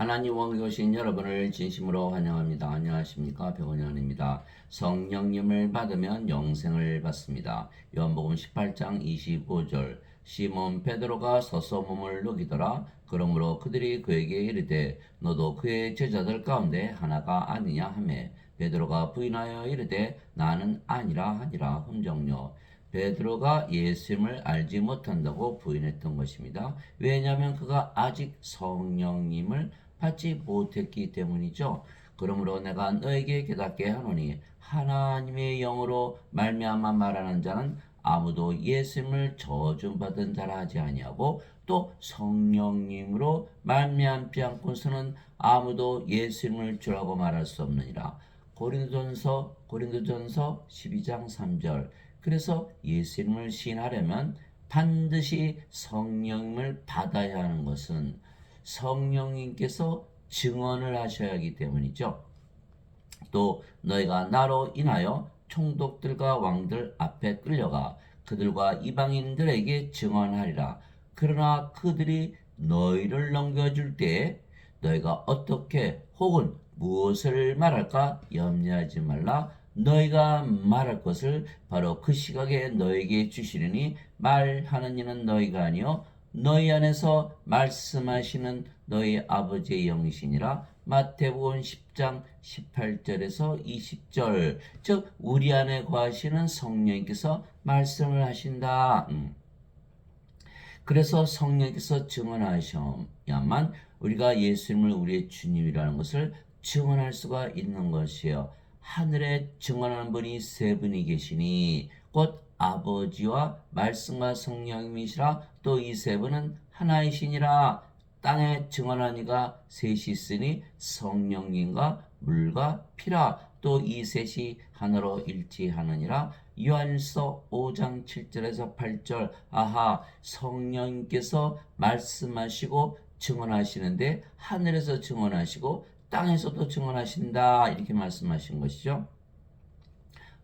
하나님 원교 오신 여러분을 진심으로 환영합니다. 안녕하십니까? 백원현입니다. 성령님을 받으면 영생을 받습니다. 요한복음 18장 25절 시몬 베드로가 서서 몸을 녹이더라. 그러므로 그들이 그에게 이르되 너도 그의 제자들 가운데 하나가 아니냐 하매 베드로가 부인하여 이르되 나는 아니라 하니라. 훈정요. 베드로가 예수님을 알지 못한다고 부인했던 것입니다. 왜냐하면 그가 아직 성령님을 받지 못했기 때문이죠. 그러므로 내가 너에게 깨닫게 하노니 하나님의 영으로 말미암아 말하는 자는 아무도 예수님을 저주받은 자라 하지 아니하고 또 성령님으로 말미암지 않고서는 아무도 예수님을 주라고 말할 수 없느니라. 고린도전서 12장 3절. 그래서 예수님을 시인하려면 반드시 성령을 받아야 하는 것은 성령님께서 증언을 하셔야 하기 때문이죠. 또 너희가 나로 인하여 총독들과 왕들 앞에 끌려가 그들과 이방인들에게 증언하리라. 그러나 그들이 너희를 넘겨줄 때에 너희가 어떻게 혹은 무엇을 말할까 염려하지 말라. 너희가 말할 것을 바로 그 시각에 너희에게 주시리니 말하는 이는 너희가 아니요 너희 안에서 말씀하시는 너희 아버지의 영이시니라. 마태복음 10장 18절에서 20절. 즉 우리 안에 거하시는 성령님께서 말씀을 하신다. 그래서 성령께서 증언하셔야만 우리가 예수님을 우리의 주님이라는 것을 증언할 수가 있는 것이에요. 하늘에 증언하는 분이 세 분이 계시니 곧 아버지와 말씀과 성령님이시라. 또 이 세 분은 하나이시니라. 땅에 증언한 이가 셋이 있으니 성령님과 물과 피라. 또 이 셋이 하나로 일치하느니라. 요한일서 5장 7절에서 8절. 아하, 성령님께서 말씀하시고 증언하시는데 하늘에서 증언하시고 땅에서도 증언하신다. 이렇게 말씀하신 것이죠.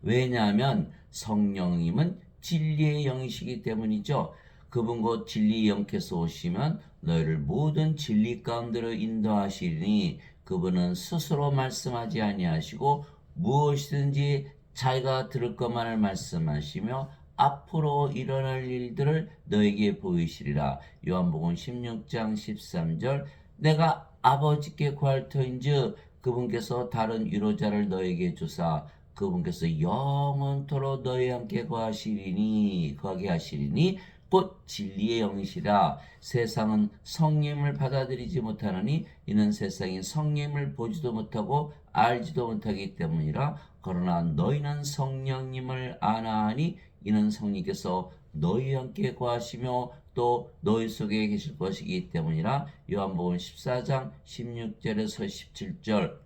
왜냐하면 성령님은 진리의 영이시기 때문이죠. 그분 곧 진리의 영께서 오시면 너희를 모든 진리 가운데로 인도하시리니 그분은 스스로 말씀하지 아니하시고 무엇이든지 자기가 들을 것만을 말씀하시며 앞으로 일어날 일들을 너에게 보이시리라. 요한복음 16장 13절. 내가 아버지께 구할 터인즉 그분께서 다른 위로자를 너에게 주사 그분께서 영원토록 너희와 함께 거하게 하시리니 곧 진리의 영이시라. 세상은 성령을 받아들이지 못하느니 이는 세상이 성령을 보지도 못하고 알지도 못하기 때문이라. 그러나 너희는 성령님을 아나하니 이는 성령께서 너희와 함께 거하시며 또 너희 속에 계실 것이기 때문이라. 요한복음 14장 16절에서 17절.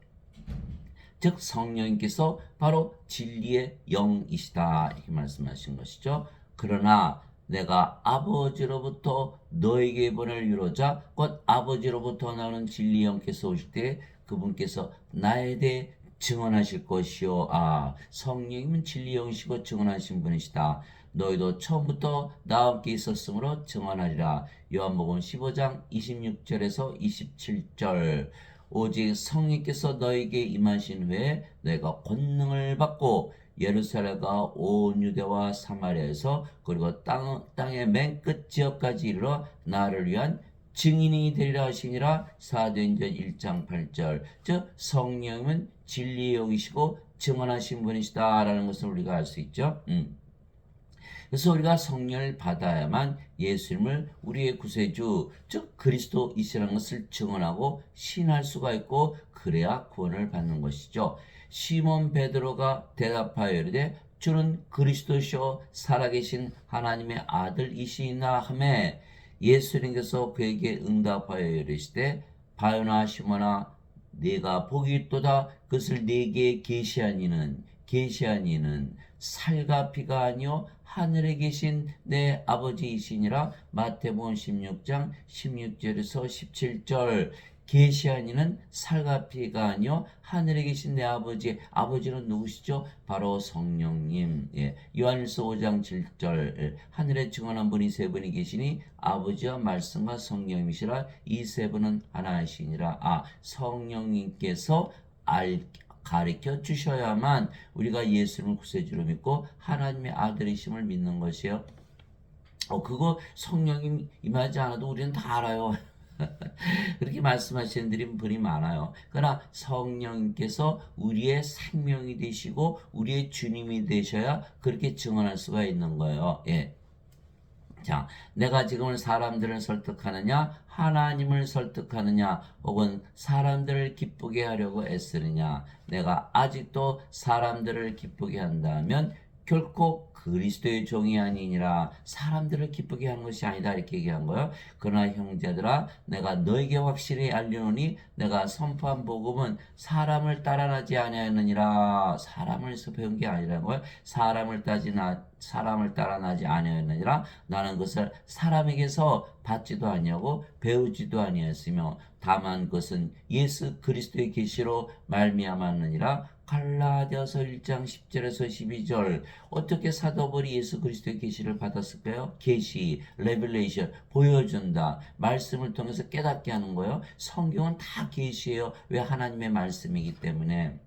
즉 성령님께서 바로 진리의 영이시다. 이렇게 말씀하신 것이죠. 그러나 내가 아버지로부터 너에게 보낼 위로자 곧 아버지로부터 나오는 진리의 영께서 오실 때 그분께서 나에 대해 증언하실 것이요. 성령님은 진리의 영이시고 증언하신 분이시다. 너희도 처음부터 나와 함께 있었으므로 증언하리라. 요한복음 15장 26절에서 27절. 오직 성령께서 너에게 임하신 후에 너희가 권능을 받고 예루살렘과 온 유대와 사마리아에서 그리고 땅의 맨 끝 지역까지 이르러 나를 위한 증인이 되리라 하시니라. 사도행전 1장 8절. 즉 성령은 진리의 영이시고 증언하신 분이시다라는 것을 우리가 알 수 있죠. 그래서 우리가 성령을 받아야만 예수님을 우리의 구세주 즉 그리스도이시라는 것을 증언하고 신할 수가 있고 그래야 구원을 받는 것이죠. 시몬 베드로가 대답하여 이르되 주는 그리스도시요 살아계신 하나님의 아들이시나 하매 예수님께서 그에게 응답하여 이르시되 바요나 시몬아 네가 복이 있도다. 그것을 네게 계시한 이는 살과 피가 아니요 하늘에 계신 내 아버지이시니라. 마태복음 16장 16절에서 17절. 계시한 이는 살과 피가 아니요 하늘에 계신 내 아버지. 아버지는 누구시죠? 바로 성령님. 예. 요한일서 5장 7절 하늘에 증언한 분이 세 분이 계시니 아버지와 말씀과 성령님이시라. 이 세 분은 하나이시니라. 성령님께서 가르쳐 주셔야만 우리가 예수님을 구세주로 믿고 하나님의 아들이심을 믿는 것이요. 그거 성령님 임하지 않아도 우리는 다 알아요. 그렇게 말씀하시는 분이 많아요. 그러나 성령님께서 우리의 생명이 되시고 우리의 주님이 되셔야 그렇게 증언할 수가 있는 거예요. 예. 자, 내가 지금은 사람들을 설득하느냐, 하나님을 설득하느냐, 혹은 사람들을 기쁘게 하려고 애쓰느냐. 내가 아직도 사람들을 기쁘게 한다면 결코 그리스도의 종이 아니니라. 사람들을 기쁘게 하는 것이 아니다 이렇게 얘기한 거예요. 그러나 형제들아 내가 너에게 확실히 알리노니 내가 선포한 복음은 사람을 따라나지 아니하였느니라. 사람을서 배운 게 아니라는 거예요. 사람을 따라나지 아니하였느니라. 나는 그것을 사람에게서 받지도 아니하고 배우지도 아니하였으며 다만 그것은 예수 그리스도의 계시로 말미암았느니라. 갈라디아서 1장 10절에서 12절. 어떻게 사도 바울이 예수 그리스도의 계시를 받았을까요? 계시, 레벨레이션, 보여준다. 말씀을 통해서 깨닫게 하는 거예요. 성경은 다 계시예요. 왜? 하나님의 말씀이기 때문에.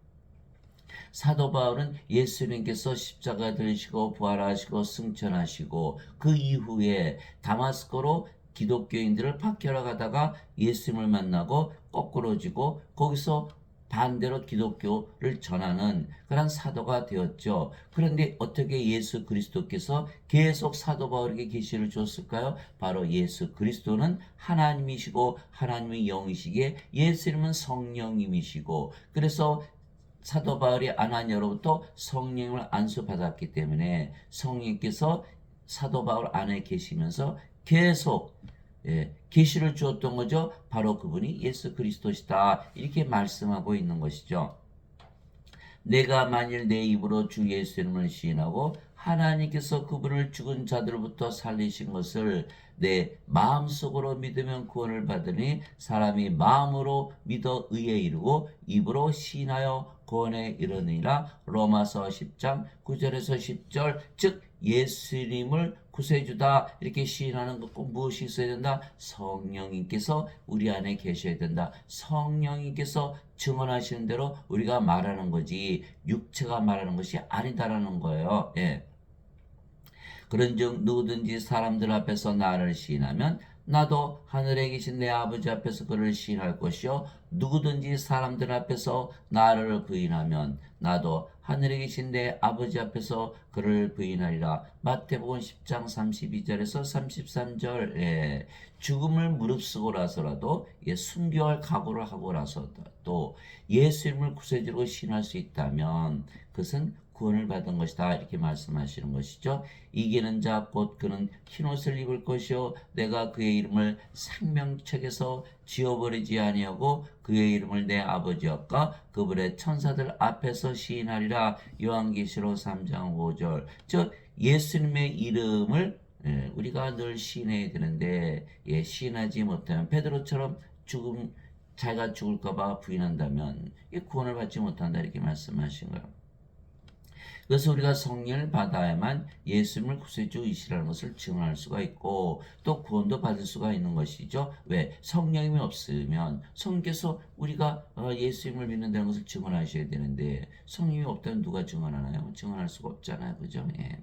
사도 바울은 예수님께서 십자가 들으시고 부활하시고 승천하시고 그 이후에 다마스코로 기독교인들을 박해하러 가다가 예수님을 만나고 거꾸로 지고 거기서 반대로 기독교를 전하는 그런 사도가 되었죠. 그런데 어떻게 예수 그리스도께서 계속 사도 바울에게 계시를 줬을까요? 바로 예수 그리스도는 하나님이시고 하나님의 영이시기에 예수님은 성령님이시고 그래서 사도 바울이 아나니아로부터 성령을 안수받았기 때문에 성령께서 사도 바울 안에 계시면서 계속 계시를 주었던 거죠. 바로 그분이 예수 그리스도시다 이렇게 말씀하고 있는 것이죠. 내가 만일 내 입으로 주 예수님을 시인하고 하나님께서 그분을 죽은 자들로부터 살리신 것을 내 마음속으로 믿으면 구원을 받으니 사람이 마음으로 믿어 의에 이르고 입으로 시인하여 구원에 이르느니라. 로마서 10장 9절에서 10절. 즉 예수님을 구세주다 이렇게 시인하는 것 꼭 무엇이 있어야 된다? 성령님께서 우리 안에 계셔야 된다. 성령님께서 증언하시는 대로 우리가 말하는 거지 육체가 말하는 것이 아니다라는 거예요. 예. 그런즉 누구든지 사람들 앞에서 나를 시인하면 나도 하늘에 계신 내 아버지 앞에서 그를 시인할 것이요 누구든지 사람들 앞에서 나를 부인하면 나도 하늘에 계신 내 아버지 앞에서 그를 부인하리라. 마태복음 10장 32절에서 33절. 죽음을 무릅쓰고 나서라도 순교할 각오를 하고 나서도 예수님을 구세주로 신할 수 있다면 그것은 구원을 받은 것이다 이렇게 말씀하시는 것이죠. 이기는 자 곧 그는 흰옷을 입을 것이요 내가 그의 이름을 생명책에서 지워버리지 아니하고 그의 이름을 내 아버지 앞과 그분의 천사들 앞에서 시인하리라. 요한계시록 3장 5절. 즉 예수님의 이름을 우리가 늘 시인해야 되는데 시인하지 못하면 베드로처럼 자기가 죽을까봐 부인한다면 구원을 받지 못한다 이렇게 말씀하신 거예요. 그래서 우리가 성령을 받아야만 예수님을 구세주이시라는 것을 증언할 수가 있고 또 구원도 받을 수가 있는 것이죠. 왜? 성령님이 없으면 성령께서 우리가 예수님을 믿는다는 것을 증언하셔야 되는데 성령이 없다면 누가 증언하나요? 증언할 수가 없잖아요. 그죠? 예.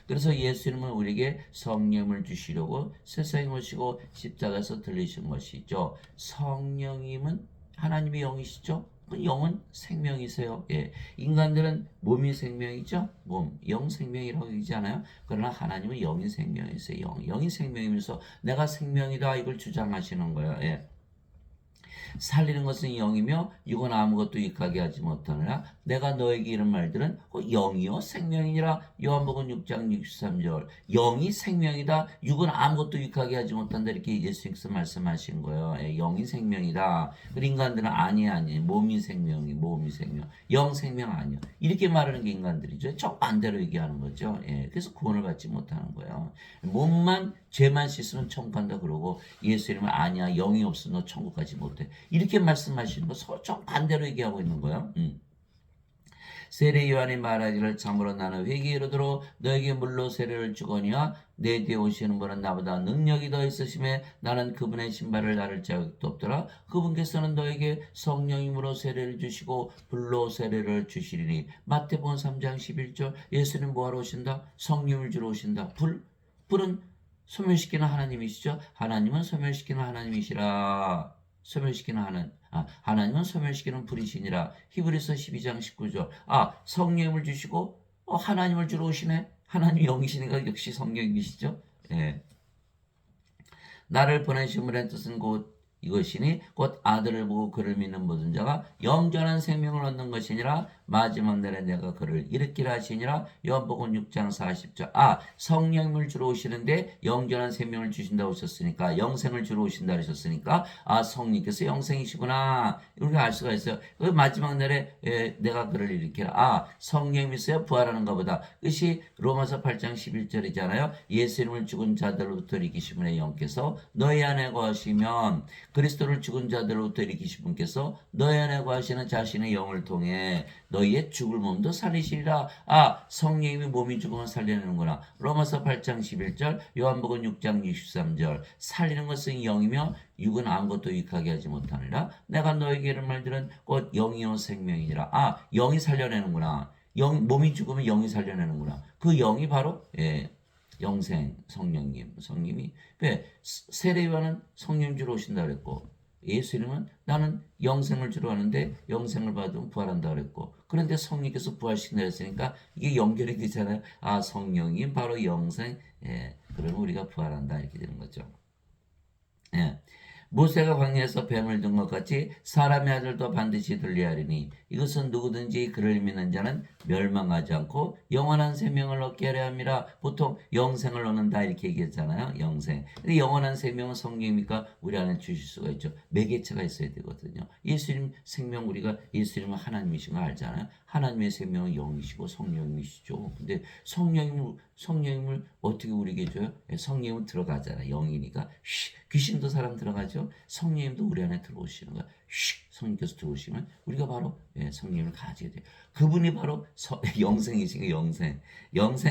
그래서 예수님은 우리에게 성령을 주시려고 세상에 오시고 십자가에서 들리신 것이죠. 성령님은 하나님의 영이시죠. 영은 생명이세요. 예. 인간들은 몸이 생명이죠. 영 생명이라고 얘기하잖아요. 그러나 하나님은 영이 생명이세요. 영이 생명이면서 내가 생명이다 이걸 주장하시는 거예요. 예. 살리는 것은 영이며 육은 아무것도 유익하게 하지 못하느라 내가 너에게 이런 말들은 영이요 생명이니라. 요한복음 6장 63절. 영이 생명이다. 육은 아무것도 유익하게 하지 못한다 이렇게 예수님께서 말씀하신 거예요. 영이 생명이다. 그리고 인간들은 아니 몸이 생명. 영 생명 아니야. 이렇게 말하는 게 인간들이죠. 정반대로 얘기하는 거죠. 그래서 구원을 받지 못하는 거예요. 몸만 죄만 씻으면 천국 간다 그러고 예수님은 아니야 영이 없어 너 천국 가지 못해 이렇게 말씀하시는 거 서로 정반대로 얘기하고 있는 거예요. 세례 요한이 말하기를 참으로 나는 회개에 이르도록 너에게 물로 세례를 주거니와 내 뒤에 오시는 분은 나보다 능력이 더 있으심에 나는 그분의 신발을 나를 자격도 없더라. 그분께서는 너에게 성령님으로 세례를 주시고 불로 세례를 주시리니. 마태복음 3장 11절. 예수님 뭐하러 오신다? 성령을 주러 오신다. 불은 소멸시키는 하나님이시죠. 하나님은 소멸시키는 하나님이시라. 하나님은 소멸시키는 불이시니라. 히브리서 12장 19절. 성령을 주시고 하나님을 주러 오시네. 하나님 영이시니까 역시 성령이시죠. 예. 나를 보내신 분의 뜻은 곧 이것이니 곧 아들을 보고 그를 믿는 모든 자가 영전한 생명을 얻는 것이니라. 마지막 날에 내가 그를 일으키라 하시니라. 요한복음 6장 40절. 성령을 주러 오시는데 영전한 생명을 주신다고 하셨으니까 영생을 주러 오신다 하셨으니까 성령께서 영생이시구나 이렇게 알 수가 있어요. 그 마지막 날에 내가 그를 일으키라. 성령이 있어야 부활하는 것보다. 그것이 로마서 8장 11절이잖아요. 예수님을 죽은 자들로부터 일으키신 분의 영께서 너희 안에 거하시면 그리스도를 죽은 자들로부터 일으키신 분께서 너희 안에 거하시는 자신의 영을 통해 너희의 죽을 몸도 살리시리라. 성령님이 몸이 죽으면 살려내는구나. 로마서 8장 11절, 요한복음 6장 63절. 살리는 것은 영이며 육은 아무것도 유익하게 하지 못하니라. 내가 너에게 이런 말들은 곧 영이요 생명이니라. 영이 살려내는구나. 몸이 죽으면 영이 살려내는구나. 그 영이 바로 영생 성령님이 왜 세례요한은 성령 주러 오신다 그랬고 예수님은 나는 영생을 주러 하는데 영생을 받으면 부활한다 그랬고 그런데 성령께서 부활시킨다 했으니까 이게 연결이 되잖아요. 성령이 바로 영생. 그러면 우리가 부활한다 이렇게 되는 거죠. 모세가 광야에서 뱀을 든 것 같이 사람의 아들도 반드시 들리하리니 이것은 누구든지 그를 믿는 자는 멸망하지 않고 영원한 생명을 얻게 하려 함이라. 보통 영생을 얻는다 이렇게 얘기했잖아요. 영생. 근데 영원한 생명은 성령이니까 우리 안에 주실 수가 있죠. 매개체가 있어야 되거든요. 예수님 생명 우리가 예수님은 하나님이신 거 알잖아요. 하나님의 생명은 영이시고 성령이시죠. 근데 성령님을 어떻게 우리에게 줘요? 성령은 들어가잖아요. 영이니까 귀신도 사람 들어가죠. 성령님도 우리 안에 들어오시는 거야. 성령께서 들어오시면 우리가 바로 성령을 가지게 돼요. 그분이 바로 영생이시고 영생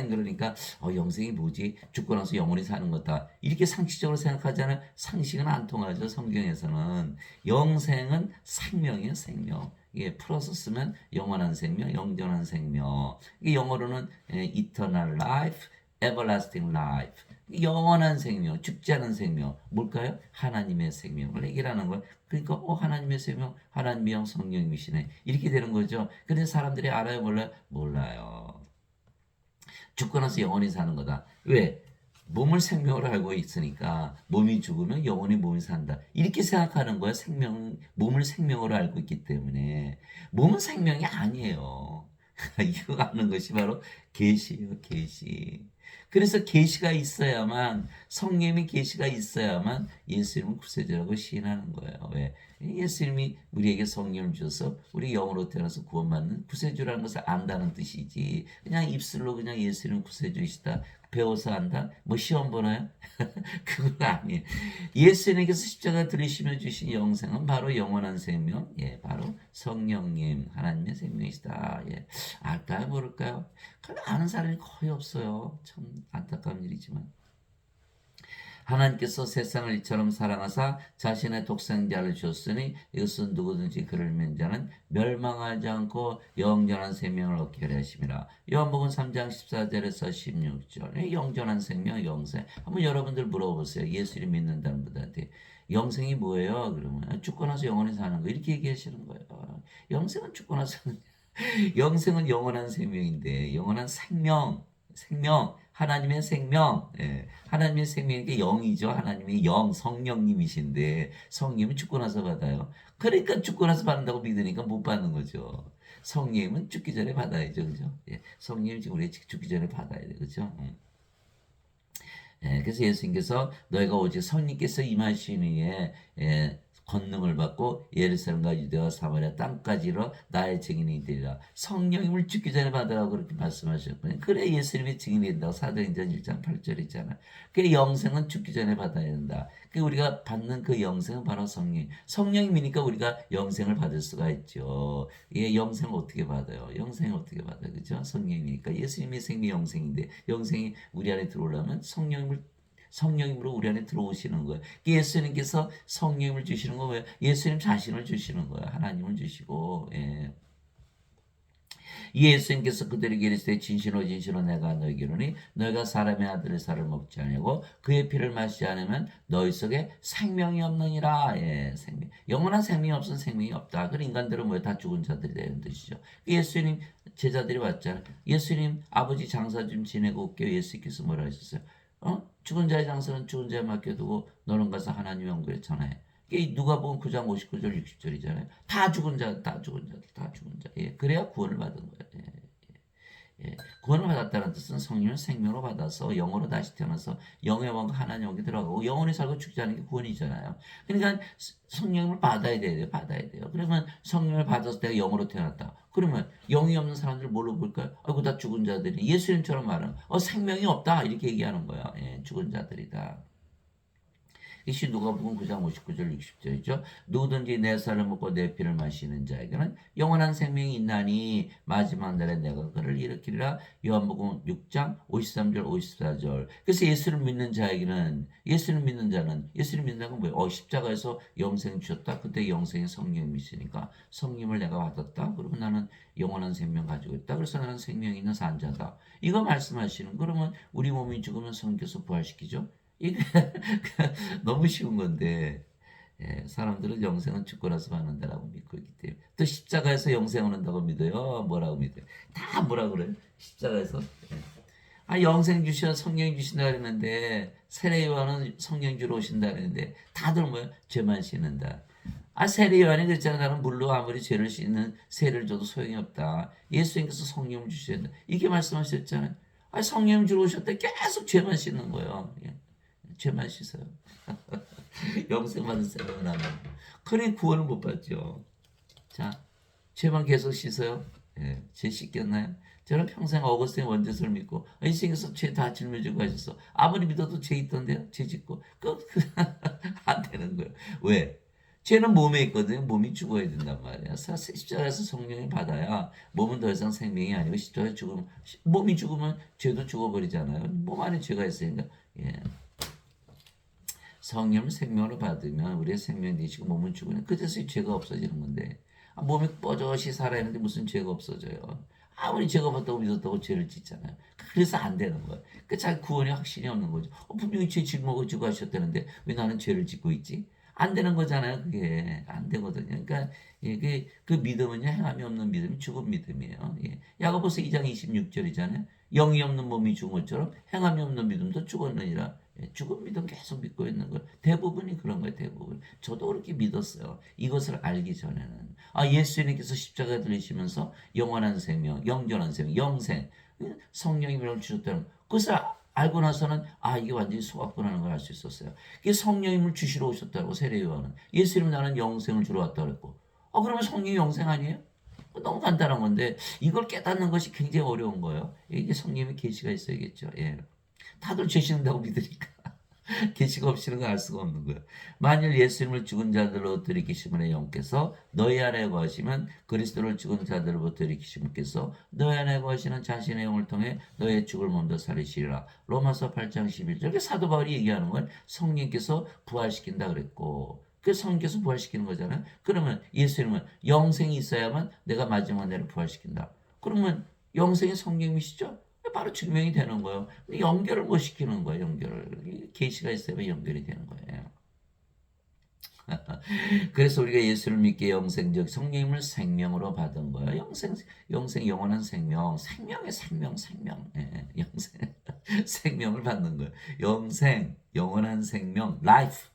그러니까 영생이 뭐지? 죽고 나서 영원히 사는 거다. 이렇게 상식적으로 생각하잖아요. 상식은 안 통하죠. 성경에서는 영생은 생명이에요. 생명. 이게 풀어서 쓰면 영원한 생명, 영전한 생명. 이게 영어로는 eternal life, everlasting life. 영원한 생명, 죽지 않은 생명. 뭘까요? 하나님의 생명을 얘기하는 거예요. 그러니까 하나님의 생명, 하나님의 영 성령이시네. 이렇게 되는 거죠. 근데 사람들이 알아요, 몰라요? 몰라요. 죽고 나서 영원히 사는 거다. 왜? 몸을 생명으로 알고 있으니까 몸이 죽으면 영원히 몸이 산다. 이렇게 생각하는 거야. 몸을 생명으로 알고 있기 때문에. 몸은 생명이 아니에요. 이거 아는 것이 바로 계시예요. 계시. 그래서 계시가 있어야만 성령의 계시가 있어야만 예수님은 구세주라고 시인하는 거예요. 왜? 예수님이 우리에게 성령을 주셔서 우리 영으로 태어나서 구원받는 구세주라는 것을 안다는 뜻이지. 그냥 입술로 그냥 예수님 구세주이시다 배워서 안다? 뭐 시험 보나요? 그건 아니에요. 예수님께서 십자가 들이시며 주신 영생은 바로 영원한 생명, 바로 성령님, 하나님의 생명이시다. 알까요? 모를까요? 아는 사람이 거의 없어요. 참 안타까운 일이지만. 하나님께서 세상을 이처럼 사랑하사 자신의 독생자를 주었으니 이것은 누구든지 그를 믿는 자는 멸망하지 않고 영전한 생명을 얻게 하려 하심이라. 요한복음 3장 14절에서 16절. 영전한 생명, 영생. 한번 여러분들 물어보세요. 예수를 믿는다는 분들한테. 영생이 뭐예요? 그러면 죽고 나서 영원히 사는 거 이렇게 얘기하시는 거예요. 영생은 죽고 나서 영생은 영원한 생명인데 영원한 생명 하나님의 생명, 하나님의 생명이 영이죠. 하나님의 영, 성령님이신데 성령은 죽고 나서 받아요. 그러니까 죽고 나서 받는다고 믿으니까 못 받는 거죠. 성령은 죽기 전에 받아야죠, 그죠? 성령은 지금 우리 죽기 전에 받아야 돼, 그죠? 그래서 예수님께서 너희가 오직 성령께서 임하신 후에 권능을 받고 예루살렘과 유대와 사마리아 땅까지로 나의 증인이 되리라. 성령님을 죽기 전에 받으라고 그렇게 말씀하셨거든요. 그래 예수님이 증인이 된다고 사도행전 1장 8절이잖아요. 그 영생은 죽기 전에 받아야 된다. 그 우리가 받는 그 영생은 바로 성령. 성령님이니까 우리가 영생을 받을 수가 있죠. 예, 영생을 어떻게 받아요? 영생을 어떻게 받아요? 그죠? 성령이니까 예수님의 생명이 영생인데 영생이 우리 안에 들어오려면 성령님으로 우리 안에 들어오시는 거예요. 예수님께서 성령님을 주시는 거예요. 예수님 자신을 주시는 거예요. 하나님을 주시고, 예. 예수님께서 그들에게 이르시되 진실로 진실로 내가 너희에게 이르노니 너희가 사람의 아들의 살을 먹지 아니하고 그의 피를 마시지 않으면 너희 속에 생명이 없느니라. 예, 생명. 영원한 생명이 없으면 생명이 없다. 그 인간들은 뭐 다 죽은 자들이 되는 뜻이죠. 예수님 제자들이 왔잖아요. 예수님 아버지 장사 좀 지내고 올게요. 예수님께서 뭐라 하셨어요? 죽은 자의 장사는 죽은 자에 맡겨두고 너는 가서 하나님 영광에 전해. 이게 누가복음 9장 59절 60절이잖아요. 다 죽은 자, 다 죽은 자, 다 죽은 자. 예, 그래야 구원을 받은 거예요. 예, 예. 구원을 받았다는 뜻은 성령을 생명으로 받아서 영으로 다시 태어나서 영의 왕과 하나님 영에 들어가고 영원히 살고 죽지 않은 게 구원이잖아요. 그러니까 성령을 받아야 돼요. 받아야 돼요. 그러면 성령을 받아서 내가 영으로 태어났다. 그러면 영이 없는 사람들 뭘로 볼까요? 아이고 다 죽은 자들이 예수님처럼 말하는 생명이 없다 이렇게 얘기하는 거야. 예, 죽은 자들이다. 이시 누가복음 9장 59절 60절이죠. 누구든지 내 살을 먹고 내 피를 마시는 자에게는 영원한 생명이 있나니 마지막 날에 내가 그를 일으키리라. 요한복음 6장 53절 54절. 그래서 예수를 믿는 자에게는 예수를 믿는 자는 뭐예요? 십자가에서 영생 주셨다. 그때 영생의 성령이시니까 성령을 내가 받았다. 그러면 나는 영원한 생명 가지고 있다. 그래서 나는 생명이 있는 산자다. 이거 말씀하시는 그러면 우리 몸이 죽으면 성령께서 부활시키죠. 이게 너무 쉬운 건데 예, 사람들은 영생은 죽고 나서 받는다라고 믿고 있기 때문에 또 십자가에서 영생 얻는다고 믿어요. 뭐라고 믿어요? 다 뭐라 그래요? 십자가에서 영생 주시는 성령 주신다 그랬는데 세례요한은 성령 주러 오신다 그랬는데 다들 뭐야? 죄만 씻는다. 세례요한이 그랬잖아. 나는 물로 아무리 죄를 씻는 세례를 줘도 소용이 없다. 예수님께서 성령을 주셔야 된다. 이게 말씀하셨잖아요. 성령 주러 오셨대 계속 죄만 씻는 거예요. 예. 죄만 씻어요. 영생 받은 사람은 안 해요. 그래 구원을 못 받죠. 자, 죄만 계속 씻어요. 예, 죄 씻겼나요? 저는 평생 어거스틴 원죄를 믿고 인생에서 죄 다 짊어지고 하셨어. 아무리 믿어도 죄 있던데요. 죄 짓고 안 되는 거예요. 왜? 죄는 몸에 있거든요. 몸이 죽어야 된단 말이야. 십자가에서 성령이 받아야 몸은 더 이상 생명이 아니고 십자가에 죽으면 몸이 죽으면 죄도 죽어버리잖아요. 몸 안에 죄가 있으니까 예. 성령을 생명으로 받으면 우리의 생명이 되시고 몸은 죽으면 그제서야 죄가 없어지는 건데 몸이 뻐젓이 살아있는데 무슨 죄가 없어져요. 아무리 죄가 없다고 믿었다고 죄를 짓잖아요. 그래서 안 되는 거예요. 자기 구원에 확신이 없는 거죠. 분명히 죄 짊어지고 하셨다는데 왜 나는 죄를 짓고 있지? 안 되는 거잖아요. 그게 안 되거든요. 그러니까 이게 그 믿음은요 행함이 없는 믿음이 죽은 믿음이에요. 예. 야고보서 2장 26절이잖아요. 영이 없는 몸이 죽은 것처럼 행함이 없는 믿음도 죽었느니라. 죽은 믿음 계속 믿고 있는 거예요. 대부분이 그런 거예요. 대부분. 저도 그렇게 믿었어요. 이것을 알기 전에는. 예수님께서 십자가에 들리시면서 영원한 생명, 영전한 생명, 영생, 성령님을 주셨다는 그것을 알고 나서는 이게 완전히 속았구나라는 걸 알 수 있었어요. 이게 성령님을 주시러 오셨다고 세례요한은. 예수님 나는 영생을 주러 왔다고 그랬고. 그러면 성령이 영생 아니에요? 너무 간단한 건데 이걸 깨닫는 것이 굉장히 어려운 거예요. 이게 성령님의 계시가 있어야겠죠. 예. 다들 죄 씻는다고 믿으니까 계시가 없이는 걸 알 수가 없는 거예요. 만일 예수님을 죽은 자들로 들이키심을 영께서 너희 안에 거하시면 그리스도를 죽은 자들로부터 들이키신 분께서 너희 안에 거하시는 자신의 영을 통해 너의 죽을 몸도 살리시리라. 로마서 8장 11절. 사도 바울이 얘기하는 건 성령께서 부활시킨다 그랬고 그 성령께서 부활시키는 거잖아요. 그러면 예수님은 영생이 있어야만 내가 마지막 날에 부활시킨다. 그러면 영생의 성령이시죠? 바로 증명이 되는 거예요. 연결을 못 시키는 거예요. 연결을. 계시가 있어야 연결이 되는 거예요. 그래서 우리가 예수를 믿게 영생적 성령님을 생명으로 받은 거예요. 영생, 영원한 생명의 생명. 예, 영생, 생명을 받는 거예요. 영생, 영원한 생명, life.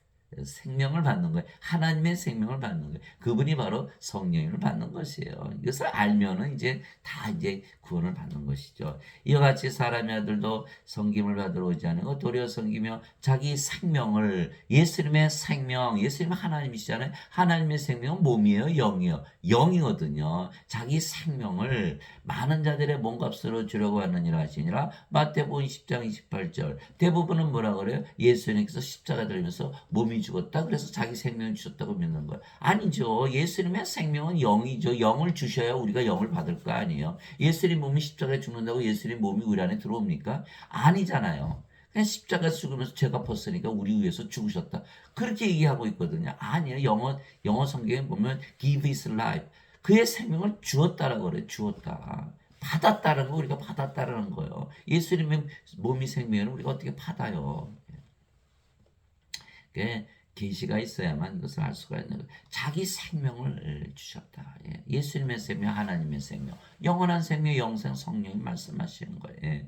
생명을 받는 거예요. 하나님의 생명을 받는 거예요. 그분이 바로 성령을 받는 것이에요. 이것을 알면은 이제 다 이제 구원을 받는 것이죠. 이와 같이 사람의 아들도 섬김을 받으러 오지 않고 도리어 섬기며 자기 생명을 예수님의 생명, 예수님은 하나님이시잖아요. 하나님의 생명은 몸이에요, 영이에요. 영이거든요. 자기 생명을 많은 자들의 몸값으로 주려고 하느니라 하시니라. 마태복음 10장 28절. 대부분은 뭐라 그래요? 예수님께서 십자가 들면서 몸이 죽었다. 그래서 자기 생명을 주셨다고 믿는 거예요. 아니죠. 예수님의 생명은 영이죠. 영을 주셔야 우리가 영을 받을 거 아니에요. 예수님 몸이 십자가에 죽는다고 예수님 몸이 우리 안에 들어옵니까? 아니잖아요. 그냥 십자가 죽으면서 죄가 벗으니까 우리 위해서 죽으셨다. 그렇게 얘기하고 있거든요. 아니에요. 영어 성경에 보면 give his life. 그의 생명을 주었다라고 그래요. 주었다. 받았다는 거 우리가 받았다라는 거예요. 예수님의 몸이 생명을 우리가 어떻게 받아요? 계시가 있어야만 이것을 알 수가 있는 거예요. 자기 생명을 주셨다. 예수님의 생명, 하나님의 생명, 영원한 생명, 영생 성령이 말씀하시는 거예요.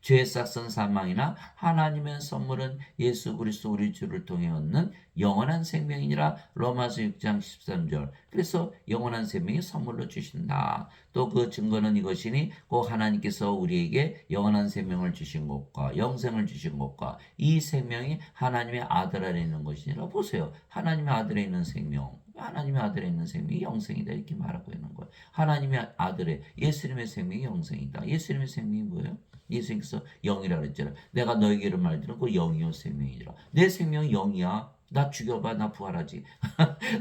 죄의 싹선 사망이나 하나님의 선물은 예수 그리스도 우리 주를 통해 얻는 영원한 생명이니라. 로마서 6장 13절. 그래서 영원한 생명이 선물로 주신다. 또 그 증거는 이것이니 곧 하나님께서 우리에게 영원한 생명을 주신 것과 영생을 주신 것과 이 생명이 하나님의 아들 안에 있는 것이니라. 보세요. 하나님의 아들에 있는 생명. 하나님의 아들에 있는 생명이 영생이다 이렇게 말하고 있는 거예요. 하나님의 아들의 예수님의 생명이 영생이다. 예수님의 생명이 뭐예요? 예수님께서 영이라 그랬잖아요. 내가 너에게 이런 말 들은 그 영이요 생명이라. 내 생명이 영이야. 나 죽여봐. 나 부활하지.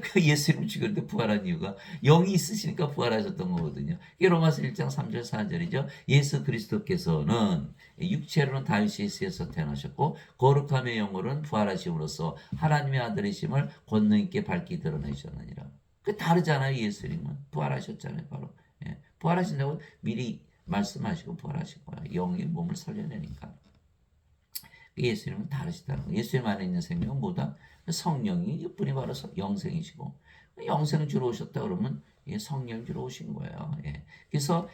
그 예수님 죽였는데 부활한 이유가 영이 있으시니까 부활하셨던 거거든요. 이게 로마서 1장 3절 4절이죠. 예수 그리스도께서는 육체로는 다윗의 씨에서 태어나셨고 거룩함의 영으로는 부활하심으로써 하나님의 아들이심을 권능 있게 밝히 드러내셨느니라. 그 다르잖아요. 예수님은 부활하셨잖아요. 바로 부활하신다고 미리 말씀하시고 부활하신 거야. 영이 몸을 살려내니까. 예수님은 다르시다는 거예요. 예수님 안에 있는 생명은 뭐다? 성령이 이분이 바로 영생이시고 영생을 주러 오셨다 그러면 성령 주러 오신 거예요. 그래서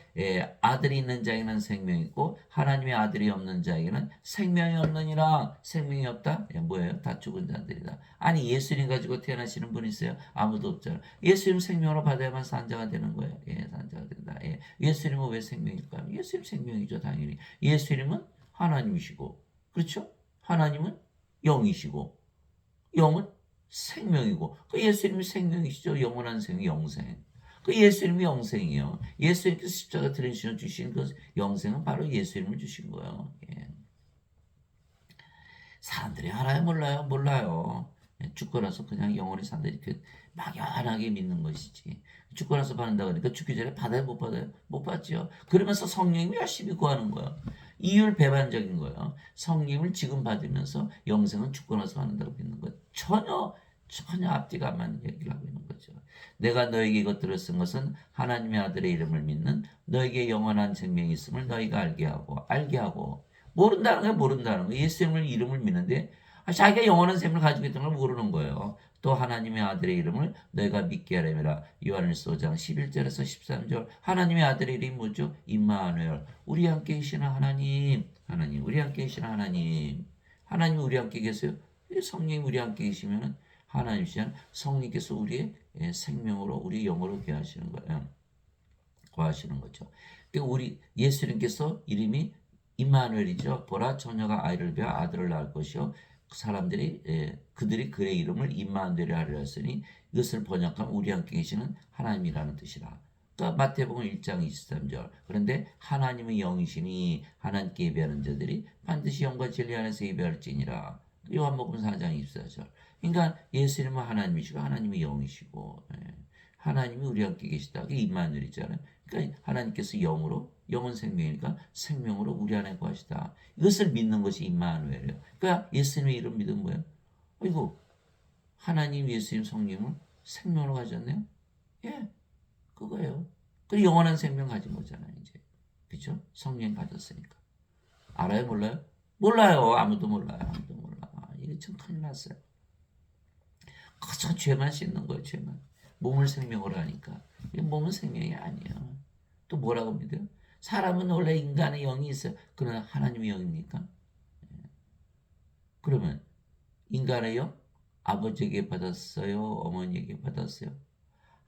아들이 있는 자에게는 생명이 있고 하나님의 아들이 없는 자에게는 생명이 없느니라. 생명이 없다? 뭐예요? 다 죽은 자들이다. 아니 예수님 가지고 태어나시는 분이 있어요? 아무도 없잖아요. 예수님 생명으로 받아야만 산자가 되는 거예요. 산자가 된다. 예수님은 왜 생명일까요? 예수님 생명이죠. 당연히. 예수님은 하나님이시고 그렇죠? 하나님은 영이시고 영은 생명이고 그 예수님이 생명이시죠. 영원한 생명, 영생. 그 예수님이 영생이에요. 예수님께서 십자가 들으시며 주신 그 영생은 바로 예수님을 주신 거예요. 사람들이 알아요? 몰라요? 몰라요. 죽고 나서 그냥 영원히 산다 이렇게 막연하게 믿는 것이지. 죽고 나서 받는다 그러니까 죽기 전에 받아요? 못 받아요? 못 받죠. 그러면서 성령님이 열심히 구하는 거예요. 이율배반적인 거예요. 성령을 지금 받으면서 영생은 죽고 나서 받는다고 믿는 거 전혀 앞뒤가 안 맞는 얘기를 하고 있는 거죠. 내가 너에게 이것들을 쓴 것은 하나님의 아들의 이름을 믿는 너에게 영원한 생명이 있음을 너희가 알게 하고 모른다는 거예요. 모른다는 거예요. 예수님의 이름을 믿는데 자기가 영원한 생명을 가지고 있다는 걸 모르는 거예요. 또 하나님의 아들의 이름을 너희가 믿게 하려면 요한일서 5장 11절에서 13절 하나님의 아들의 이름이 뭐죠? 임마누엘. 우리 함께 계시는 하나님. 우리 함께 계시는 하나님. 하나님이 우리 함께 계세요. 성령이 우리 함께 계시면 하나님이시잖아요. 성령께서 우리의 생명으로 우리 영으로 구하시는 거예요. 구하시는 거죠. 그러니까 우리 예수님께서 이름이 임마누엘이죠. 보라 처녀가 아이를 베어 아들을 낳을 것이요 그들이 그의 이름을 임마누엘이라 하리라 했으니 이것을 번역하면 우리 함께 계시는 하나님이라는 뜻이라. 그러니까 마태복음 1장 23절. 그런데 하나님의 영이시니 하나님께 예배하는 자들이 반드시 영과 진리 안에서 예배할지니라. 요한복음 4장 24절. 그러니까 예수님은 하나님이시고 하나님의 영이시고 하나님이 우리 함께 계시다. 그게 임마누엘이잖아요. 그러니까 하나님께서 영은 생명이니까 생명으로 우리 안에 거하시다. 이것을 믿는 것이 임마누엘이에요. 그러니까 예수님의 이름 믿으면 뭐예요? 이거 하나님 예수님 성령을 생명으로 가졌네요. 그거예요. 그 영원한 생명 가진 거잖아요. 이제 그렇죠? 성령 가졌으니까. 알아요? 몰라요? 몰라요. 아무도 몰라요. 아무도 몰라. 이게 참 큰일 났어요. 그저 죄만 씻는 거예요. 죄만. 몸을 생명으로 하니까. 몸은 생명이 아니에요. 또 뭐라고 믿어요? 사람은 원래 인간의 영이 있어요. 그러나 하나님의 영입니까? 그러면 인간의 영? 아버지에게 받았어요? 어머니에게 받았어요?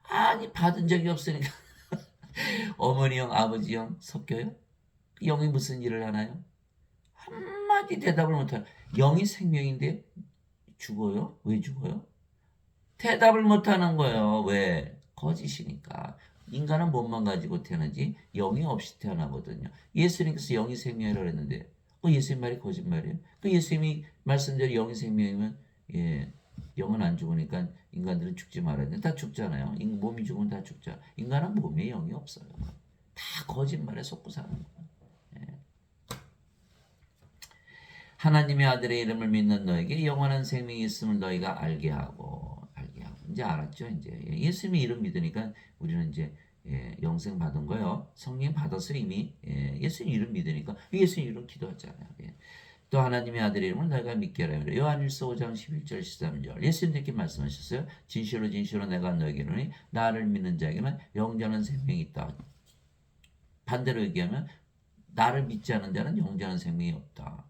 아니, 받은 적이 없으니까. 어머니 형, 아버지 형 섞여요? 영이 무슨 일을 하나요? 한마디 대답을 못하요. 영이 생명인데 죽어요? 왜 죽어요? 대답을 못하는 거예요. 왜? 거짓이니까. 인간은 몸만 가지고 태어나지 영이 없이 태어나거든요. 예수님께서 영이 생명이라고 했는데 예수님 말이 거짓말이에요. 그 예수님이 말씀대로 영이 생명이면 예, 영은 안 죽으니까 인간들은 죽지 말아야 돼. 다 죽잖아요. 몸이 죽으면 다 죽죠. 인간은 몸에 영이 없어요. 다 거짓말에 속고 사는 거예요. 예. 하나님의 아들의 이름을 믿는 너에게 영원한 생명이 있음을 너희가 알게 하고 이제 알았죠. 이제 예수님의 이름 믿으니까 우리는 이제 영생 받은 거요. 성령 받았어요 이미. 예수님 이름 믿으니까 예수님 이름 기도하잖아요. 또 하나님의 아들의 이름을 너희가 믿게 하라. 요한일서 5장 11절 13절 예수님께 말씀하셨어요. 진실로 진실로 내가 너에게 이르노니 나를 믿는 자에게는 영원한 생명이 있다. 반대로 얘기하면 나를 믿지 않는 자는 영원한 생명이 없다.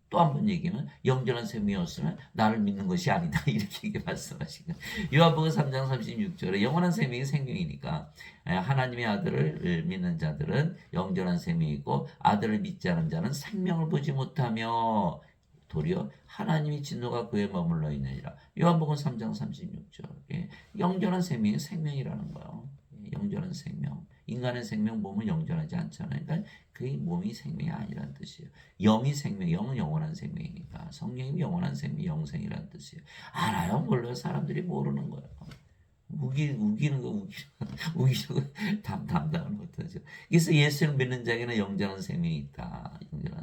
또 한 번 얘기하면 영원한 생명이 없으면 나를 믿는 것이 아니다. 이렇게 말씀하시고 요한복음 3장 36절에 영원한 생명이 생명이니까 하나님의 아들을 믿는 자들은 영원한 생명이 있고 아들을 믿지 않은 자는 생명을 보지 못하며 도리어 하나님의 진노가 그에 머물러 있느니라. 요한복음 3장 36절 영원한 생명이 생명이라는 거예요. 영원한 생명. 인간의 생명 몸은 영존하지 않잖아요. 그러니까 그의 몸이 생명이 아니란 뜻이에요. 영이 생명, 영은 영원한 생명이니까 성령이 영원한 생명, 영생이란 뜻이에요. 알아요? 몰라요? 사람들이 모르는 거예요. 우기는 거, 우기는 거, 담당을 못하죠. 그래서 예수를 믿는 자에게는 영원한 생명이 있다.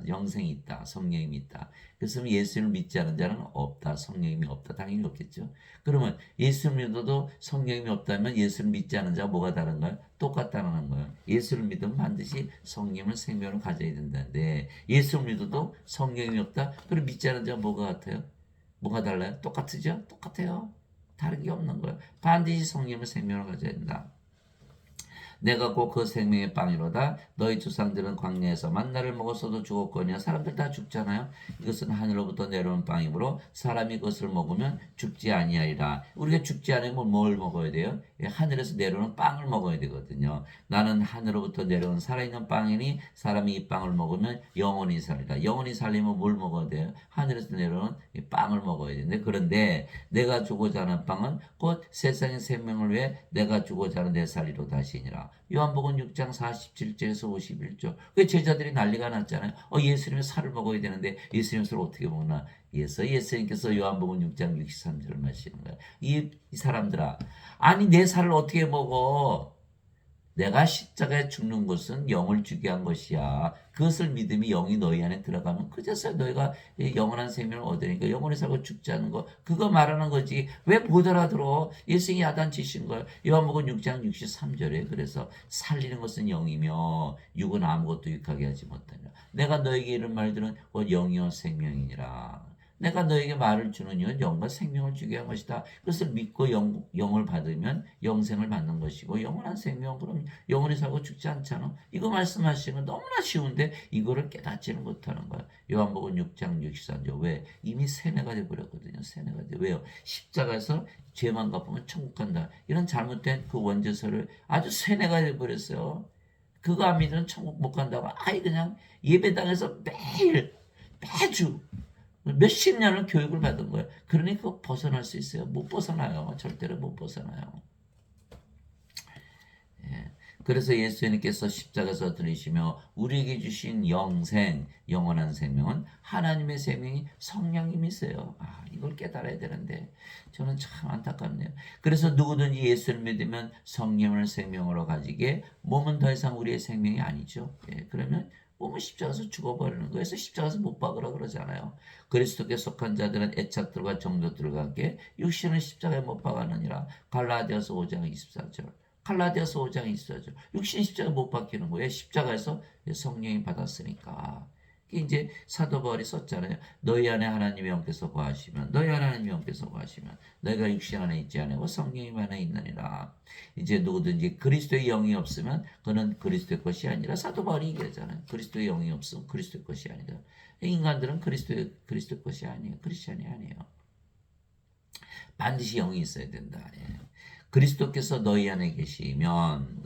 영생이 있다. 성령이 있다. 그래서 예수를 믿지 않은 자는 없다. 성령이 없다. 당연히 없겠죠. 그러면 예수를 믿어도 성령이 없다면 예수를 믿지 않은 자가 뭐가 다른가요? 똑같다는 거예요. 예수를 믿으면 반드시 성령을 생명을 가져야 된다는데 예수를 믿어도 성령이 없다? 그럼 믿지 않은 자가 뭐가 같아요? 뭐가 달라요? 똑같으죠? 똑같아요. 다른 게 없는 거예요. 반드시 성령의 생명을 가져야 된다. 내가 곧 그 생명의 빵이로다. 너희 조상들은 광야에서 만나를 먹었어도 죽었거니와. 사람들 다 죽잖아요. 이것은 하늘로부터 내려온 빵이므로 사람이 그것을 먹으면 죽지 아니하리라. 우리가 죽지 않으면 뭘 먹어야 돼요? 하늘에서 내려오는 빵을 먹어야 되거든요. 나는 하늘로부터 내려온 살아있는 빵이니 사람이 이 빵을 먹으면 영원히 살리라. 영원히 살리면 뭘 먹어야 돼요? 하늘에서 내려오는 빵을 먹어야 되는데 그런데 내가 주고자 하는 빵은 곧 세상의 생명을 위해 내가 주고자 하는 내 살리로 다시니라. 요한복음 6장 47절에서 51절. 그 제자들이 난리가 났잖아요. 예수님의 살을 먹어야 되는데 예수님의 살을 어떻게 먹나? 예수님께서 요한복음 6장 63절을 말씀하시는 거예요. 이 사람들아, 아니 내 살을 어떻게 먹어? 내가 십자가에 죽는 것은 영을 주게 한 것이야. 그것을 믿음이 영이 너희 안에 들어가면 그제서 너희가 영원한 생명을 얻으니까 영원히 살고 죽지 않는 거 그거 말하는 거지. 왜 못 알아들어? 예수님이 야단치신 거예요. 요한복음 6장 63절에 그래서 살리는 것은 영이며 육은 아무것도 유익하게 하지 못하니라. 내가 너에게 이런 말들은 곧 영이요 생명이니라. 내가 너에게 말을 주는 이유는 영과 생명을 주게 한 것이다. 그것을 믿고 영을 받으면 영생을 받는 것이고 영원한 생명 그럼 영원히 살고 죽지 않잖아. 이거 말씀하시는 건 너무나 쉬운데 이거를 깨닫지는 못하는 거야. 요한복음 6장 63절 왜? 이미 세뇌가 돼버렸거든요. 세뇌가 돼. 왜요? 십자가에서 죄만 갚으면 천국 간다. 이런 잘못된 그 원죄서를 아주 세뇌가 돼버렸어요. 그거 안 믿으면 천국 못 간다고 아예 그냥 예배당에서 매주 몇십 년을 교육을 받은 거예요. 그러니 그거 벗어날 수 있어요? 못 벗어나요. 절대로 못 벗어나요. 예. 그래서 예수님께서 십자가에서 들으시며 우리에게 주신 영생, 영원한 생명은 하나님의 생명이 성령님이세요. 이걸 깨달아야 되는데 저는 참 안타깝네요. 그래서 누구든지 예수를 믿으면 성령을 생명으로 가지게 몸은 더 이상 우리의 생명이 아니죠. 그러면 몸은 십자가에서 죽어버리는 거예요. 그래서 십자가에서 못 박으라 그러잖아요. 그리스도께 속한 자들은 애착들과 정도들과 함께 육신은 십자가에 못 박았느니라. 갈라디아서 5장 24절. 갈라디아서 5장 24절. 육신 십자가에 못 박히는 거예요. 십자가에서 성령이 받았으니까. 이제 사도 바울이 썼잖아요. 너희 안에 하나님의 영께서 거하시면 너희 안에 하나님의 영께서 거하시면 너희가 육신 안에 있지 아니고 성령이 안에 있느니라. 이제 누구든지 그리스도의 영이 없으면 그는 그리스도의 것이 아니라 사도 바울이 얘기하잖아요. 그리스도의 영이 없으면 그리스도의 것이 아니다. 인간들은 그리스도의 것이 아니에요. 크리스천이 아니에요. 반드시 영이 있어야 된다. 예. 그리스도께서 너희 안에 계시면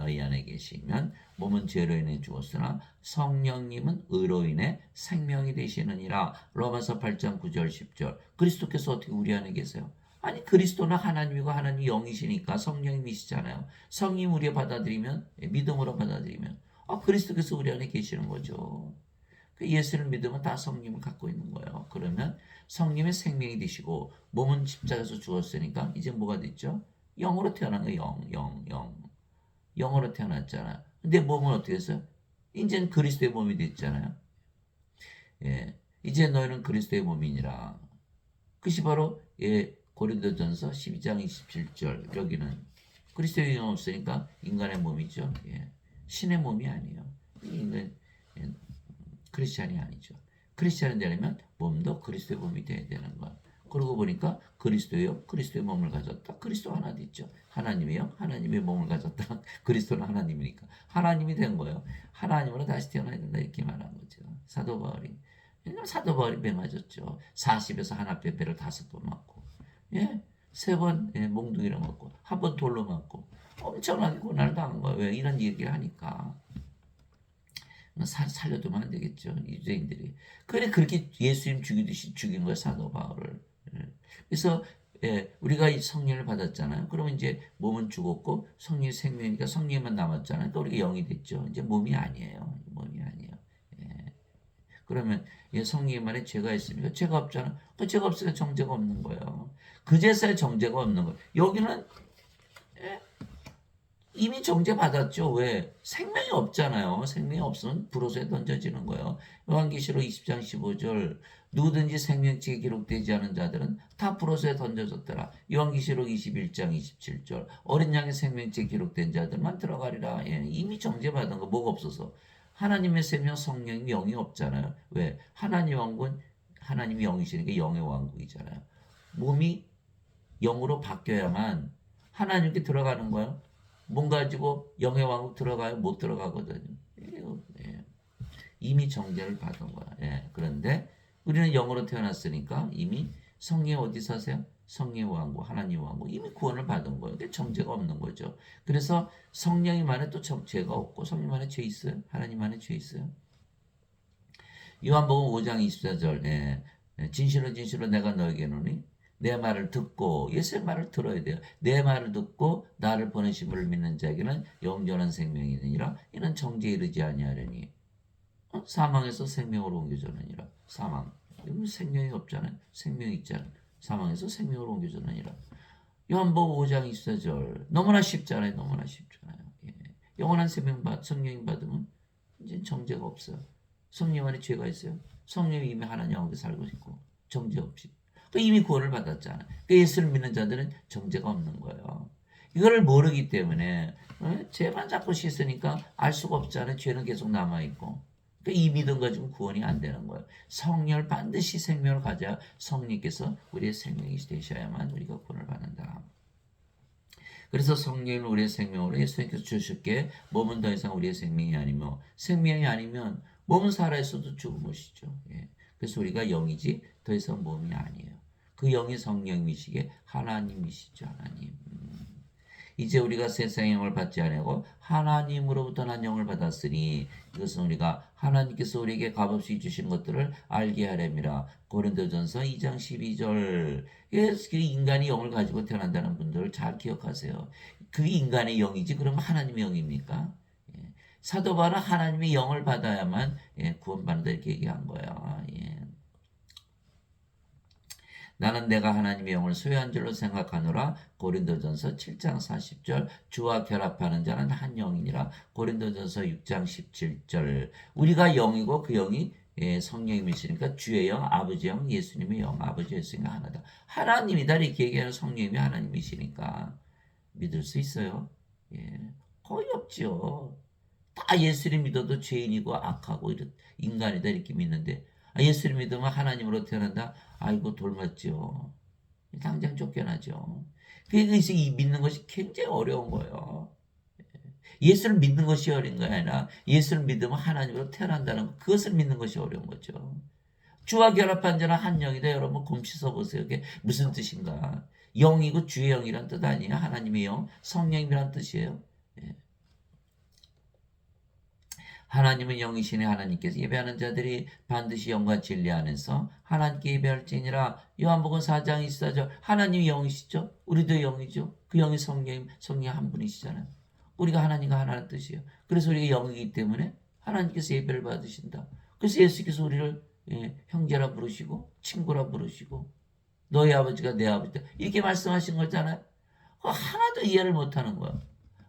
몸은 죄로 인해 죽었으나 성령님은 의로 인해 생명이 되시느니라. 로마서 8장 9절 10절. 그리스도께서 어떻게 우리 안에 계세요? 아니 그리스도는 하나님이고 하나님 영이시니까 성령님이시잖아요. 성령 우리가 받아들이면 믿음으로 받아들이면 그리스도께서 우리 안에 계시는 거죠. 예수를 믿으면 다 성령을 갖고 있는 거예요. 그러면 성령의 생명이 되시고 몸은 십자가에서 죽었으니까 이제 뭐가 됐죠? 영으로 태어난 거예요. 영으로 태어났잖아. 근데 몸은 어떻게 했어요? 이제는 그리스도의 몸이 됐잖아요. 예. 이제 너희는 그리스도의 몸이니라. 그것이 바로 고린도전서 12장 27절. 여기는 그리스도의 영이 없으니까 인간의 몸이죠. 예. 신의 몸이 아니에요. 인간 크리스찬이 아니죠. 크리스찬이 되려면 몸도 그리스도의 몸이 돼야 되는 거야. 그러고 보니까 그리스도의 영, 그리스도의 몸을 가졌다. 그리스도 하나 됐죠. 하나님의 영, 하나님의 몸을 가졌다. 그리스도는 하나님이니까 하나님이 된 거예요. 하나님으로 다시 태어나야 된다 이렇게 말한 거죠. 사도 바울이. 사도 바울이 배 맞았죠. 40에서 하나 배를 5번 맞고, 예, 3번 몽둥이로 맞고, 1번 돌로 맞고, 엄청나게 고난을 당한 거예요. 왜 이런 얘기를 하니까. 살려두면 안 되겠죠. 유대인들이. 그래 그렇게 예수님 죽이듯이 죽인 거예요. 사도 바울을. 그래서 우리가 이 성령을 받았잖아요. 그러면 이제 몸은 죽었고 성령이 생명이니까 성령만 남았잖아요. 그러니까 우리가 영이 됐죠. 이제 몸이 아니에요. 몸이 아니에요. 그러면 성령 안에 죄가 있습니까? 죄가 없잖아. 그 죄가 없으니까 정죄가 없는 거예요. 그제서야 정죄가 없는 거예요. 여기는 이미 정죄받았죠. 왜? 생명이 없잖아요. 생명이 없으면 불호소에 던져지는 거예요. 요한계시록 20장 15절 누구든지 생명책에 기록되지 않은 자들은 다 불호소에 던져졌더라. 요한계시록 21장 27절 어린 양의 생명책에 기록된 자들만 들어가리라. 이미 정죄받은 거 뭐가 없어서. 하나님의 생명 성령이 영이 없잖아요. 왜? 하나님 왕국은 하나님이 영이시니까 영의 왕국이잖아요. 몸이 영으로 바뀌어야만 하나님께 들어가는 거예요. 몸 가지고 영의 왕국 들어가요? 못 들어가거든요. 이미 정죄를 받은 거야. 그런데 우리는 영으로 태어났으니까 이미 성령이 어디 사세요? 성령의 왕국, 하나님의 왕국 이미 구원을 받은 거예요. 그게 정죄가 없는 거죠. 그래서 성령님 안에 또 죄가 없고 성령 안에 죄 있어요? 하나님 안에 죄 있어요? 요한복음 5장 24절 진실로 진실로 내가 너에게 이르노니 내 말을 듣고 예수의 말을 들어야 돼요. 내 말을 듣고 나를 보내심을 믿는 자에게는 영원한 생명이 있느니라. 이는 정죄에 이르지 아니하려니 사망에서 생명으로 옮겨졌느니라. 사망. 여기 생명이 없잖아요. 생명이 있잖아요. 사망에서 생명으로 옮겨졌느니라. 요한복음 5장 24절 너무나 쉽잖아요. 너무나 쉽잖아요. 영원한 성령 받으면 이제 정죄가 없어요. 성령 안에 죄가 있어요. 성령이 이미 하나님 안에 살고 있고 정죄 없이. 이미 구원을 받았잖아요. 예수를 믿는 자들은 정죄가 없는 거예요. 이거를 모르기 때문에 죄만 자꾸 씻으니까 알 수가 없잖아요. 죄는 계속 남아있고. 이 믿음 가지고 구원이 안 되는 거예요. 성령을 반드시 생명을 가져야 성령께서 우리의 생명이 되셔야만 우리가 구원을 받는다. 그래서 성령을 우리의 생명으로 예수님께서 주셨기에 몸은 더 이상 우리의 생명이 아니며 생명이 아니면 몸은 살아있어도 죽은 것이죠. 그래서 우리가 영이지 더 이상 몸이 아니에요. 그 영이 성령이시기에 하나님이시죠. 하나님. 이제 우리가 세상의 영을 받지 아니하고 하나님으로부터 난 영을 받았으니 이것은 우리가 하나님께서 우리에게 값없이 주신 것들을 알게 하렵니다. 고린도전서 2장 12절. 인간이 영을 가지고 태어난다는 분들을 잘 기억하세요. 그게 인간의 영이지 그러면 하나님의 영입니까? 사도 바울은 하나님의 영을 받아야만 구원받는다 이렇게 얘기한 거예요. 나는 내가 하나님의 영을 소유한 줄로 생각하노라. 고린도전서 7장 40절 주와 결합하는 자는 한 영이니라. 고린도전서 6장 17절 우리가 영이고 그 영이 성령님이시니까 주의 영, 아버지 영, 예수님의 영, 아버지 예수님이 하나다. 하나님이다 이렇게 얘기하는 성령님이 하나님이시니까 믿을 수 있어요? 거의 없지요. 다 예수를 믿어도 죄인이고 악하고 인간이다 이렇게 믿는데 예수를 믿으면 하나님으로 태어난다. 아이고 돌맞죠. 당장 쫓겨나죠. 그래서 이 믿는 것이 굉장히 어려운 거예요. 예수를 믿는 것이 어려운 게 아니라 예수를 믿으면 하나님으로 태어난다는 것, 그것을 믿는 것이 어려운 거죠. 주와 결합한 자는 한 영이다. 여러분 곰 씻어보세요. 이게 무슨 뜻인가. 영이고 주의 영이란 뜻 아니에요. 하나님의 영, 성령이란 뜻이에요. 예. 하나님은 영이시니 하나님께서 예배하는 자들이 반드시 영과 진리 안에서 하나님께 예배할지니라. 요한복음 4장 24절. 하나님이 영이시죠. 우리도 영이죠. 그 영이 성령 한 분이시잖아요. 우리가 하나님과 하나라는 뜻이에요. 그래서 우리가 영이기 때문에 하나님께서 예배를 받으신다. 그래서 예수께서 우리를 형제라 부르시고 친구라 부르시고 너희 아버지가 내 아버지다 이렇게 말씀하신 거잖아요. 하나도 이해를 못하는 거야.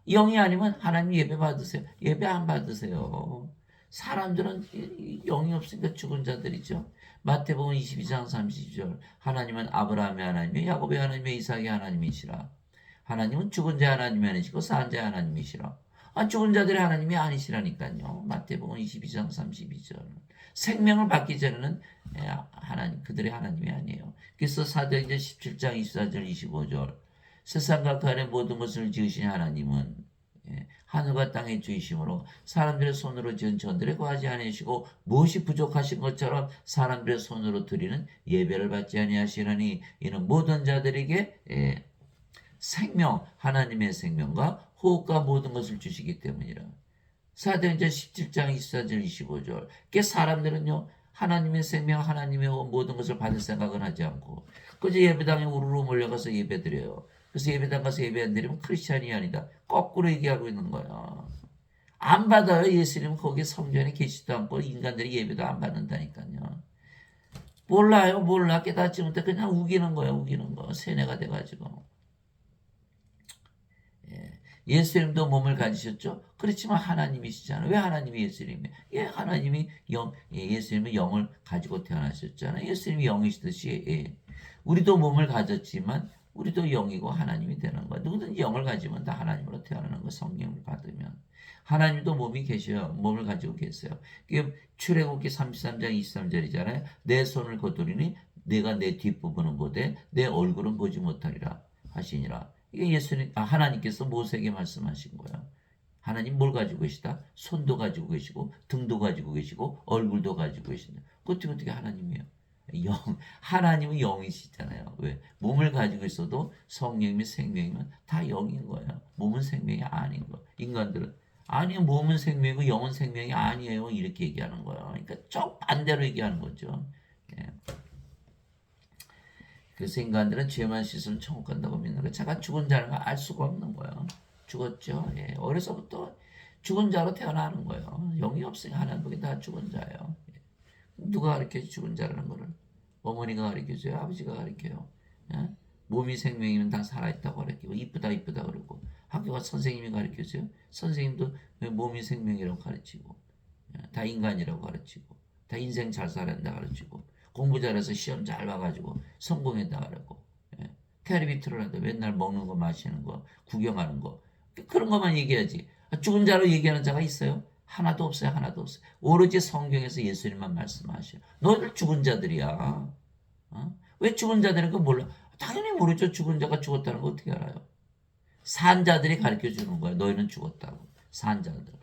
영이 아니면 하나님 예배 받으세요. 예배 안 받으세요. 사람들은 영이 없으니까 죽은 자들이죠. 마태복음 22장 32절. 하나님은 아브라함의 하나님이요 야곱의 하나님이요 이삭의 하나님이시라. 하나님은 죽은 자 하나님이 아니시고 산 자 하나님이시라. 죽은 자들의 하나님이 아니시라니까요. 마태복음 22장 32절. 생명을 받기 전에는 하나님 그들의 하나님이 아니에요. 그래서 사도행전 17장 24절 25절. 세상과 그 안에 모든 것을 지으신 하나님은 하늘과 땅의 주이심으로 사람들의 손으로 지은 전들에 거하지 아니하시고 무엇이 부족하신 것처럼 사람들의 손으로 드리는 예배를 받지 아니하시려니 이는 모든 자들에게 생명 하나님의 생명과 호흡과 모든 것을 주시기 때문이라. 사도행전 17장 24절 25절. 그 사람들은요 하나님의 생명 하나님의 모든 것을 받을 생각은 하지 않고 그저 예배당에 우르르 몰려가서 예배드려요. 그래서 예배당 가서 예배 안 드리면 크리스찬이 아니다. 거꾸로 얘기하고 있는 거야. 안 받아요. 예수님은 거기 성전에 계시지도 않고 인간들이 예배도 안 받는다니까요. 몰라요. 몰라. 깨닫지 못해 그냥 우기는 거야. 우기는 거. 세뇌가 돼가지고. 예수님도 몸을 가지셨죠. 그렇지만 하나님이시잖아요. 왜 하나님이 예수님이에요? 하나님이 예수님은 영을 가지고 태어나셨잖아요. 예수님이 영이시듯이 우리도 몸을 가졌지만 우리도 영이고 하나님이 되는 거야. 누구든지 영을 가지면 다 하나님으로 태어나는 거. 성령을 받으면 하나님도 몸이 계셔요. 몸을 가지고 계세요. 출애굽기 33장 23절이잖아요. 내 손을 거두리니 내가 내 뒷부분은 보되 내 얼굴은 보지 못하리라 하시니라. 이게 하나님께서 모세에게 말씀하신 거예요. 하나님 뭘 가지고 계시다? 손도 가지고 계시고 등도 가지고 계시고 얼굴도 가지고 계신다. 어떻게 하나님이에요? 하나님은 영이시잖아요. 왜? 몸을 가지고 있어도 성령이면 생명이면 다 영인 거예요. 몸은 생명이 아닌 거. 인간들은 아니요 몸은 생명이고 영은 생명이 아니에요. 이렇게 얘기하는 거예요. 그러니까 정반대로 얘기하는 거죠. 예. 그래서 인간들은 죄만 씻으면 천국 간다고 믿는 거예요. 제가 죽은 자는 걸 알 수가 없는 거예요. 죽었죠. 어려서부터 죽은 자로 태어나는 거예요. 영이 없으니 하나님 보기 다 죽은 자예요. 누가 가르쳐 죽은 자라는 거를? 어머니가 가르쳐줘요? 아버지가 가르쳐요? 몸이 생명이면 다 살아있다고 가르치고 이쁘다 그러고 학교가 선생님이 가르쳐줘요? 선생님도 몸이 생명이라고 가르치고 다 인간이라고 가르치고 다 인생 잘 살아야 한다 가르치고 공부 잘해서 시험 잘 봐가지고 성공했다 그러고 텔레비 틀어놔도 맨날 먹는 거 마시는 거 구경하는 거 그런 것만 얘기하지. 죽은 자로 얘기하는 자가 있어요? 하나도 없어요. 하나도 없어요. 오로지 성경에서 예수님만 말씀하셔요. 너희들 죽은 자들이야. 왜 죽은 자들인 거 몰라? 당연히 모르죠. 죽은 자가 죽었다는 거 어떻게 알아요? 산 자들이 가르쳐 주는 거야. 너희는 죽었다고. 산 자들.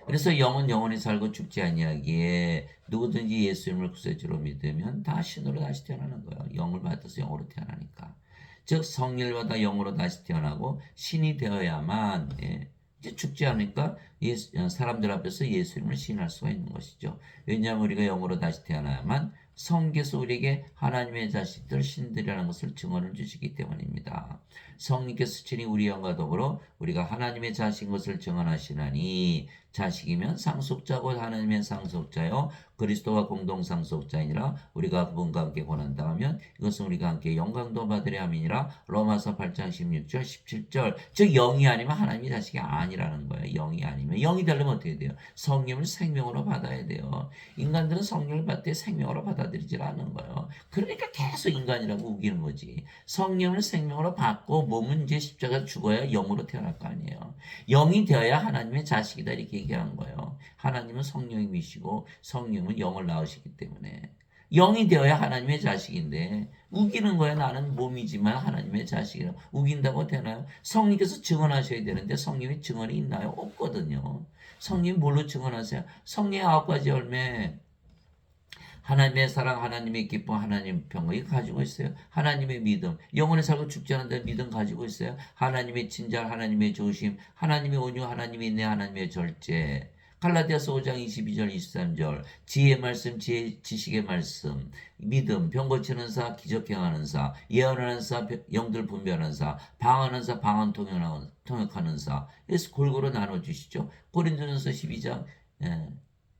그래서 영은 영원히 살고 죽지 아니하기에 누구든지 예수님을 구세주로 믿으면 다 신으로 다시 태어나는 거예요. 영을 받아서 영으로 태어나니까. 즉 성령을 받아 영으로 다시 태어나고 신이 되어야만 이제 죽지 않으니까 사람들 앞에서 예수님을 신할 수가 있는 것이죠. 왜냐하면 우리가 영으로 다시 태어나야만 성경에서 우리에게 하나님의 자식들 신들이라는 것을 증언을 주시기 때문입니다. 성령께서 친히 우리 영과 더불어 우리가 하나님의 자식인 것을 증언하시나니 자식이면 상속자고 하나님의 상속자요 그리스도와 공동 상속자이니라. 우리가 그분과 함께 고난당하면 이것은 우리가 함께 영광도 받으려 함이니라. 로마서 8장 16절 17절. 즉 영이 아니면 하나님의 자식이 아니라는 거예요. 영이 아니면. 영이 되려면 어떻게 돼요? 성령을 생명으로 받아야 돼요. 인간들은 성령을 받을 때 생명으로 받아들이질 않는 거예요. 그러니까 계속 인간이라고 우기는 거지. 성령을 생명으로 받고 몸은 이제 십자가 죽어야 영으로 태어날 거 아니에요. 영이 되어야 하나님의 자식이다 이렇게 얘기한 거예요. 하나님은 성령이시고 성령은 영을 낳으시기 때문에 영이 되어야 하나님의 자식인데 우기는 거야. 나는 몸이지만 하나님의 자식이라 우긴다고 되나요? 성령께서 증언하셔야 되는데 성령의 증언이 있나요? 없거든요. 성령이 뭘로 증언하세요? 성령의 9가지 열매 하나님의 사랑, 하나님의 기쁨, 하나님의 평강 이거 가지고 있어요. 하나님의 믿음, 영원히 살고 죽지 않는다는 믿음 가지고 있어요. 하나님의 친절, 하나님의 조심, 하나님의 온유, 하나님의 인내, 하나님의 절제. 갈라디아서 5장 22절 23절 지혜의 말씀, 지식의 말씀, 믿음, 병 고치는 사, 기적 행하는 사, 예언하는 사, 영들 분별하는 사, 방언하는 사, 방언 통역하는 사. 그래서 골고루 나눠주시죠. 고린도전서 12장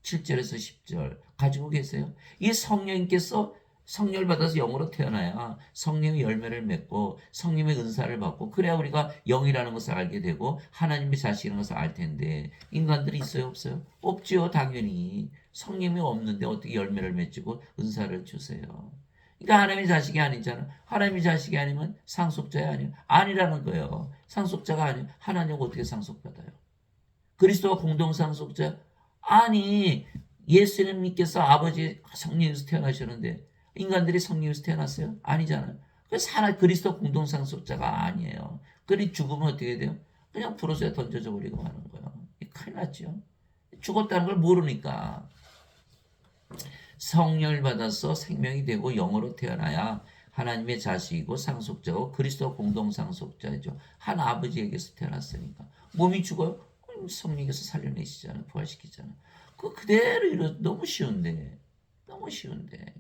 7절에서 10절 가지고 계세요. 이 성령님께서 성령을 받아서 영으로 태어나야 성령의 열매를 맺고 성령의 은사를 받고 그래야 우리가 영이라는 것을 알게 되고 하나님의 자식이라는 것을 알 텐데 인간들이 있어요 없어요? 없지요 당연히. 성령이 없는데 어떻게 열매를 맺고 은사를 주세요. 그러니까 하나님의 자식이 아니잖아. 하나님의 자식이 아니면 상속자야 아니라는 거예요. 상속자가 아니면 하나님 어떻게 상속받아요? 그리스도와 공동 상속자? 아니 예수님께서 아버지 성령에서 태어나셨는데 인간들이 성령에서 태어났어요? 아니잖아요. 그래서 하나 그리스도 공동 상속자가 아니에요. 그리 죽으면 어떻게 돼요? 그냥 불어서 던져져 버리고 마는 거예요. 큰일 났죠. 죽었다는 걸 모르니까. 성령을 받아서 생명이 되고 영으로 태어나야 하나님의 자식이고 상속자고 그리스도 공동 상속자죠. 한 아버지에게서 태어났으니까. 몸이 죽어요? 성령께서 살려내시잖아요. 부활시키잖아요. 그 그대로 이루 너무 쉬운데. 너무 쉬운데.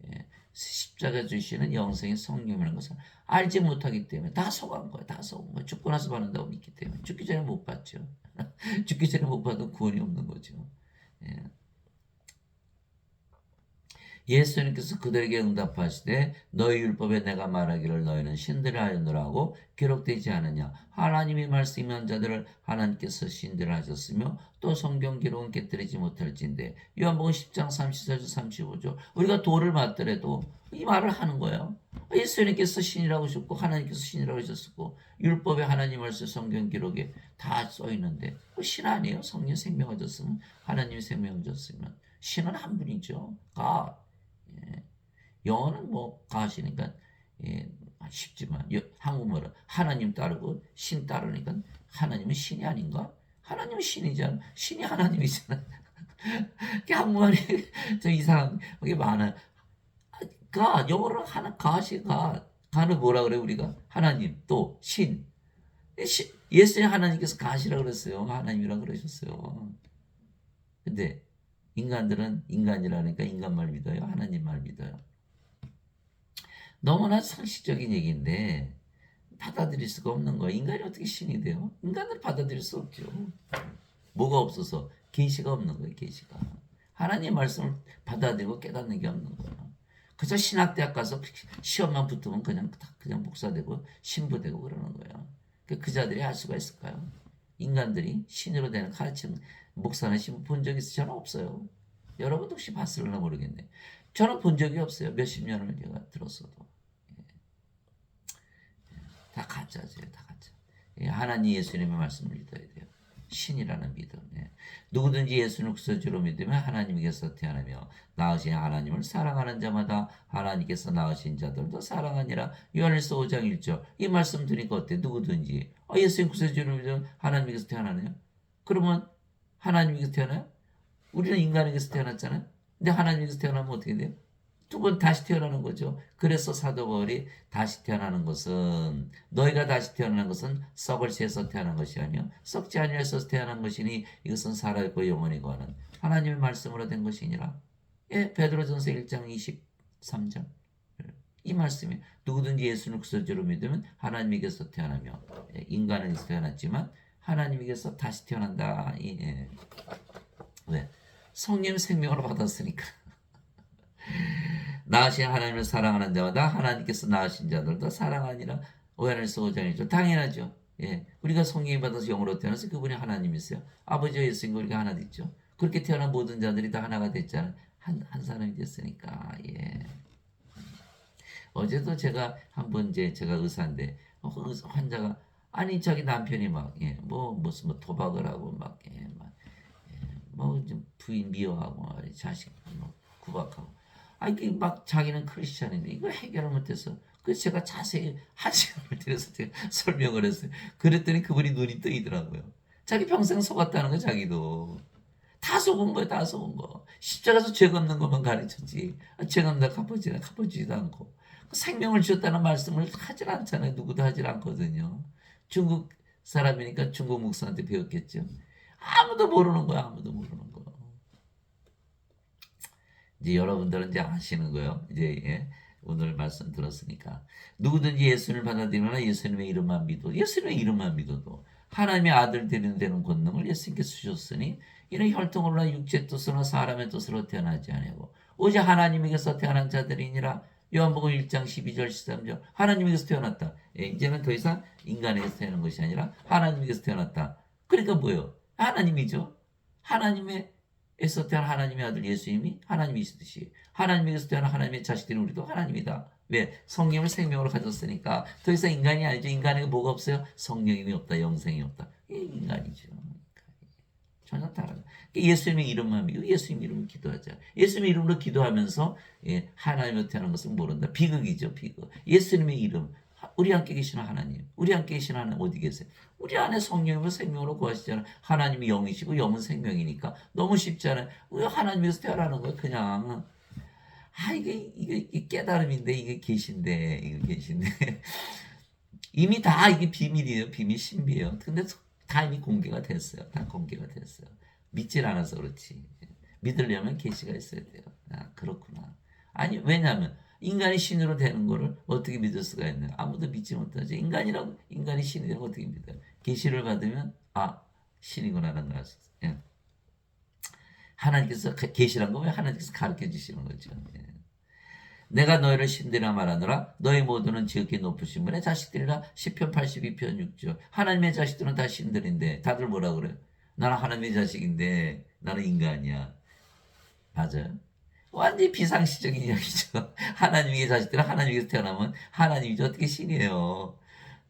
예. 십자가 주시는 영생의 성령이라는 것을 알지 못하기 때문에 다 속은 거예요. 다 속은 거예요. 죽고 나서 받는다고 믿기 때문에. 죽기 전에 못 받죠. 죽기 전에 못 받으면 구원이 없는 거죠. 예. 예수님께서 그들에게 응답하시되 너희 율법에 내가 말하기를 너희는 신들을 하였노라고 기록되지 않으냐. 하나님이 말씀한 자들을 하나님께서 신들을 하셨으며 또 성경 기록은 깨뜨리지 못할진대. 요한복음 10장 34절 35절 우리가 돌을 맞더라도 이 말을 하는 거예요. 예수님께서 신이라고 하셨고 하나님께서 신이라고 하셨고 율법에 하나님 말씀 성경 기록에 다 써있는데 신 아니에요? 성령 생명을 줬으면 하나님이 생명을 줬으면 신은 한 분이죠. 예. 영어는 뭐 가시니까 예, 쉽지만 한국말은 하나님 따르고 신 따르니까 하나님은 신이 아닌가? 하나님은 신이잖아. 신이 하나님이잖아. 한국말이 좀 이상한 게 많아. 영어로 하나 가는 뭐라 그래 우리가? 하나님 또 신. 예수님 하나님께서 가시라 그랬어요. 하나님이라 그러셨어요. 근데 인간들은 인간이라니까 인간 말 믿어요? 하나님 말 믿어요? 너무나 상식적인 얘기인데 받아들일 수가 없는 거예요. 인간이 어떻게 신이 돼요? 인간을 받아들일 수 없죠. 뭐가 없어서? 계시가 없는 거예요. 계시가. 하나님의 말씀을 받아들이고 깨닫는 게 없는 거예요. 그저 신학대학 가서 시험만 붙으면 그냥 목사되고 신부되고 그러는 거예요. 그 자들이 할 수가 있을까요? 인간들이 신으로 되는 가르치는 목사나 신부 본 적 있어요? 저는 없어요. 여러분도 혹시 봤을려나 모르겠네. 저는 본 적이 없어요. 몇십 년을 제가 들었어도. 다 가짜죠. 다 가짜. 하나님 예수님의 말씀을 믿어야 돼요. 신이라는 믿음. 누구든지 예수를 구세주로 믿으면 하나님께서 태어나며 낳으신 하나님을 사랑하는 자마다 하나님께서 낳으신 자들도 사랑하니라. 요한일서 5장 1절. 이 말씀 드리니까 어때? 누구든지 예수님 구세주로 믿으면 하나님께서 태어나네요. 그러면 하나님께서 태어나요? 우리는 인간에게서 태어났잖아요. 근데 하나님께서 태어나면 어떻게 돼요? 두 번 다시 태어나는 거죠. 그래서 사도 바울이 다시 태어나는 것은 너희가 다시 태어나는 것은 썩을 새에서 태어난 것이 아니요 썩지 아니하여서 태어난 것이니 이것은 살아있고 영원히 거하는 하나님의 말씀으로 된 것이니라. 베드로전서 1장 23절. 이 말씀이 누구든지 예수를 구세주로 믿으면 하나님에게서 태어나며 인간에게서 태어났지만 하나님에게서 다시 태어난다. 왜? 성령 생명으로 받았으니까. 낳으신 하나님을 사랑하는 자마다 하나님께서 낳으신 자들도 사랑하니라. 요한일서 5장이죠. 당연하죠. 우리가 성령이 받아서 영으로 태어나서 그분이 하나님이세요. 아버지와 예수님과 우리가 하나 됐죠. 그렇게 태어난 모든 자들이 다 하나가 됐잖아요. 한 사람이 됐으니까. 어제도 제가 한번 제가 의사인데 환자가 아니 자기 남편이 무슨 도박을 하고 부인 미워하고 자식 구박하고 자기는 크리스찬인데 이걸 해결을 못해서 그래서 제가 자세히 한 시간을 들여서 제가 설명을 했어요. 그랬더니 그분이 눈이 뜨이더라고요. 자기 평생 속았다는 거 자기도 다 속은 거야, 다 속은 거. 십자가에서 죄 걷는 것만 가르쳤지. 죄 걷는다 갚아지지도 않고. 생명을 주었다는 말씀을 하질 않잖아요. 누구도 하질 않거든요. 중국 사람이니까 중국 목사한테 배웠겠죠. 아무도 모르는 거야, 아무도 모르는 거. 이제 여러분들은 이제 아시는 거예요. 이제 예, 오늘 말씀 들었으니까 누구든지 예수를 받아들이거나 예수님의 이름만 믿어 예수님의 이름만 믿어도 하나님의 아들 되는 권능을 예수님께서 주셨으니 이는 혈통으로나 육체 뜻으로나 사람의 뜻으로 태어나지 아니하고 오직 하나님에게서 태어난 자들이니라. 요한복음 1장 12절 13절 하나님에게서 태어났다. 예, 이제는 더 이상 인간에게서 태어난 것이 아니라 하나님에게서 태어났다. 그러니까 뭐예요? 하나님이죠. 하나님에서 태어난 하나님의 아들 예수님이 하나님이시듯이 하나님에게서 태어난 하나님의 자식들은 우리도 하나님이다. 왜? 성령을 생명으로 가졌으니까 더 이상 인간이 아니죠. 인간에게 뭐가 없어요? 성령이 없다. 영생이 없다. 이게 인간이죠. 전혀 다르다. 예수님의 이름만 믿고 예수님 이름으로 기도하자. 예수님의 이름으로 기도하면서 예, 하나님으로 태어난 것을 모른다. 비극이죠. 비극. 예수님의 이름. 우리 함께 계시는 하나님. 우리 함께 계시는 하나님 어디 계세요? 우리 안에 성령으로 생명으로 구하시잖아요. 하나님이 영이시고 영은 생명이니까 너무 쉽잖아요. 왜 하나님에서 태어나는 거예요? 그냥. 이게 깨달음인데 이게 계신데 이게 계신데 이미 다 이게 비밀이에요. 비밀 신비예요. 근데 다 이미 공개가 됐어요. 다 공개가 됐어요. 믿질 않아서 그렇지. 믿으려면 계시가 있어야 돼요. 아, 그렇구나. 아니, 왜냐하면 인간이 신으로 되는 거를 어떻게 믿을 수가 있나요? 아무도 믿지 못하죠. 인간이 신이 되는 거 어떻게 믿어요? 계시를 받으면 아, 신이구나라는 걸 알 수 있어요. 예. 하나님께서 계시란 거 왜 하나님께서 가르쳐 주시는 거죠. 예. 내가 너희를 신들이라 말하노라. 너희 모두는 지극히 높으신 분의 자식들이라. 시편 82편 6절. 하나님의 자식들은 다 신들인데 다들 뭐라 그래요? 나는 하나님의 자식인데 나는 인간이야. 맞아요. 완전히 비상식적인 이야기죠. 하나님의 자식들은 하나님께서 태어나면 하나님이죠. 어떻게 신이에요.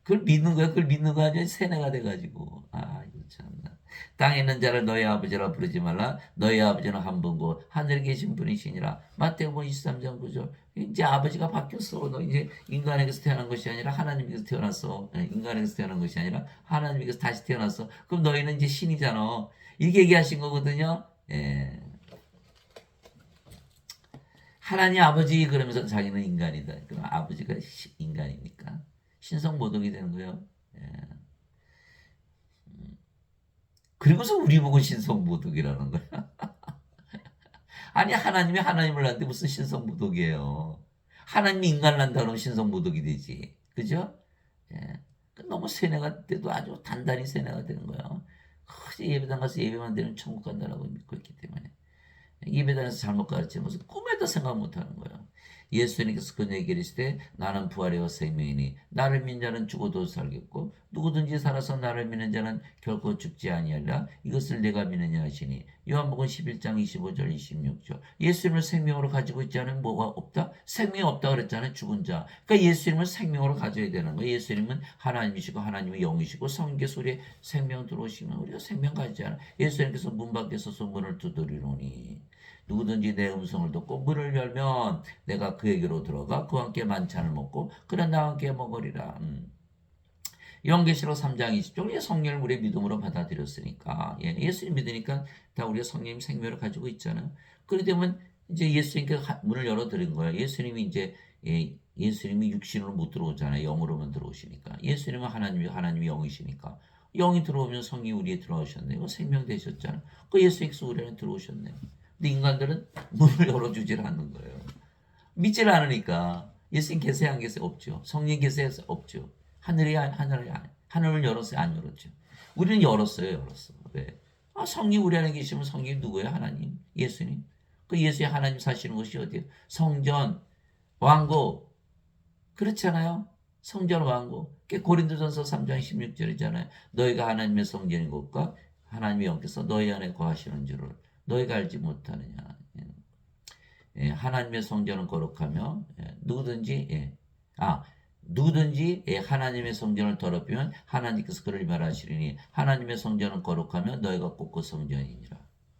그걸 믿는 거야. 그걸 믿는 거 아니야. 세뇌가 돼가지고. 아, 이거 참나. 땅에 있는 자를 너희 아버지라 부르지 말라. 너희 아버지는 한 분고 하늘에 계신 분이시니라. 마태복음 23장 9절. 이제 아버지가 바뀌었어. 너 이제 인간에게서 태어난 것이 아니라 하나님에게서 태어났어. 인간에게서 태어난 것이 아니라 하나님에게서 다시 태어났어. 그럼 너희는 이제 신이잖아. 이렇게 얘기하신 거거든요. 예. 하나님 아버지 그러면서 자기는 인간이다. 그럼 아버지가 인간이니까 신성 모독이 되는 거예요. 예. 그리고서 우리 보고 신성 모독이라는 거야. 아니 하나님이 하나님을 낳는데 무슨 신성 모독이에요. 하나님이 인간을 낳는다 그러면 신성 모독이 되지. 그죠? 예. 너무 세뇌가 돼도 아주 단단히 세뇌가 되는 거야. 예배당 가서 예배만 되면 천국 간다라고 믿고 있기 때문에. 예배당에서 잘못 가르치는 것은 꿈에도 생각 못하는 거예요. 예수님께서 그에게 이르시되 나는 부활이요 생명이니 나를 믿는 자는 죽어도 살겠고 누구든지 살아서 나를 믿는 자는 결코 죽지 아니하리라. 이것을 내가 믿느냐 하시니. 요한복음 11장 25절 26절. 예수님을 생명으로 가지고 있지 않으면 뭐가 없다? 생명이 없다 그랬잖아요. 죽은 자. 그러니까 예수님을 생명으로 가져야 되는 거예요. 예수님은 하나님이시고 하나님의 영이시고 성경에서 우리의 생명 들어오시면 우리가 생명 가지지 않아. 예수님께서 문 밖에 서서 문을 두드리노니 누구든지 내 음성을 듣고 문을 열면 내가 그에게로 들어가 그와 함께 만찬을 먹고 그는 나와 함께 먹으리라. 요한계시록 3장 20절. 우리가 성령을 우리의 믿음으로 받아들였으니까 예수님 믿으니까 다 우리가 성령 생명을 가지고 있잖아요. 그렇기 때문에 이제 예수님께 문을 열어드린 거예요. 예수님이 이제 예수님이 육신으로 못 들어오잖아요. 영으로만 들어오시니까. 예수님은 하나님이 영이시니까. 영이 들어오면 성이 우리에 들어오셨네요. 생명 되셨잖아요. 그 예수님께서 우리 안에 들어오셨네요. 근데 인간들은 문을 열어주질 않는 거예요. 믿질 않으니까. 예수님 계세요, 안 계세요? 없죠. 성령 계세요, 없죠. 하늘을 열었어요, 안 열었죠. 우리는 열었어. 왜? 성령 우리 안에 계시면 성령이 누구예요? 하나님, 예수님. 그 예수의 하나님 사시는 곳이 어디예요? 성전, 왕국. 그렇잖아요. 성전 왕국. 고린도전서 3장 16절이잖아요. 너희가 하나님의 성전인 것과 하나님의 영께서 너희 안에 거하시는 줄을 너희가 알지 못하느냐. 하나님의 성전은 거룩하며 누구든지 하나님의 성전을 더럽히면 하나님께서 그를 멸하시리니 하나님의 성전은 거룩하며 너희가 꼭 그 성전이니라.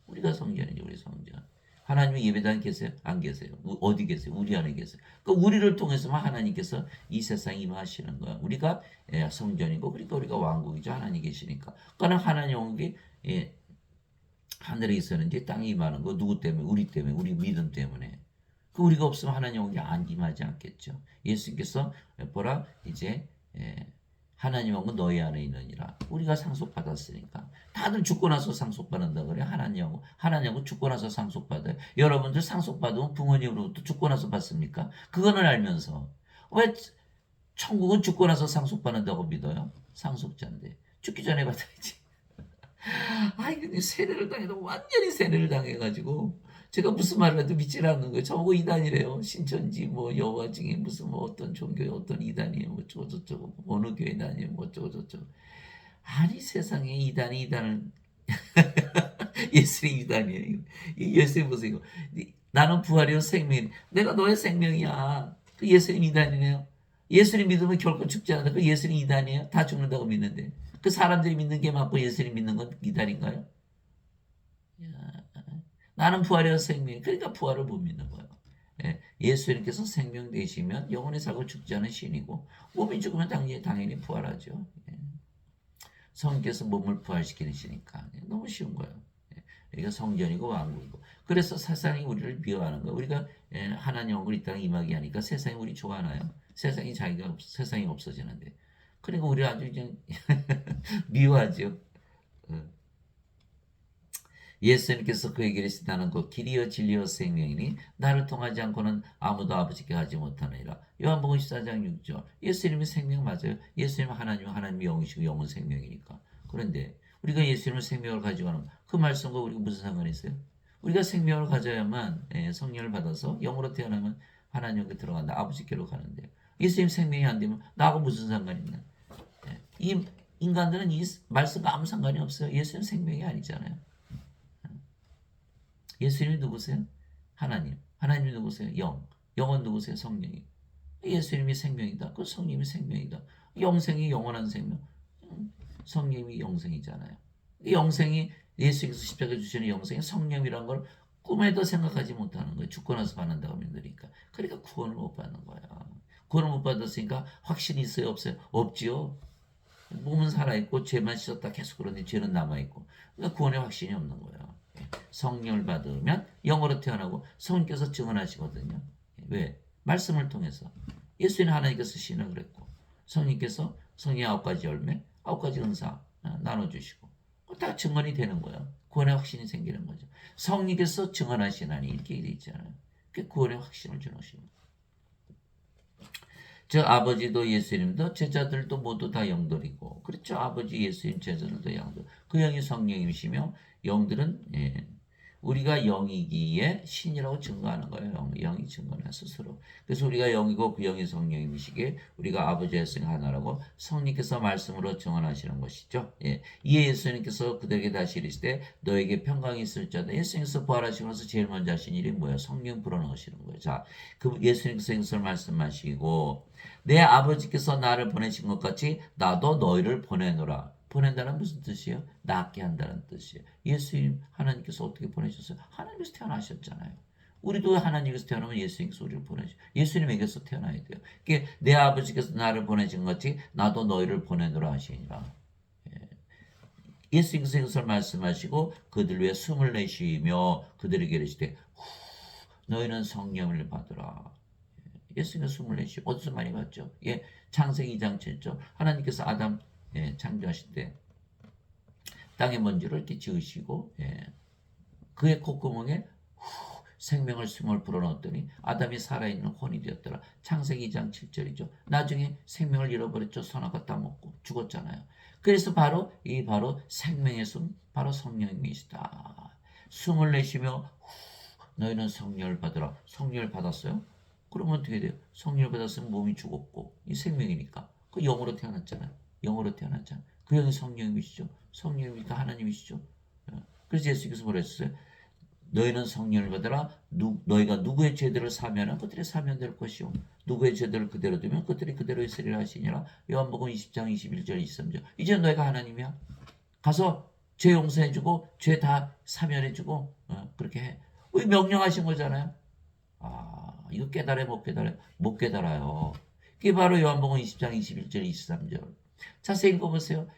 우리가 성전이죠. 우리 성전. 하나님이 예배당에 계세요? 안 계세요? 어디 계세요? 우리 안에 계세요. 그러니까 우리를 통해서만 하나님께서 이 세상에 임하시는 거야. 우리가 성전이고 그러니까 우리가 왕국이죠. 하나님 계시니까. 그러니까 하나님 왕국이 하늘에 있었는지 땅에 임하는 거 누구 때문에? 우리 때문에, 우리 믿음 때문에. 그 우리가 없으면 하나님 영이 안 임하지 않겠죠. 예수님께서 보라 이제 하나님 영은 너희 안에 있느니라. 우리가 상속받았으니까. 다들 죽고 나서 상속받는다 그래. 하나님 영은 죽고 나서 상속받아요. 여러분들 상속받으면 부모님으로부터 죽고 나서 받습니까? 그거는 알면서 왜 천국은 죽고 나서 상속받는다고 믿어요? 상속자인데 죽기 전에 받아야지. 아이 근데 세례를 당해도 완전히 세례를 당해가지고 제가 무슨 말을 해도 믿질 않는 거예요. 저보고 이단이래요. 신천지 뭐 여호와 중에 무슨 뭐 어떤 종교의 어떤 이단이에요. 뭐 어쩌고 저쩌고 어느 교회 다니에요. 뭐 어쩌고 저쩌고. 아니 세상에 이단을 예수님 이단이에요. 이 예수님 보세요. 나는 부활이요 생명이. 내가 너의 생명이야. 그 예수님 이단이네요. 예수님 믿으면 결코 죽지 않는다. 그 예수님 이단이에요. 다 죽는다고 믿는데. 그 사람들이 믿는 게 맞고 예수님 믿는 건 이단인가요? 나는 부활이요 생명. 그러니까 부활을 못 믿는 거예요. 예수님께서 생명 되시면 영원히 살고 죽지 않은 신이고 몸이 죽으면 당연히 부활하죠. 성령께서 몸을 부활시키시니까 너무 쉬운 거예요. 이게 성전이고 왕국이고. 그래서 세상이 우리를 미워하는 거예요. 우리가 하나님 얼굴 이 땅에 임하게 하니까 세상이 우리 좋아하나요? 세상이 없어지는데. 그러니까 우리 아주 그냥 미워하죠. 예수님께서 그에게 이르시되 나는 그 길이요 진리요 생명이니 나를 통하지 않고는 아무도 아버지께 가지 못하느니라. 요한복음 14장 6절. 예수님이 생명 맞아요. 예수님은 하나님이 영이시고 영은 생명이니까. 그런데 우리가 예수님의 생명을 가지고 하는 그 말씀과 우리가 무슨 상관이 있어요? 우리가 생명을 가져야만 성령을 받아서 영으로 태어나면 하나님께 들어간다. 아버지께로 가는데 예수님 생명이 안 되면 나하고 무슨 상관이 있나? 이 인간들은 이 말씀과 아무 상관이 없어요. 예수님 생명이 아니잖아요. 예수님이 누구세요? 하나님. 하나님이 누구세요? 영. 영은 누구세요? 성령이. 예수님이 생명이다. 그 성령이 생명이다. 영생이 영원한 생명. 성령이 영생이잖아요. 영생이 예수께서 십자가에 주시는 영생이 성령이란 걸 꿈에도 생각하지 못하는 거예요. 죽고 나서 받는다고 믿으니까. 그러니까 구원을 못 받는 거야. 구원을 못 받았으니까 확신이 있어요? 없어요? 없지요. 몸은 살아있고 죄만 씻었다 계속 그러는데 죄는 남아있고. 그러니까 구원의 확신이 없는 거예요. 성령을 받으면 영으로 태어나고 성령께서 증언하시거든요. 왜? 말씀을 통해서. 예수님 하나님께서 신을 했고 성령께서 성령의 9가지 열매, 9가지 은사 나눠주시고 다 증언이 되는 거예요. 구원의 확신이 생기는 거죠. 성령께서 증언하시나니 이렇게 되어 있잖아요. 그게 구원의 확신을 주시는 저 아버지도 예수님도 제자들도 모두 다 영들이고 그렇죠. 아버지 예수님 제자들도 영들. 그 영이 성령이시며 영들은 우리가 영이기에 신이라고 증거하는 거예요. 영이 증거나 스스로. 그래서 우리가 영이고 그 영이 성령이시기에 우리가 아버지의 예수님 하나라고 성령께서 말씀으로 증언하시는 것이죠. 이에 예수님께서 그들에게 다시 이르시되 너에게 평강이 있을지어다. 예수님께서 부활하시고 나서 제일 먼저 하신 일이 뭐예요? 성령 불어넣으시는 거예요. 자, 그 예수님께서 이것을 말씀하시고 내 아버지께서 나를 보내신 것 같이 나도 너희를 보내노라. 보낸다는 무슨 뜻이에요? 낫게 한다는 뜻이에요. 예수님 하나님께서 어떻게 보내셨어요? 하나님께서 태어나셨잖아요. 우리도 하나님께서 태어나면 예수님께서 우리를 보내죠. 예수님에게서 태어나야 돼요. 그게 내 아버지께서 나를 보내신 것 같이 나도 너희를 보내노라 하시니라. 예수님께서 이것을 말씀하시고 그들 위해 숨을 내쉬며 그들에게 이르시되 너희는 성령을 받으라. 예수님께서 숨을 내쉬고 어디서 많이 봤죠? 창세기 2장 7절 하나님께서 아담 창조하실 때 땅의 먼지를 이렇게 지으시고 그의 콧구멍에 생명을 숨을 불어넣었더니 아담이 살아있는 혼이 되었더라. 창세기 2장 7절이죠. 나중에 생명을 잃어버렸죠. 선악과 따먹고 죽었잖아요. 그래서 바로 생명의 숨, 바로 성령이시다. 숨을 내쉬며 너희는 성령을 받으라. 성령을 받았어요? 그러면 어떻게 돼요? 성령을 받았으면 몸이 죽었고 이 생명이니까 그 영으로 태어났잖아요. 영으로 태어났잖아요. 그 영이 성령이시죠. 성령이니까 하나님이시죠. 그래서 예수께서 뭐라 했어요? 너희는 성령을 받으라. 너희가 누구의 죄들을 사면은 그들이 사면될 것이요. 누구의 죄들을 그대로 두면 그들이 그대로 있으리라 하시니라. 요한복음 20장 21절 23절. 이제 너희가 하나님이야. 가서 죄 용서해주고 죄 다 사면해주고 그렇게 해. 우리 명령하신 거잖아요. 이거 깨달아요? 못 깨달아요? 못 깨달아요. 그게 바로 요한복음 20장 21절 23절. 자세히 읽어보세요.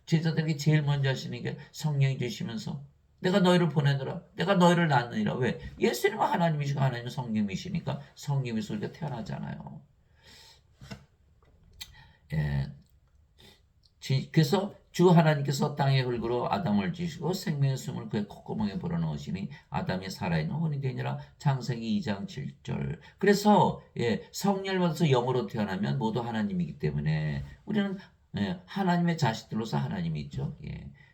제자들에게 제일 먼저 하시는 게 성령이 되시면서 내가 너희를 보내느라, 내가 너희를 낳느니라. 왜? 예수님은 하나님이시고 하나님은 성령이시니까 성령에서 우리가 태어나잖아요. 예. 그래서 주 하나님께서 땅의 흙으로 아담을 지시고 생명의 숨을 그의 콧구멍에 불어넣으시니 아담이 살아있는 혼이 되니라. 창세기 2장 7절. 그래서 성령을 받아서 영으로 태어나면 모두 하나님이기 때문에 우리는 하나님의 자식들로서 하나님이 있죠.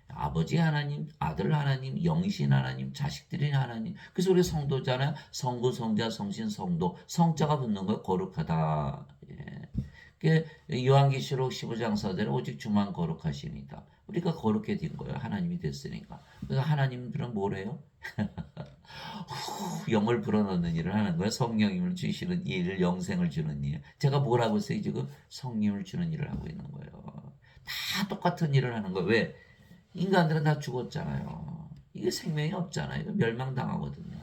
아버지 하나님, 아들 하나님, 영이신 하나님, 자식들이 하나님. 그래서 우리 성도잖아요. 성부, 성자, 성신, 성도. 성자가 붙는 거예요. 거룩하다. 요한계시록 15장 4절에 오직 주만 거룩하시니다. 우리가 거룩해 진 거예요. 하나님이 됐으니까. 그래서 하나님들은 뭐래요? 영을 불어넣는 일을 하는 거예요. 성령님을 주시는 일, 영생을 주는 일. 제가 뭐라고 했어요? 지금 성령을 주는 일을 하고 있는 거예요. 다 똑같은 일을 하는 거예요. 왜? 인간들은 다 죽었잖아요. 이게 생명이 없잖아요. 이거 멸망당하거든요.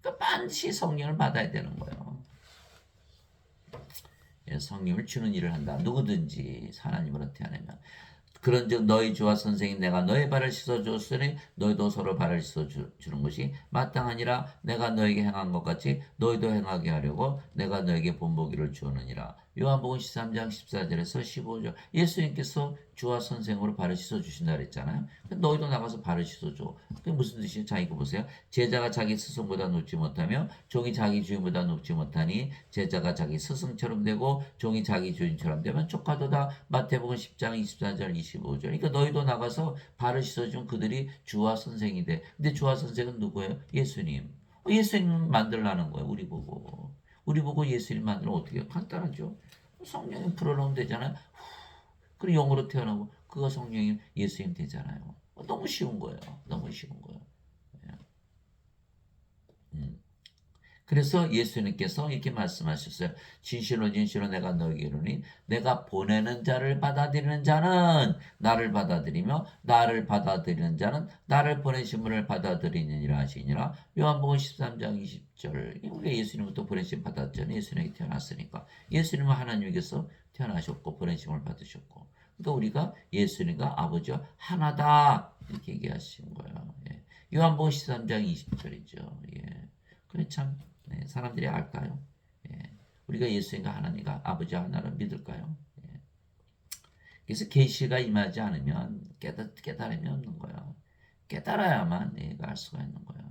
그러니까 반드시 성령을 받아야 되는 거예요. 성령을 주는 일을 한다. 누구든지 하나님으로 태어나면. 그런즉 너희 주와 선생인 내가 너의 발을 씻어주었으니 너희도 서로 발을 씻어주는 것이 마땅하니라. 내가 너에게 행한 것 같이 너희도 행하게 하려고 내가 너에게 본보기를 주었느니라. 요한복음 13장 14절에서 15절. 예수님께서 주와 선생으로 발을 씻어주신다 그랬잖아요. 너희도 나가서 발을 씻어줘. 그게 무슨 뜻이에요? 자, 이거 보세요. 제자가 자기 스승보다 높지 못하며 종이 자기 주인보다 높지 못하니 제자가 자기 스승처럼 되고 종이 자기 주인처럼 되면 족하도다. 마태복음 10장 24절 25절. 그러니까 너희도 나가서 발을 씻어주면 그들이 주와 선생이 돼. 근데 주와 선생은 누구예요? 예수님. 예수님 만들라는 거예요. 우리 보고. 우리 보고 예수님 만들면 어떻게 해요? 간단하죠. 성령이 불어넣으면 되잖아요. 그리고 영으로 태어나고 그가 성령이 예수님 되잖아요. 너무 쉬운 거예요. 너무 쉬운 거예요. 그래서 예수님께서 이렇게 말씀하셨어요. 진실로 진실로 내가 너에게 이르니 내가 보내는 자를 받아들이는 자는 나를 받아들이며 나를 받아들이는 자는 나를 보내신 분을 받아들이느니라 하시니라. 요한복음 13장 20절. 우리가 예수님부터 보내심 받았잖아요. 예수님이 태어났으니까. 예수님은 하나님께서 태어나셨고 보내심을 받으셨고. 그러니까 우리가 예수님과 아버지와 하나다 이렇게 얘기하신 거예요. 요한복음 13장 20절이죠. 그래 참 사람들이 알까요? 우리가 예수님과 하나님과 아버지 하나를 믿을까요? 그래서 계시가 임하지 않으면 깨달음이 없는 거예요. 깨달아야만 내가 알 수가 있는 거예요.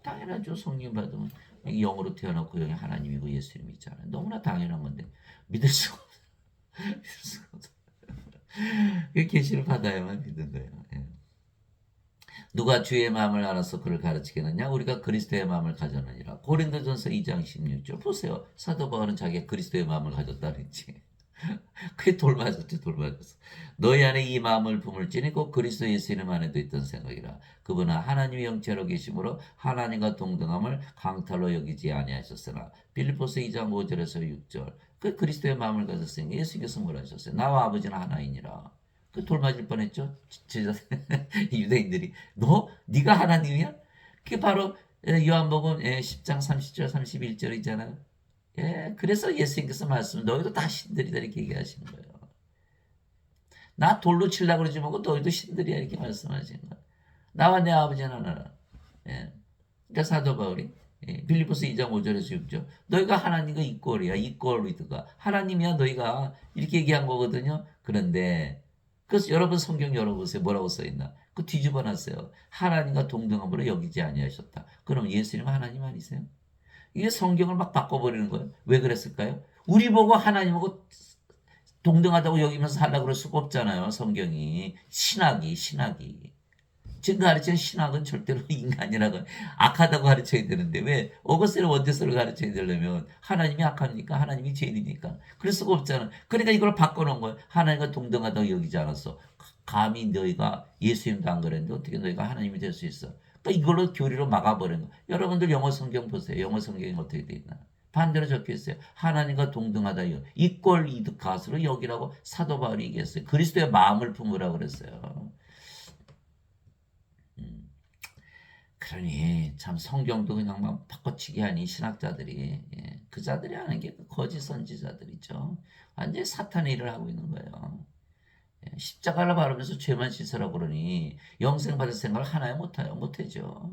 당연하죠. 성령 받으면 영으로 태어났고 영이 하나님이고 예수님이잖아요. 너무나 당연한 건데 믿을 수가 없어요. 계시를 받아야만 믿는 거예요. 누가 주의 마음을 알아서 그를 가르치겠느냐? 우리가 그리스도의 마음을 가졌느니라. 고린도전서 2장 16절. 보세요. 사도 바울은 자기가 그리스도의 마음을 가졌다 그랬지. 그게 돌 맞았죠. 돌 맞았어. 너희 안에 이 마음을 품을지니 곧 그리스도 예수님 안에도 있던 생각이라. 그분은 하나님의 영체로 계심으로 하나님과 동등함을 강탈로 여기지 아니하셨으나. 빌립보서 2장 5절에서 6절. 그 그리스도의 마음을 가졌으니 예수께서 뭐라 하셨어요? 나와 아버지는 하나이니라. 그 돌 맞을 뻔했죠. 유대인들이 네가 하나님이야? 그게 바로 요한복음 10장 30절 31절이잖아요. 그래서 예수님께서 말씀 너희도 다 신들이다 이렇게 얘기하시는 거예요. 나 돌로 치려고 그러지 말고 너희도 신들이야 이렇게 말씀하시는 거예요. 나와 내 아버지는 하나라. 그러니까 사도 바울이 빌립보서 2장 5절에서 6절 너희가 하나님과 이꼴이야. 이꼴이드가 하나님이야 너희가 이렇게 얘기한 거거든요. 그런데 그래서 여러분 성경 열어보세요. 뭐라고 써있나? 그 뒤집어놨어요. 하나님과 동등함으로 여기지 아니하셨다. 그럼 예수님 하나님 아니세요? 이게 성경을 막 바꿔버리는 거예요. 왜 그랬을까요? 우리 보고 하나님하고 동등하다고 여기면서 살라고 그럴 수가 없잖아요. 성경이. 신학이. 지금 가르치는 신학은 절대로 인간이라고 악하다고 가르쳐야 되는데 왜 어거스틴 원대서를 가르쳐야 되려면 하나님이 악하니까 하나님이 죄인이니까 그럴 수가 없잖아. 그러니까 이걸 바꿔놓은 거예요. 하나님과 동등하다고 여기지 않았어. 감히 너희가 예수님도 안 그랬는데 어떻게 너희가 하나님이 될 수 있어. 또 이걸로 교리로 막아버리는 거예요. 여러분들 영어 성경 보세요. 영어 성경이 어떻게 돼 있나. 반대로 적혀 있어요. 하나님과 동등하다 이꼴 이득가스로 여기라고 사도 바울이 얘기했어요. 그리스도의 마음을 품으라고 그랬어요. 그러니 참 성경도 그냥 막 바꿔치기 하니 신학자들이 그 자들이 하는 게 거짓 선지자들이죠. 완전히 사탄의 일을 하고 있는 거예요. 십자가를 바르면서 죄만 씻으라고 그러니 영생 받을 생각을 하나야 못해요. 못하죠.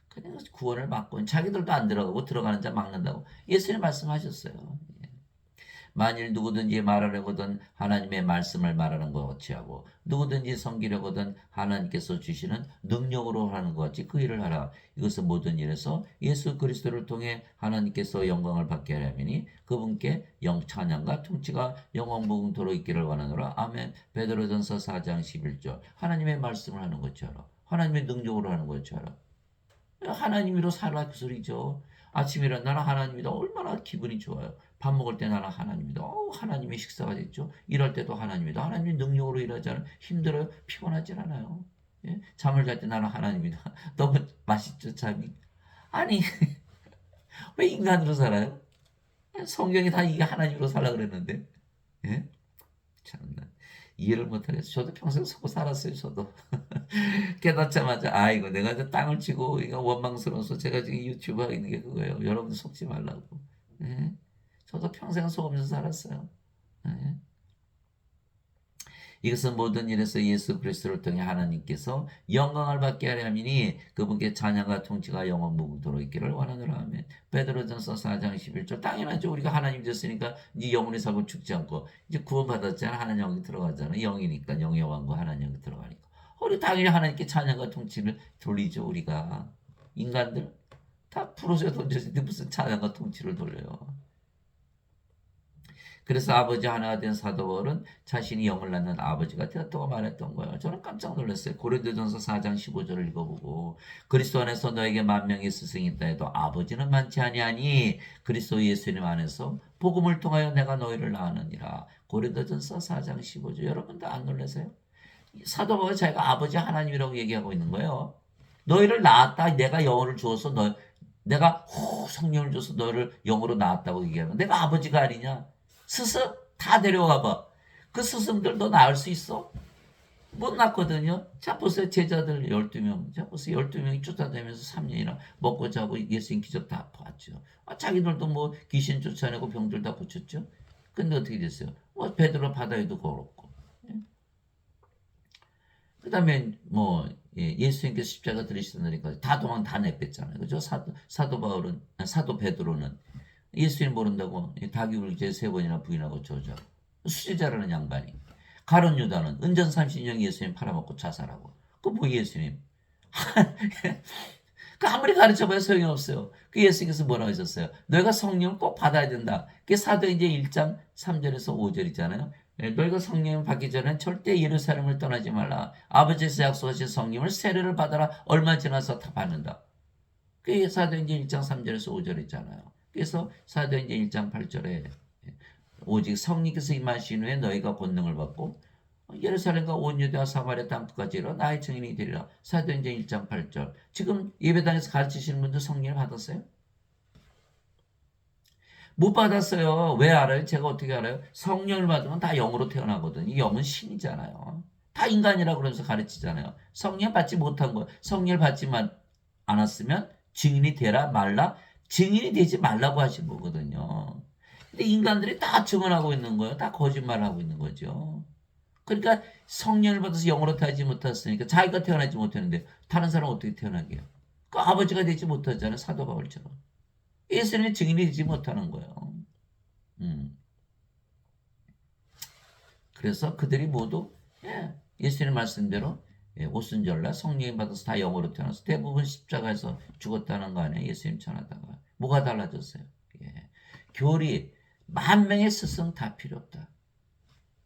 그냥 구원을 받고 자기들도 안 들어가고 들어가는 자 막는다고 예수님 말씀하셨어요. 만일 누구든지 말하려거든 하나님의 말씀을 말하는 것 같이 하고 누구든지 섬기려거든 하나님께서 주시는 능력으로 하는 것 같이 그 일을 하라. 이것은 모든 일에서 예수 그리스도를 통해 하나님께서 영광을 받게 하려니 그분께 찬양과 통치가 영원무궁토록 있기를 원하노라. 아멘. 베드로전서 4장 11절. 하나님의 말씀을 하는 것처럼 하나님의 능력으로 하는 것처럼 하나님으로 살아 그 소리죠. 아침에 일어나는 하나님이다. 얼마나 기분이 좋아요. 밥 먹을 때 나는 하나님이다. 하나님의 식사가 됐죠. 일할 때도 하나님이다. 하나님의 능력으로 일하잖아요. 힘들어요. 피곤하진 않아요. 예? 잠을 잘 때 나는 하나님이다. 너무 맛있죠, 잠이. 아니, 왜 인간으로 살아요? 성경이 다 이게 하나님으로 살라 그랬는데. 예? 참나. 이해를 못하겠어요. 저도 평생 속고 살았어요, 저도. 깨닫자마자, 아이고, 내가 저 땅을 치고, 이거 원망스러워서 제가 지금 유튜브 하고 있는 게 그거예요. 여러분들 속지 말라고. 예? 저도 평생 속으면서 살았어요. 예? 이것은 모든 일에서 예수 그리스도를 통해 하나님께서 영광을 받게 하려 함이니 그분께 찬양과 통치가 영원 무궁토록 있기를 원하노라. 아멘. 베드로전서 4장 11절. 당연하죠. 우리가 하나님 됐으니까 이제 영원히 살고 죽지 않고 이제 구원받았잖아. 하나님 영이 들어가잖아. 영이니까 영의 왕과 하나님 영이 들어가니까. 우리 당연히 하나님께 찬양과 통치를 돌리죠. 우리가 인간들 다 프로세 던져지는데 무슨 찬양과 통치를 돌려요. 그래서 아버지 하나가 된 사도 바울은 자신이 영을 낳는 아버지가 되었다고 말했던 거예요. 저는 깜짝 놀랐어요. 고린도전서 4장 15절을 읽어보고 그리스도 안에서 너에게 만명의 스승이 있다 해도 아버지는 많지 아니하니 그리스도 예수님 안에서 복음을 통하여 내가 너희를 낳았느니라. 고린도전서 4장 15절. 여러분도 안 놀라세요? 사도 바울이 자기가 아버지 하나님이라고 얘기하고 있는 거예요. 너희를 낳았다. 내가 영어를 주어서 내가 성령을 줘서 너를 영으로 낳았다고 얘기하는 내가 아버지가 아니냐? 스승 다 데려와봐. 그 스승들 너 낳을 수 있어? 못 낳거든요. 자 보세요. 제자들 12명. 자 보세요. 12명이 쫓아다니면서 3년이나 먹고 자고 예수님 기적 다 봤죠. 자기들도 뭐 귀신 쫓아내고 병들 다 고쳤죠. 근데 어떻게 됐어요? 뭐 베드로 바다에도 걸었고. 그 다음에 뭐 예수님께서 십자가 들으시다니까 다 도망 다 내뺐잖아요. 그죠? 사도 베드로는 예수님 모른다고 닭이 제 3번이나 부인하고 저자고 수제자라는 양반이 가룟 유다는 은전 30년 예수님 팔아먹고 자살하고 그 뭐 예수님 그 아무리 가르쳐봐야 소용이 없어요. 그 예수님께서 뭐라고 하셨어요? 너희가 성령을 꼭 받아야 된다. 그게 사도행전 1장 3절에서 5절이잖아요. 너희가 성령을 받기 전에 절대 예루살렘을 떠나지 말라. 아버지에서 약속하신 성령을 세례를 받아라. 얼마 지나서 다 받는다. 그게 사도행전 1장 3절에서 5절 있잖아요. 그래서 사도행전 1장 8절에 오직 성령께서 임하신 후에 너희가 권능을 받고 예루살렘과 온 유대와 사마리아 땅끝까지 이르러 나의 증인이 되리라. 사도행전 1장 8절. 지금 예배당에서 가르치시는 분들 성령을 받았어요? 못 받았어요. 왜 알아요? 제가 어떻게 알아요? 성령을 받으면 다 영으로 태어나거든요. 영은 신이잖아요. 다 인간이라고 그러면서 가르치잖아요. 성령 받지 못한 거, 성령을 받지 않았으면 증인이 되라 말라. 증인이 되지 말라고 하신 거거든요. 근데 인간들이 다 증언하고 있는 거예요. 다 거짓말하고 있는 거죠. 그러니까 성령을 받아서 영으로 태어나지 못했으니까 자기가 태어나지 못했는데 다른 사람은 어떻게 태어나게요? 그 아버지가 되지 못하잖아요. 사도 바울처럼. 예수님의 증인이 되지 못하는 거예요. 그래서 그들이 모두 예수님 말씀대로 오순절날 성령이 받아서 다 영으로 태어나서 대부분 십자가에서 죽었다는 거 아니에요. 예수님 전하다가. 뭐가 달라졌어요? 교리 10,000명의 스승 다 필요 없다.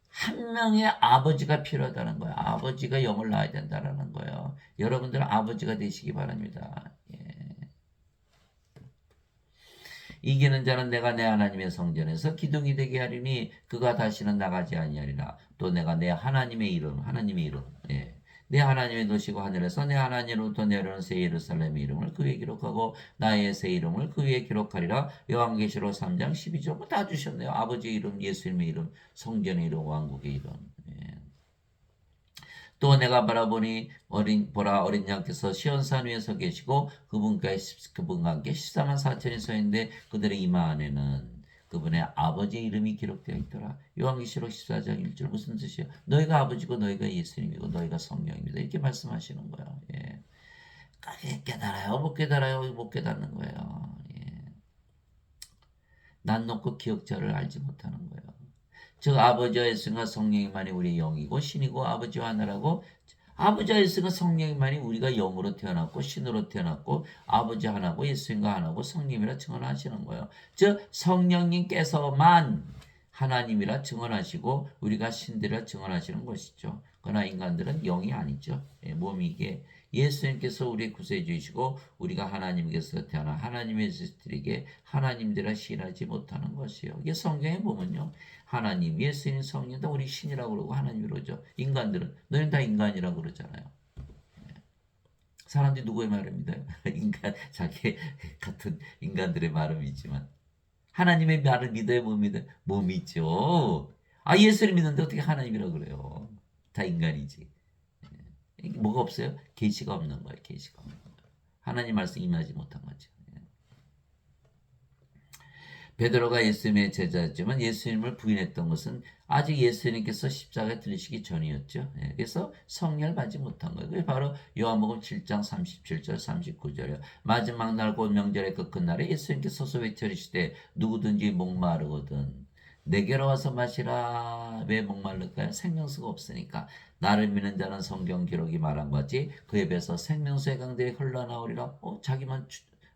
한 명의 아버지가 필요하다는 거예요. 아버지가 영을 낳아야 된다는 거예요. 여러분들은 아버지가 되시기 바랍니다. 이기는 자는 내가 내 하나님의 성전에서 기둥이 되게 하리니 그가 다시는 나가지 아니하리라. 또 내가 내 하나님의 이름 내 하나님의 도시고 하늘에서 내 하나님으로부터 내려오는 새 예루살렘의 이름을 그 위에 기록하고 나의 새 이름을 그 위에 기록하리라. 요한계시록 3장 12절 뭐 다 주셨네요. 아버지의 이름, 예수님의 이름, 성전의 이름, 왕국의 이름. 또 내가 바라보니 어린 양께서 시온산 위에 서 계시고 그분과 함께 144,000이 서 있는데 그들의 이마 안에는 그분의 아버지 이름이 기록되어 있더라. 요한계시록 14장 1절 무슨 뜻이에요? 너희가 아버지고 너희가 예수님이고 너희가 성령입니다. 이렇게 말씀하시는 거예요. 예. 깨달아요? 못 깨달아요? 못 깨닫는 거예요. 예. 난 놓고 기억자를 알지 못하는 거예요. 즉 아버지와 예수님과 성령이만이 우리의 영이고 신이고 아버지와 하나라고 아버지와 예수님과 성령이만이 우리가 영으로 태어났고 신으로 태어났고 아버지 하나고 예수님과 하나고 성령이라 증언하시는 거예요. 즉 성령님께서만 하나님이라 증언하시고 우리가 신들이라 증언하시는 것이죠. 그러나 인간들은 영이 아니죠. 몸이 이게 예수님께서 우리 구세주이시고 우리가 하나님께서 태어나 하나님의 자식들에게 하나님들이라 시인하지 못하는 것이에요. 이게 성경에 보면요. 하나님, 예수님, 성령 다 우리 신이라고 그러고 하나님이라고 그러죠. 인간들은 너희는 다 인간이라고 그러잖아요. 사람들이 누구의 말을 믿어요? 인간, 자기 같은 인간들의 말을 믿지만 하나님의 말을 믿어요? 못 믿어요? 못 믿죠. 아, 예수를 믿는데 어떻게 하나님이라고 그래요? 다 인간이지. 뭐가 없어요? 계시가 없는 거예요. 계시가 없는 거예요. 하나님 말씀 임하지 못한 거죠. 베드로가 예수님의 제자였지만 예수님을 부인했던 것은 아직 예수님께서 십자가에 들리시기 전이었죠. 그래서 성령을 받지 못한 거예요. 그게 바로 요한복음 7장 37절 39절이요. 마지막 날 곧 명절의 그 끝날에 예수님께서 서서 외쳐리시되 누구든지 목마르거든 내게로 와서 마시라. 왜 목말를까요? 생명수가 없으니까. 나를 믿는 자는 성경 기록이 말한 것 같이 그 입에서 생명수의 강들이 흘러나오리라. 자기만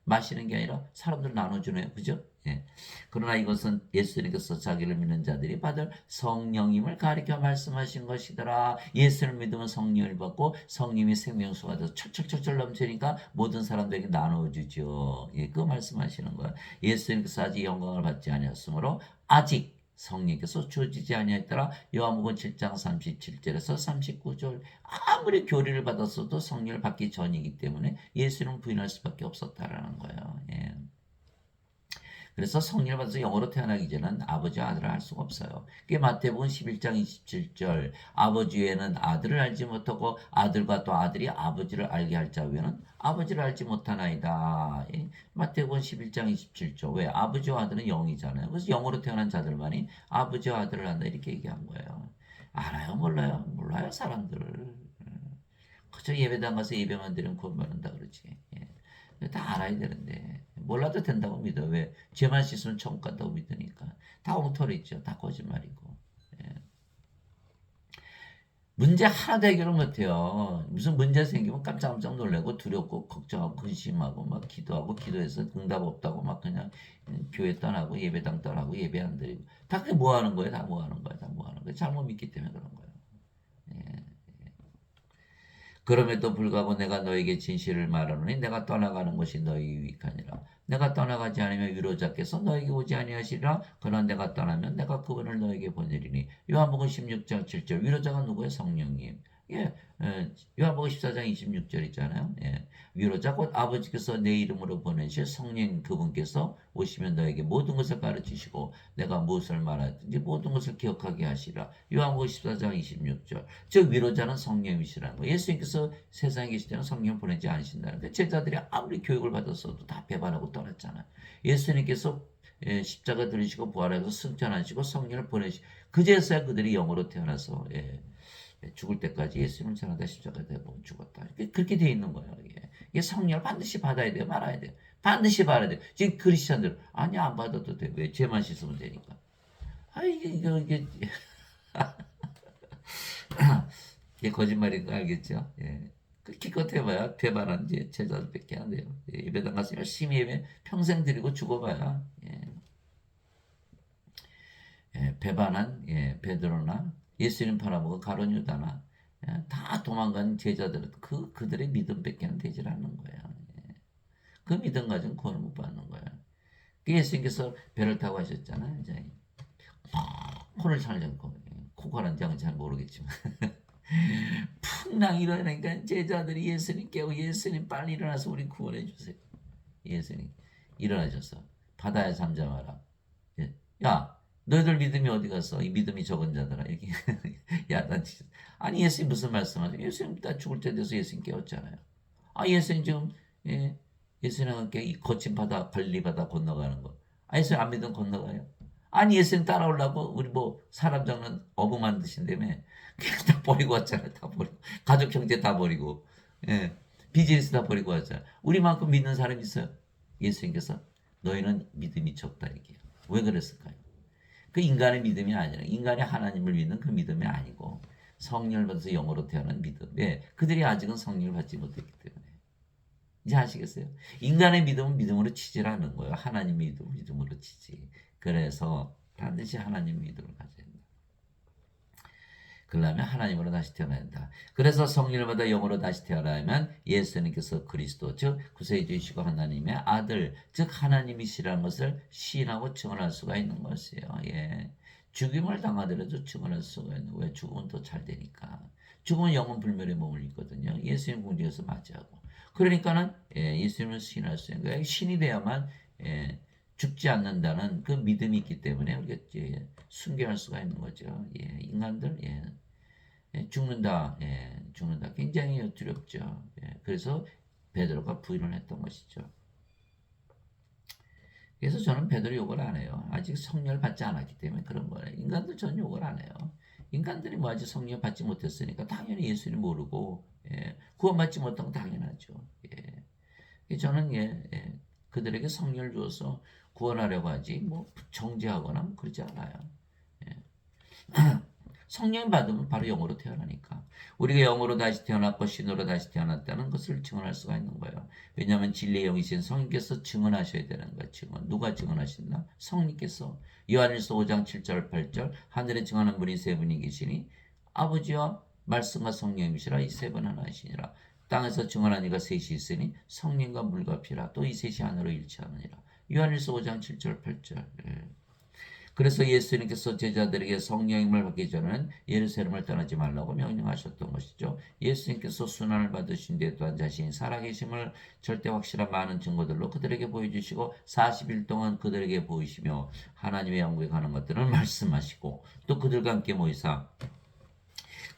마시는 게 아니라 사람들 나눠주네요. 그죠? 예. 그러나 이것은 예수님께서 자기를 믿는 자들이 받을 성령임을 가리켜 말씀하신 것이더라. 예수를 믿으면 성령을 받고 성령이 생명수가 돼서 철철철철 넘치니까 모든 사람들에게 나눠주죠. 예, 그 말씀하시는 거예요. 예수님께서 아직 영광을 받지 아니었으므로 아직 성령께서 주어지지 아니하였더라. 요한복음 7장 37절에서 39절. 아무리 교리를 받았어도 성령을 받기 전이기 때문에 예수는 부인할 수밖에 없었다라는 거예요. 예. 그래서 성령을 받아서 영으로 태어나기 전에는 아버지와 아들을 알 수가 없어요. 그게 마태복음 11장 27절 아버지 외에는 아들을 알지 못하고 아들과 또 아들이 아버지를 알게 할 자 외에는 아버지를 알지 못하나이다. 마태복음 11장 27절 왜? 아버지와 아들은 영이잖아요. 그래서 영으로 태어난 자들만이 아버지와 아들을 안다 이렇게 얘기한 거예요. 알아요? 몰라요? 몰라요 사람들을. 그저 예배당 가서 예배만 드리면 구원받는다 그러지. 다 알아야 되는데 몰라도 된다고 믿어. 왜? 죄만 씻으면 천국 간다고 믿으니까. 다 엉터리죠. 다 거짓말이고. 예. 문제 하나도 해결을 못해요. 무슨 문제 생기면 깜짝깜짝 놀라고 두렵고 걱정하고 근심하고 막 기도하고 기도해서 응답 없다고 막 그냥 교회 떠나고 예배당 떠나고 예배 안 드리고 다 그게 뭐 하는 거예요? 다 뭐 하는 거예요? 다 뭐 하는 거예요? 잘못 믿기 때문에 그런 거예요. 예. 그럼에도 불구하고 내가 너에게 진실을 말하노니 내가 떠나가는 것이 너희 유익하니라. 내가 떠나가지 않으면 위로자께서 너에게 오지 아니하시리라. 그러나 내가 떠나면 내가 그분을 너에게 보내리니. 요한복음 16장 7절 위로자가 누구예요? 성령님. 예, 요한복음 14장 26절 있잖아요. 예, 위로자 곧 아버지께서 내 이름으로 보내실 성령 그분께서 오시면 너에게 모든 것을 가르치시고 내가 무엇을 말하든지 모든 것을 기억하게 하시라. 요한복음 14장 26절. 즉 위로자는 성령이시라는 거예요. 예수님께서 세상에 계실 때는 성령 보내지 않으신다는 거예요. 제자들이 아무리 교육을 받았어도 다 배반하고 떠났잖아요. 예수님께서 십자가 들으시고 부활해서 승천하시고 성령을 보내시 그제서야 그들이 영으로 태어나서 죽을 때까지 예수님을 전하다 십자가 되고 죽었다. 그렇게 되어 있는 거예요. 이게 성령을 반드시 받아야 돼요. 말아야 돼요. 반드시 받아야 돼요. 지금 크리스천들 아니 안 받아도 돼. 왜? 죄만 씻으면 되니까. 이게 이게 거짓말인 거 알겠죠? 예. 기껏 해봐야 배반한 제자들밖에 안 돼요. 예배당 가서 열심히 예배 평생 드리고 죽어봐야 배반한 베드로나 예수님 팔아먹은 가룟 유다나 다 도망간 제자들은 그들의 믿음밖에는 되질 않는 거예요. 그 믿음 가지고 구원을 못 받는 거예요. 예수님께서 배를 타고 하셨잖아요. 이제 코를 잘 잡고 코가는지 잘 모르겠지만 풍랑 일어나니까 제자들이 예수님 깨고 예수님 빨리 일어나서 우리 구원해 주세요. 예수님 일어나셔서 바다에 잠잠하라. 야 너희들 믿음이 어디 갔어? 이 믿음이 적은 자들아. 이렇게 야단치. 아니 예수님 무슨 말씀하세요? 예수님 다 죽을 때 돼서 예수님 깨웠잖아요. 예수님 지금 예수님과 함께 이 거친 바다 갈릴리 바다 건너가는 거. 예수님 안 믿으면 건너가요? 아니 예수님 따라오려고 우리 뭐 사람 잡는 어부 만드신다며 그냥 다 버리고 왔잖아요. 다 버리고 가족 형제 다 버리고 예 비즈니스 다 버리고 왔잖아요. 우리만큼 믿는 사람 있어요? 예수님께서 너희는 믿음이 적다 얘기해요. 왜 그랬을까요? 그 인간의 믿음이 아니라 인간이 하나님을 믿는 그 믿음이 아니고 성령을 받아서 영으로 태어난 믿음. 예, 그들이 아직은 성령을 받지 못했기 때문에. 이제 아시겠어요? 인간의 믿음은 믿음으로 치질 않는 거예요. 하나님 믿음은 믿음으로 치지. 그래서 반드시 하나님 믿음을 가져야 된다. 그러려면 하나님으로 다시 태어나야 된다. 그래서 성령을 받아 영으로 다시 태어나면 예수님께서 그리스도 즉 구세주이시고 하나님의 아들 즉 하나님이시라는 것을 시인하고 증언할 수가 있는 것이에요. 예. 죽임을 당하더라도 증언할 수가 있는 거예요. 죽으면 더 잘 되니까. 죽으면 영원 불멸의 몸을 입거든요. 예수님 궁지에서 맞이하고. 그러니까는 예수님을 시인할 수 있는 거예요. 신이 돼야만 죽지 않는다는 그 믿음이 있기 때문에 우리가 순교할 수가 있는 거죠. 인간들 죽는다, 죽는다. 굉장히 두렵죠. 그래서 베드로가 부인을 했던 것이죠. 그래서 저는 베드로 욕을 안 해요. 아직 성령을 받지 않았기 때문에 그런 거예요. 인간들 전 욕을 안 해요. 인간들이 뭐 아직 성령 받지 못했으니까 당연히 예수를 모르고 구원받지 못한 건 당연하죠. 저는 그들에게 성령을 주어서 구원하려고 하지 뭐 정죄하거나 뭐 그러지 않아요. 성령 받으면 바로 영으로 태어나니까. 우리가 영으로 다시 태어났고 신으로 다시 태어났다는 것을 증언할 수가 있는 거예요. 왜냐하면 진리의 영이신 성령께서 증언하셔야 되는 거예요. 증언. 누가 증언하신다? 성령께서. 요한일서 5장 7절 8절 하늘에 증언하는 분이 세 분이 계시니 아버지와 말씀과 성령이시라 이 세 분 하나이시니라. 땅에서 증언한 이가 셋이 있으니 성령과 물과 피라 또 이 셋이 하나로 일치하느니라. 요한일서 5장 7절 8절. 그래서 예수님께서 제자들에게 성령임을 받기 전에는 예루살렘을 떠나지 말라고 명령하셨던 것이죠. 예수님께서 순환을 받으신 뒤에 또한 자신이 살아계심을 절대 확실한 많은 증거들로 그들에게 보여주시고 40일 동안 그들에게 보이시며 하나님의 영광에 관한 것들을 말씀하시고 또 그들과 함께 모이사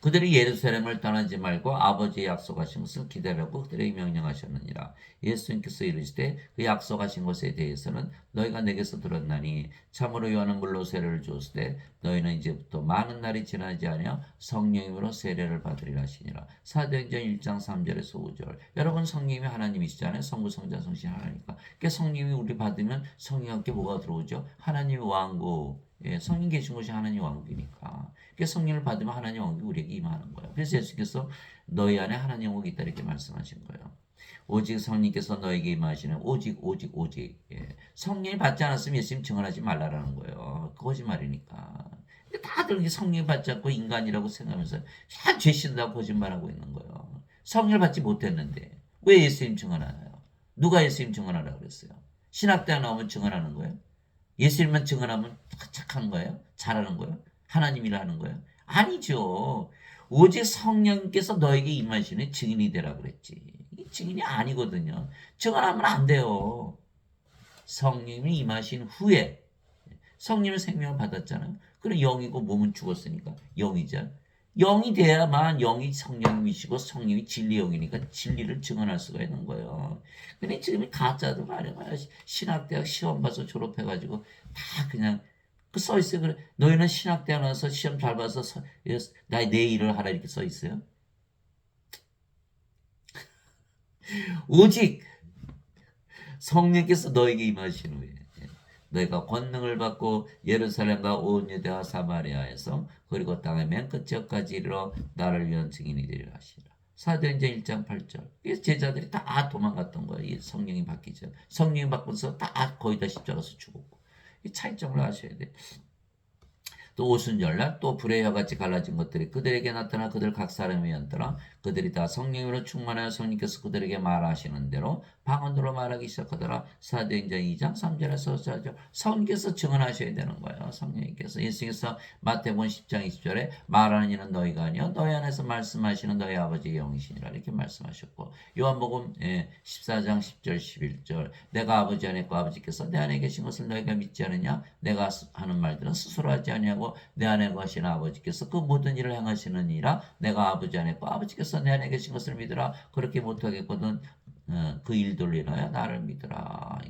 그들이 예루살렘을 떠나지 말고 아버지의 약속하신 것을 기다려고 그들에게 명령하셨느니라. 예수님께서 이르시되 그 약속하신 것에 대해서는 너희가 내게서 들었나니 참으로 요한은 물로 세례를 주었으되 너희는 이제부터 많은 날이 지나지 아니하 성령님으로 세례를 받으리라 하시니라. 사도행전 1장 3절에서 5절. 여러분 성령님이 하나님이시잖아요. 성부 성자 성신 하나니까. 그러니까 성령이 우리 받으면 성령과 함께 뭐가 들어오죠? 하나님의 왕국. 성령 계신 것이 하나님 왕국이니까. 성령을 받으면 하나님 왕국이 우리에게 임하는 거예요. 그래서 예수께서 너희 안에 하나님 왕국이 있다 이렇게 말씀하신 거예요. 오직 성령께서 너에게 임하시는 오직 성령이 받지 않았으면 예수님 증언하지 말라라는 거예요. 거짓말이니까. 다들 성령이 받지 않고 인간이라고 생각하면서 다 죄신다고 거짓말하고 있는 거예요. 성령을 받지 못했는데 왜 예수님 증언하나요? 누가 예수님 증언하라고 그랬어요? 신학대학 나오면 증언하는 거예요? 예수님만 증언하면 착한 거예요? 잘하는 거예요? 하나님이라 하는 거예요? 아니죠. 오직 성령께서 너에게 임하시는 증인이 되라 그랬지. 이 증인이 아니거든요. 증언하면 안 돼요. 성령이 임하신 후에 성령의 생명을 받았잖아요. 그리고 영이고 몸은 죽었으니까 영이죠. 영이 돼야만 영이 성령이시고 성령이 진리 영이니까 진리를 증언할 수가 있는 거예요. 근데 지금 가짜도 말이야. 신학대학 시험 봐서 졸업해가지고 다 그냥 그 써 있어요. 그래 너희는 신학대학 나와서 시험 잘 봐서 내 일을 하라 이렇게 써 있어요. 오직 성령께서 너에게 임하신 후에 너희가 권능을 받고 예루살렘과 온 유대와 사마리아에서 그리고 땅의 맨 끝까지 이르러 나를 위한 증인이 되리라 하시라. 사도행전 1장 8절. 그래서 제자들이 다 도망갔던 거예요. 성령이 받기 전. 성령이 받고서 다 거의 다 십자가에서 죽었고. 이 차이점을 아셔야 돼요. 또 오순절날 또 불의 혀같이 갈라진 것들이 그들에게 나타나 그들 각 사람이 연더라. 그들이 다 성령으로 충만하여 성령께서 그들에게 말하시는 대로 방언으로 말하기 시작하더라. 사도행전 2장 3절에서 4절. 성령께서 증언하셔야 되는 거예요. 성령님께서. 예수께서 마태복음 10장 20절에 말하는 이는 너희가 아니요 너희 안에서 말씀하시는 너희 아버지의 영이시니라 이렇게 말씀하셨고 요한복음 14장 10절 11절 내가 아버지 안에 있고 아버지께서 내 안에 계신 것을 너희가 믿지 않느냐 내가 하는 말들은 스스로 하지 아니하고 내 안에 거하시는 아버지께서 그 모든 일을 행하시느니라 내가 아버지 안에 있고 아버지께서 내 안에 계신 것을 믿으라 그렇게 못하겠거든 그 일들로 인하여 나를 믿으라.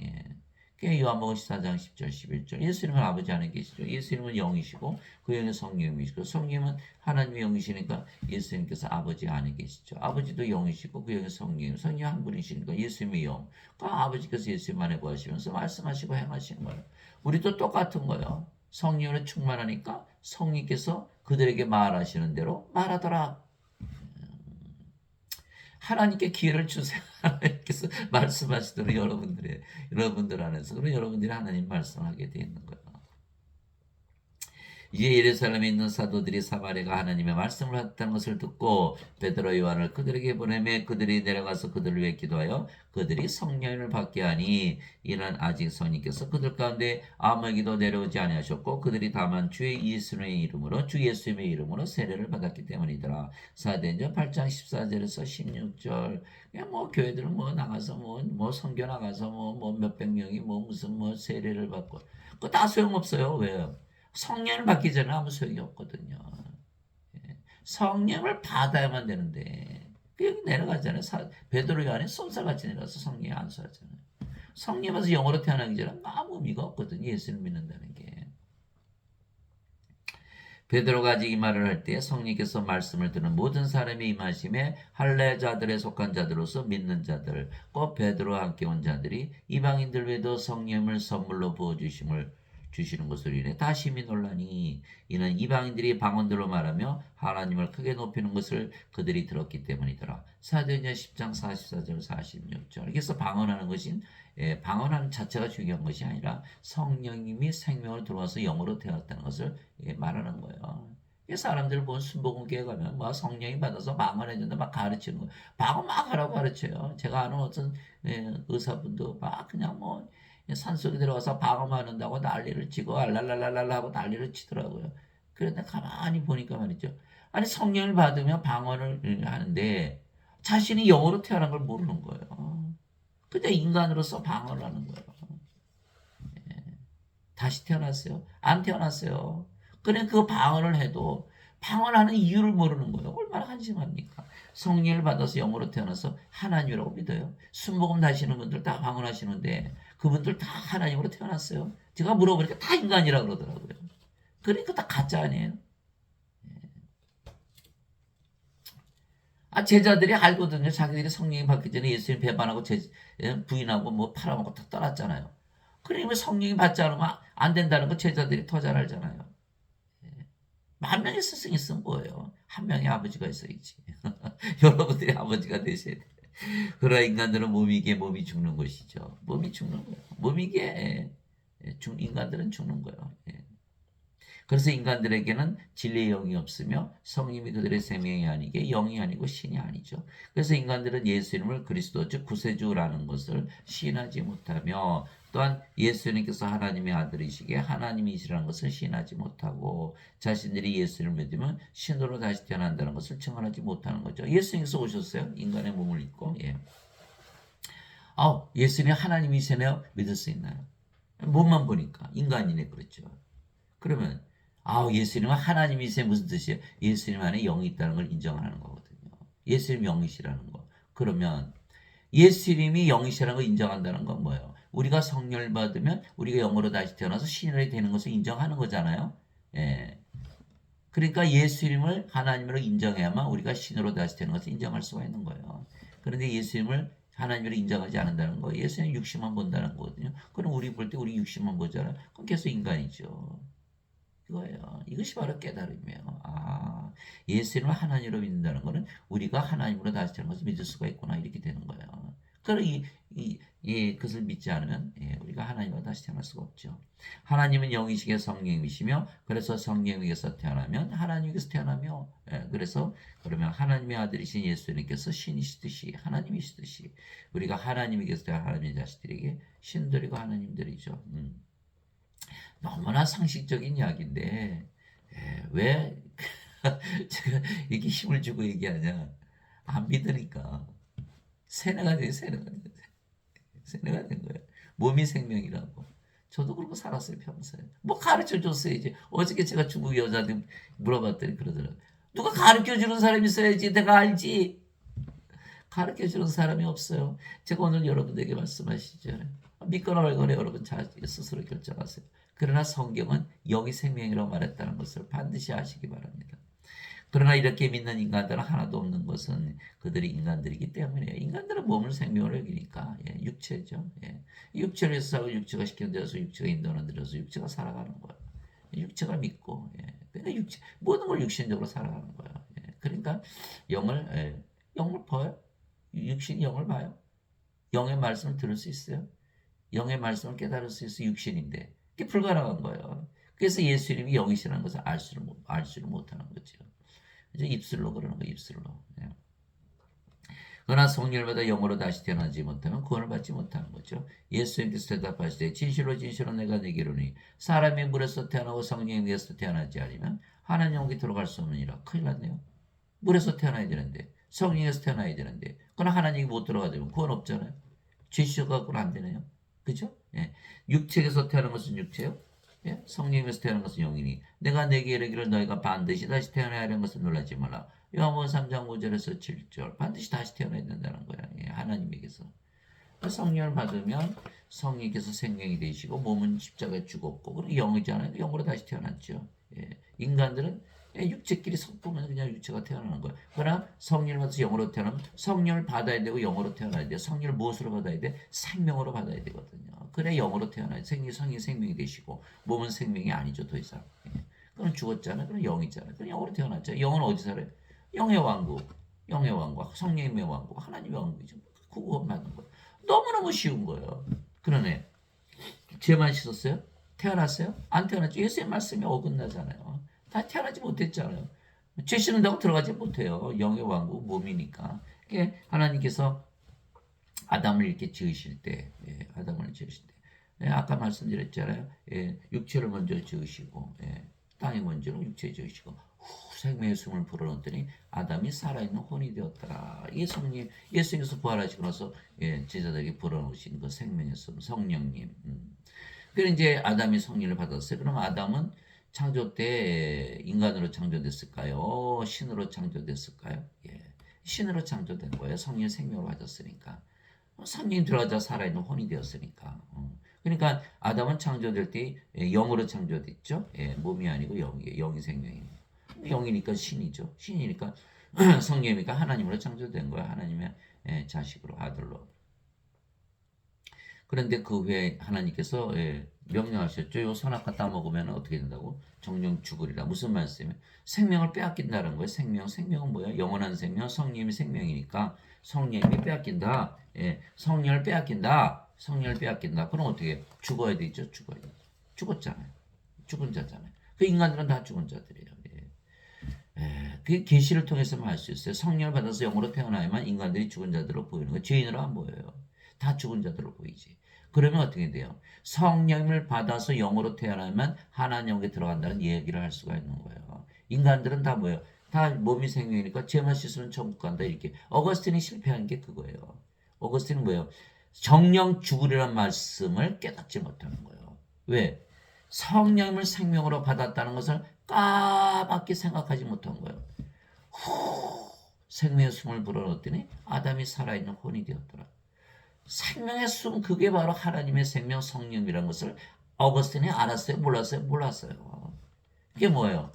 요한복음 14장 10절 11절. 예수님은 아버지 안에 계시죠. 예수님은 영이시고 그 영에 성령이시고 성령은 하나님의 영이시니까 예수님께서 아버지 안에 계시죠. 아버지도 영이시고 그 영에 성령, 성령 한 분이시니까 예수님의 영. 그 아버지께서 예수님 안에 거하시면서 말씀하시고 행하시는 거예요. 우리도 똑같은 거예요. 성령으로 충만하니까 성령께서 그들에게 말하시는 대로 말하더라. 하나님께 기회를 주세요. 하나님께서 말씀하시도록 여러분들 안에서 그럼 여러분들이 하나님 말씀하게 되어 있는 거예요. 이제 예루살렘에 있는 사도들이 사마리아가 하나님의 말씀을 했다는 것을 듣고 베드로 요한을 그들에게 보내매 그들이 내려가서 그들을 위해 기도하여 그들이 성령을 받게 하니 이는 아직 성령께서 그들 가운데 아무에게도 내려오지 아니하셨고 그들이 다만 주 예수님의 이름으로 세례를 받았기 때문이더라. 사도행전 8장 14절에서 16절. 그냥 뭐 교회들은 뭐 나가서 뭐 선교 나가서 뭐 몇백 명이 무슨 세례를 받고 그거 다 소용없어요. 왜요? 성령을 받기 전에 아무 소용이 없거든요. 성령을 받아야만 되는데 여기 내려가잖아요. 베드로 요한이 쏜살같이 내려가서 성령에 안수하잖아요. 성령 받아서 영으로 태어나기 전에 아무 의미가 없거든요. 예수를 믿는다는 게. 베드로가 아직 이 말을 할 때 성령께서 말씀을 듣는 모든 사람이 임하심에 할례자들에 속한 자들로서 믿는 자들 곧 베드로와 함께 온 자들이 이방인들 외에도 성령을 선물로 주시는 것으로 인해 다 심히 놀라니 이는 이방인들이 방언들로 말하며 하나님을 크게 높이는 것을 그들이 들었기 때문이더라. 사도행전 10장 44절 46절. 그래서 방언하는 자체가 중요한 것이 아니라 성령님이 생명을 들어와서 영으로 되었다는 것을 말하는 거예요. 사람들 본 순복음교회 가면 뭐 성령이 받아서 방언해준다 막 가르치는 거예요. 방언 막 하라고 가르쳐요. 제가 아는 어떤 의사분도 막 그냥 뭐 산속에 들어가서 방언한다고 난리를 치고 알랄랄랄랄 하고 난리를 치더라고요. 그런데 가만히 보니까 말이죠. 아니 성령을 받으면 방언을 하는데 자신이 영으로 태어난 걸 모르는 거예요. 그냥 인간으로서 방언을 하는 거예요. 다시 태어났어요? 안 태어났어요. 그래 그 방언을 해도 방언하는 이유를 모르는 거예요. 얼마나 한심합니까? 성령을 받아서 영으로 태어나서 하나님이라고 믿어요. 순복음 다시는 분들 다 방언하시는데 그분들 다 하나님으로 태어났어요. 제가 물어보니까 다 인간이라고 그러더라고요. 그러니까 다 가짜 아니에요. 제자들이 알거든요. 자기들이 성령이 받기 전에 예수님 배반하고 부인하고 뭐 팔아먹고 다 떠났잖아요. 그러면 성령이 받지 않으면 안 된다는 거 제자들이 더 잘 알잖아요. 만 명의 스승이 있으면 뭐예요? 한 명의 아버지가 있어야지. 여러분들이 아버지가 되셔야 돼. 그러나 인간들은 몸이 죽는 것이죠. 몸이 죽는 거예요. 인간들은 죽는 거예요. 그래서 인간들에게는 진리의 영이 없으며 성령이 그들의 생명이 아니게 영이 아니고 신이 아니죠. 그래서 인간들은 예수 이름을 그리스도 즉 구세주라는 것을 시인하지 못하며 또한 예수님께서 하나님의 아들이시기에 하나님이시라는 것을 시인하지 못하고 자신들이 예수를 믿으면 신으로 다시 태어난다는 것을 증언하지 못하는 거죠. 예수님께서 오셨어요. 인간의 몸을 입고. 예수님 하나님이시네요. 믿을 수 있나요? 몸만 보니까 인간이네 그렇죠. 그러면 예수님은 하나님이세요. 무슨 뜻이에요? 예수님 안에 영이 있다는 걸 인정하는 거거든요. 예수님 영이시라는 거. 그러면 예수님이 영이시라는 걸 인정한다는 건 뭐예요? 우리가 성령을 받으면 우리가 영으로 다시 태어나서 신이 되는 것을 인정하는 거잖아요. 그러니까 예수님을 하나님으로 인정해야만 우리가 신으로 다시 되는 것을 인정할 수가 있는 거예요. 그런데 예수님을 하나님으로 인정하지 않는다는 거, 예수님 육신만 본다는 거거든요. 그럼 우리 볼 때 우리 육신만 보잖아요. 그럼 계속 인간이죠. 이거예요. 이것이 바로 깨달음이에요. 예수님을 하나님으로 믿는다는 것은 우리가 하나님으로 다시 태어난 것을 믿을 수가 있구나 이렇게 되는 거예요. 그럼 그것을 믿지 않으면 우리가 하나님으로 다시 태어날 수가 없죠. 하나님은 영이시기에 성령이시며 그래서 성령에게서 태어나면 하나님에게서 태어나며 그래서 그러면 하나님의 아들이신 예수님께서 신이시듯이 하나님이시듯이 우리가 하나님에게서 태어난 하나님의 자식들에게 신들이고 하나님들이죠. 너무나 상식적인 이야기인데 왜 제가 이렇게 힘을 주고 얘기하냐? 안 믿으니까 세뇌가 된 거예요. 몸이 생명이라고. 저도 그러고 살았어요 평소에. 뭐 가르쳐 줬어야지. 어저께 제가 중국 여자한테 물어봤더니 그러더라고요. 누가 가르쳐 주는 사람이 있어야지 내가 알지. 가르쳐주는 사람이 없어요. 제가 오늘 여러분들에게 말씀하시죠. 믿거나 말거나 여러분 자 스스로 결정하세요. 그러나 성경은 영이 생명이라고 말했다는 것을 반드시 아시기 바랍니다. 그러나 이렇게 믿는 인간들은 하나도 없는 것은 그들이 인간들이기 때문이에요. 인간들은 몸을 생명으로 여기니까 육체죠. 육체를 해서 살고 육체가 시키는 데서 육체가 인도하는 데서 육체가 살아가는 거예요. 육체가 믿고 그러니까 모든 걸 육신적으로 살아가는 거예요. 그러니까 영을 봐요. 육신이 영을 봐요. 영의 말씀을 들을 수 있어요. 영의 말씀을 깨달을 수 있어요. 육신인데 그게 불가능한 거예요. 그래서 예수님이 영이시라는 것을 알지를 못하는 거죠. 이제 입술로 그러는 거 입술로. 그러나 성령을 영으로 다시 태어나지 못하면 구원을 받지 못하는 거죠. 예수님께서 대답하시되 진실로 진실로 내가 내게 이르노니 사람이 물에서 태어나고 성령에게서 태어나지 않으면 하나님 영에 들어갈 수 없느니라. 큰일 났네요. 물에서 태어나야 되는데 성령에서 태어나야 되는데 그러나 하나님이 못 들어가면 구원 없잖아요. 죄 씻어갖고는 안 되네요. 그죠? 육체에서 태어난 것은 육체요. 성령에서 태어난 것은 영이니 내가 내게 이르기를 너희가 반드시 다시 태어나야 하는 것을 놀라지 말라. 요한복음 3장 5절에서 7절 반드시 다시 태어나야 된다는 거야. 하나님에게서. 성령을 받으면 성령께서 생명이 되시고 몸은 십자가에 죽었고 그리고 영이잖아요. 영으로 다시 태어났죠. 인간들은 육체끼리 섞으면 그냥 육체가 태어나는 거예요. 그러나 성령을 받아서 영으로 태어나면 성령을 받아야 되고 영으로 태어나야 돼요. 성령을 무엇으로 받아야 돼? 생명으로 받아야 되거든요. 그래 영으로 태어나야 성령이 생명이 되시고 몸은 생명이 아니죠. 더 이상. 그럼 죽었잖아요. 그럼 영이잖아요. 그럼 영으로 태어났죠. 영은 어디 살아요? 영의 왕국. 영의 왕국. 성령의 왕국. 하나님의 왕국이죠. 그거 맞는 거예요. 너무너무 쉬운 거예요. 그러네. 죄만 씻었어요? 태어났어요? 안 태어났죠. 예수의 말씀이 어긋나잖아요. 다 태어나지 못했잖아요. 죄 씻는다고 들어가지 못해요. 영의 왕국 몸이니까. 하나님께서 아담을 이렇게 지으실 때, 아담을 지으실 때, 아까 말씀드렸잖아요. 육체를 먼저 지으시고, 땅에 먼저 육체 지으시고, 생명의 숨을 불어넣었더니 아담이 살아있는 혼이 되었더라. 이게 성령, 예수님께서 부활하시고 나서 제자들에게 불어넣으신 그 생명의 숨, 성령님. 그래서 이제 아담이 성령을 받았어요. 그럼 아담은 창조 때 인간으로 창조됐을까요? 신으로 창조됐을까요? 신으로 창조된 거예요. 성령 생명을 받았으니까. 성령이 들어가자 살아있는 혼이 되었으니까. 그러니까 아담은 창조될 때 영으로 창조됐죠. 몸이 아니고 영이 생명입니다. 영이니까 신이죠. 신이니까 성령이니까 하나님으로 창조된 거야. 하나님의 자식으로 아들로. 그런데 그 후에 하나님께서 명령하셨죠. 요 선악과 따먹으면 어떻게 된다고? 정령 죽으리라. 무슨 말씀이에요? 생명을 빼앗긴다는 거예요. 생명은 뭐야? 영원한 생명, 성령이 생명이니까 성령이 빼앗긴다. 성령을 빼앗긴다. 성령을 빼앗긴다. 그럼 어떻게 해요? 죽어야 되죠. 죽어야 돼. 죽었잖아요. 죽은 자잖아요. 그 인간들은 다 죽은 자들이에요. 그 계시를 통해서만 알 수 있어요. 성령을 받아서 영으로 태어나야만 인간들이 죽은 자들로 보이는 거예요. 죄인으로 안 보여요. 다 죽은 자들로 보이지. 그러면 어떻게 돼요? 성령을 받아서 영으로 태어나면 하나님에게 들어간다는 얘기를 할 수가 있는 거예요. 인간들은 다 뭐예요? 다 몸이 생명이니까 죄만 씻으면 천국 간다 이렇게. 어거스틴이 실패한 게 그거예요. 어거스틴은 뭐예요? 정령 죽으리란 말씀을 깨닫지 못하는 거예요. 왜? 성령을 생명으로 받았다는 것을 까맣게 생각하지 못한 거예요. 생명의 숨을 불어넣었더니 아담이 살아있는 혼이 되었더라. 생명의 숨 그게 바로 하나님의 생명 성령이라는 것을 어거스틴이 알았어요? 몰랐어요? 몰랐어요. 그게 뭐예요?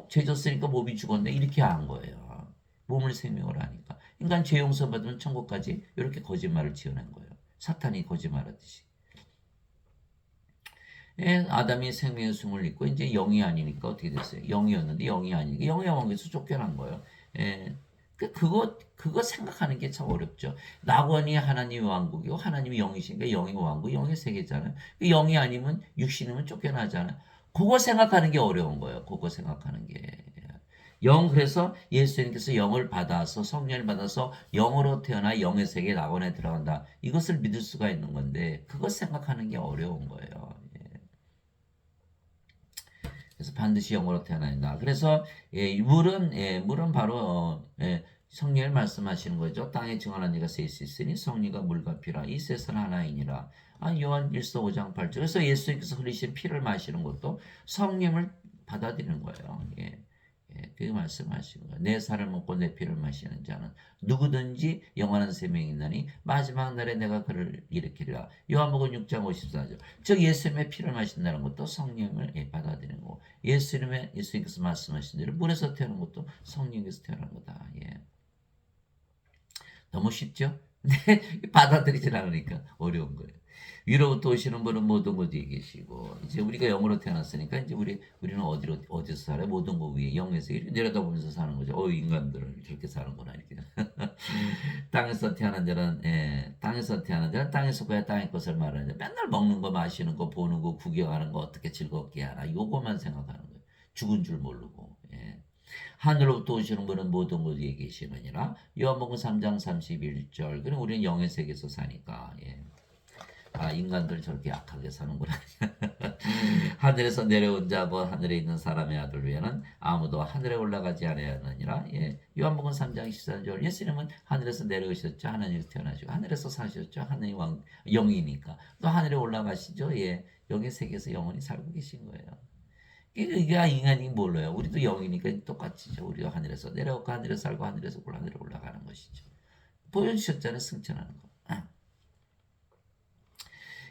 죄 졌으니까 몸이 죽었네 이렇게 한 거예요. 몸을 생명으로 하니까. 인간 죄 용서 받으면 천국까지 이렇게 거짓말을 지어낸 거예요. 사탄이 거짓말하듯이. 아담이 생명의 숨을 잃고 이제 영이 아니니까 어떻게 됐어요? 영이었는데 영이 아니니까 영의 왕에서 쫓겨난 거예요. 그거 생각하는 게 참 어렵죠. 낙원이 하나님의 왕국이고 하나님이 영이시니까 영의 왕국, 영의 세계잖아요. 영이 아니면 육신이면 쫓겨나잖아요. 그거 생각하는 게 어려운 거예요. 그거 생각하는 게. 그래서 예수님께서 영을 받아서 성령을 받아서 영으로 태어나 영의 세계 낙원에 들어간다. 이것을 믿을 수가 있는 건데 그거 생각하는 게 어려운 거예요. 그래서 반드시 영으로 태어나야 된다. 그래서 물은 바로 성령을 말씀하시는 거죠. 땅에 증언한 이가 셀 수 있으니 성리가 물과 피라. 이 셋은 하나이니라. 요한 1서 5장 8절. 그래서 예수님께서 흘리신 피를 마시는 것도 성령을 받아들이는 거예요. 그게 말씀하시는 거예요. 내 살을 먹고 내 피를 마시는 자는 누구든지 영원한 생명이 있나니 마지막 날에 내가 그를 일으키리라. 요한복음 6장 54절. 즉 예수님의 피를 마신다는 것도 성령을 받아들이는 거고 예수님께서 말씀하신 대로 물에서 태어난 것도 성령에서 태어난 거다. 예. 너무 쉽죠? 근데 받아들이질 않으니까 어려운 거예요. 위로부터 오시는 분은 모든 곳 위에 계시고 이제 우리가 영으로 태어났으니까 이제 우리는 어디서 살아요? 모든 곳 위에 영에서 이렇게 내려다보면서 사는 거죠. 인간들은 저렇게 사는구나 이렇게. 땅에서 태어난 자는 땅에서 태어난 자는 땅에 속하여 땅의 것을 말하는 자. 맨날 먹는 거 마시는 거 보는 거 구경하는 거 어떻게 즐겁게 하나 요거만 생각하는 거예요. 죽은 줄 모르고. 예. 하늘로부터 오시는 분은 모든 곳 위에 계시느니라. 요한복음 3장 31절. 그럼 우리는 영의 세계에서 사니까. 예. 인간들 저렇게 약하게 사는구나. 하늘에서 내려온 자고 하늘에 있는 사람의 아들 외에는 아무도 하늘에 올라가지 아니하느니라. 예. 요한복음 3장 14절. 예수님은 하늘에서 내려오셨죠. 하나님에서 태어나시고 하늘에서 사셨죠. 하나님 영이니까. 또 하늘에 올라가시죠. 예. 영의 세계에서 영원히 살고 계신 거예요. 이게 인간이 몰라요. 우리도 영이니까 똑같이죠. 우리가 하늘에서 내려오고 하늘에서 살고 하늘에서 하늘에 올라가는 것이죠. 보여주셨잖아요. 승천하는 거.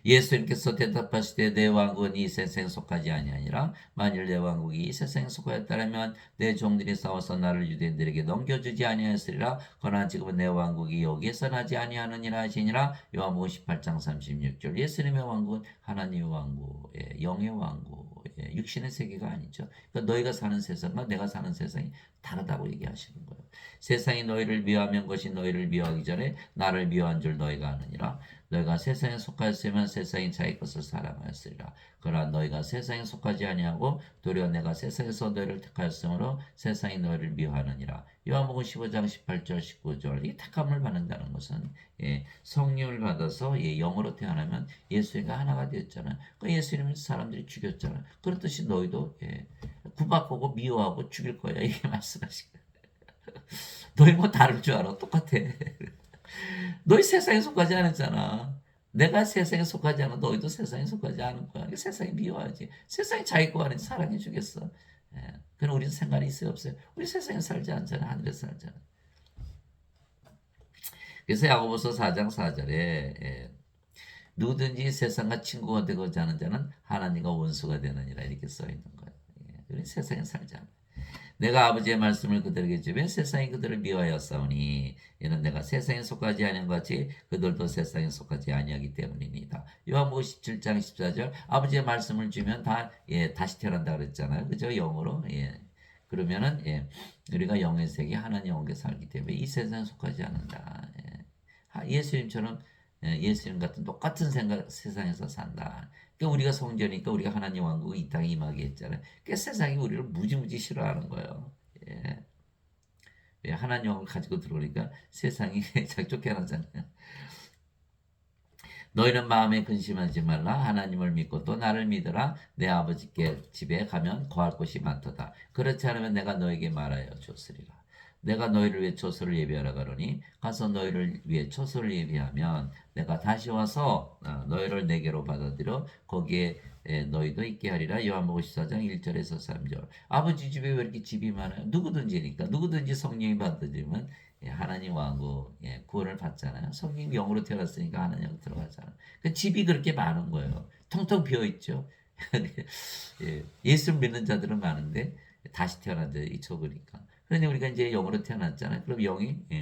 예수님께서 대답하시되 내 왕국은 이 세상에 속하지 아니하니라. 만일 내 왕국이 이 세상에 속하였다면 내 종들이 싸워서 나를 유대인들에게 넘겨주지 아니하였으리라. 그러나 지금은 내 왕국이 여기에서 나지 아니하느니라 하시니라. 요한복음 18장 36절. 예수님의 왕국은 하나님의 왕국, 영의 왕국, 육신의 세계가 아니죠. 그러니까 너희가 사는 세상과 내가 사는 세상이 다르다고 얘기하시는 거예요. 세상이 너희를 미워하면 것이 너희를 미워하기 전에 나를 미워한 줄 너희가 아느니라. 너희가 세상에 속하였으면 세상이 자기 것을 사랑하였으리라. 그러나 너희가 세상에 속하지 아니하고 도리어 내가 세상에서 너희를 택하였으므로 세상이 너희를 미워하느니라. 요한복음 15장 18절 19절. 이 택함을 받는다는 것은 성령을 받아서 영으로 태어나면 예수님과 하나가 되었잖아요. 그 예수님을 사람들이 죽였잖아요. 그렇듯이 너희도 구박하고 미워하고 죽일 거야. 이게 말씀하시고 너희 뭐 다를 줄 알아? 똑같아. 너희 세상에 속하지 않았잖아. 내가 세상에 속하지 않아. 너희도 세상에 속하지 않을 거야. 세상이 미워하지. 세상이 자기 거 아닌지 사랑해 주겠어. 그럼 우리는 상관이 있어요? 없어요? 우리 세상에 살지 않잖아. 하늘에서 살잖아. 그래서 야고보서 4장 4절에 누구든지 세상과 친구가 되고자 하는 자는 하나님과 원수가 되느니라 이렇게 써 있는 거예요. 우리 세상에 살지 않아. 내가 아버지의 말씀을 그들에게 주면 세상이 그들을 미워하였사오니 이는 내가 세상에 속하지 아니한 것 같이 그들도 세상에 속하지 아니하기 때문입니다. 요한복음 17장 14절. 아버지의 말씀을 주면 다시 태어난다 그랬잖아요. 그죠? 영으로. 그러면은 우리가 영의 세계 하나님 영에 살기 때문에 이 세상에 속하지 않는다. 예수님처럼 예수님 같은 똑같은 세상에서 산다. 그러니까 우리가 성전이니까 우리가 하나님 왕국이 이 땅에 임하게 했잖아요. 그러니까 세상이 우리를 무지무지 싫어하는 거예요. 하나님 왕국을 가지고 들어오니까 세상이 쫓겨나잖아요. 너희는 마음에 근심하지 말라. 하나님을 믿고 또 나를 믿으라. 내 아버지께 집에 가면 거할 곳이 많도다. 그렇지 않으면 내가 너에게 말하여 줬으리라. 내가 너희를 위해 초소를 예비하라 가노니 가서 너희를 위해 초소를 예비하면 내가 다시 와서 너희를 내게로 받아들여 거기에 너희도 있게 하리라. 요한복음 14장 1절에서 3절. 아버지 집에 왜 이렇게 집이 많아요? 누구든지니까. 누구든지 성령이 받아들이면 하나님 왕국 구원을 받잖아요. 성령이 영으로 태어났으니까 하나님 들어가잖아요. 그 집이 그렇게 많은 거예요. 텅텅 비어 있죠. 예수 믿는 자들은 많은데 다시 태어난 자들이 적으니까. 그런데 우리가 이제 영으로 태어났잖아요. 그럼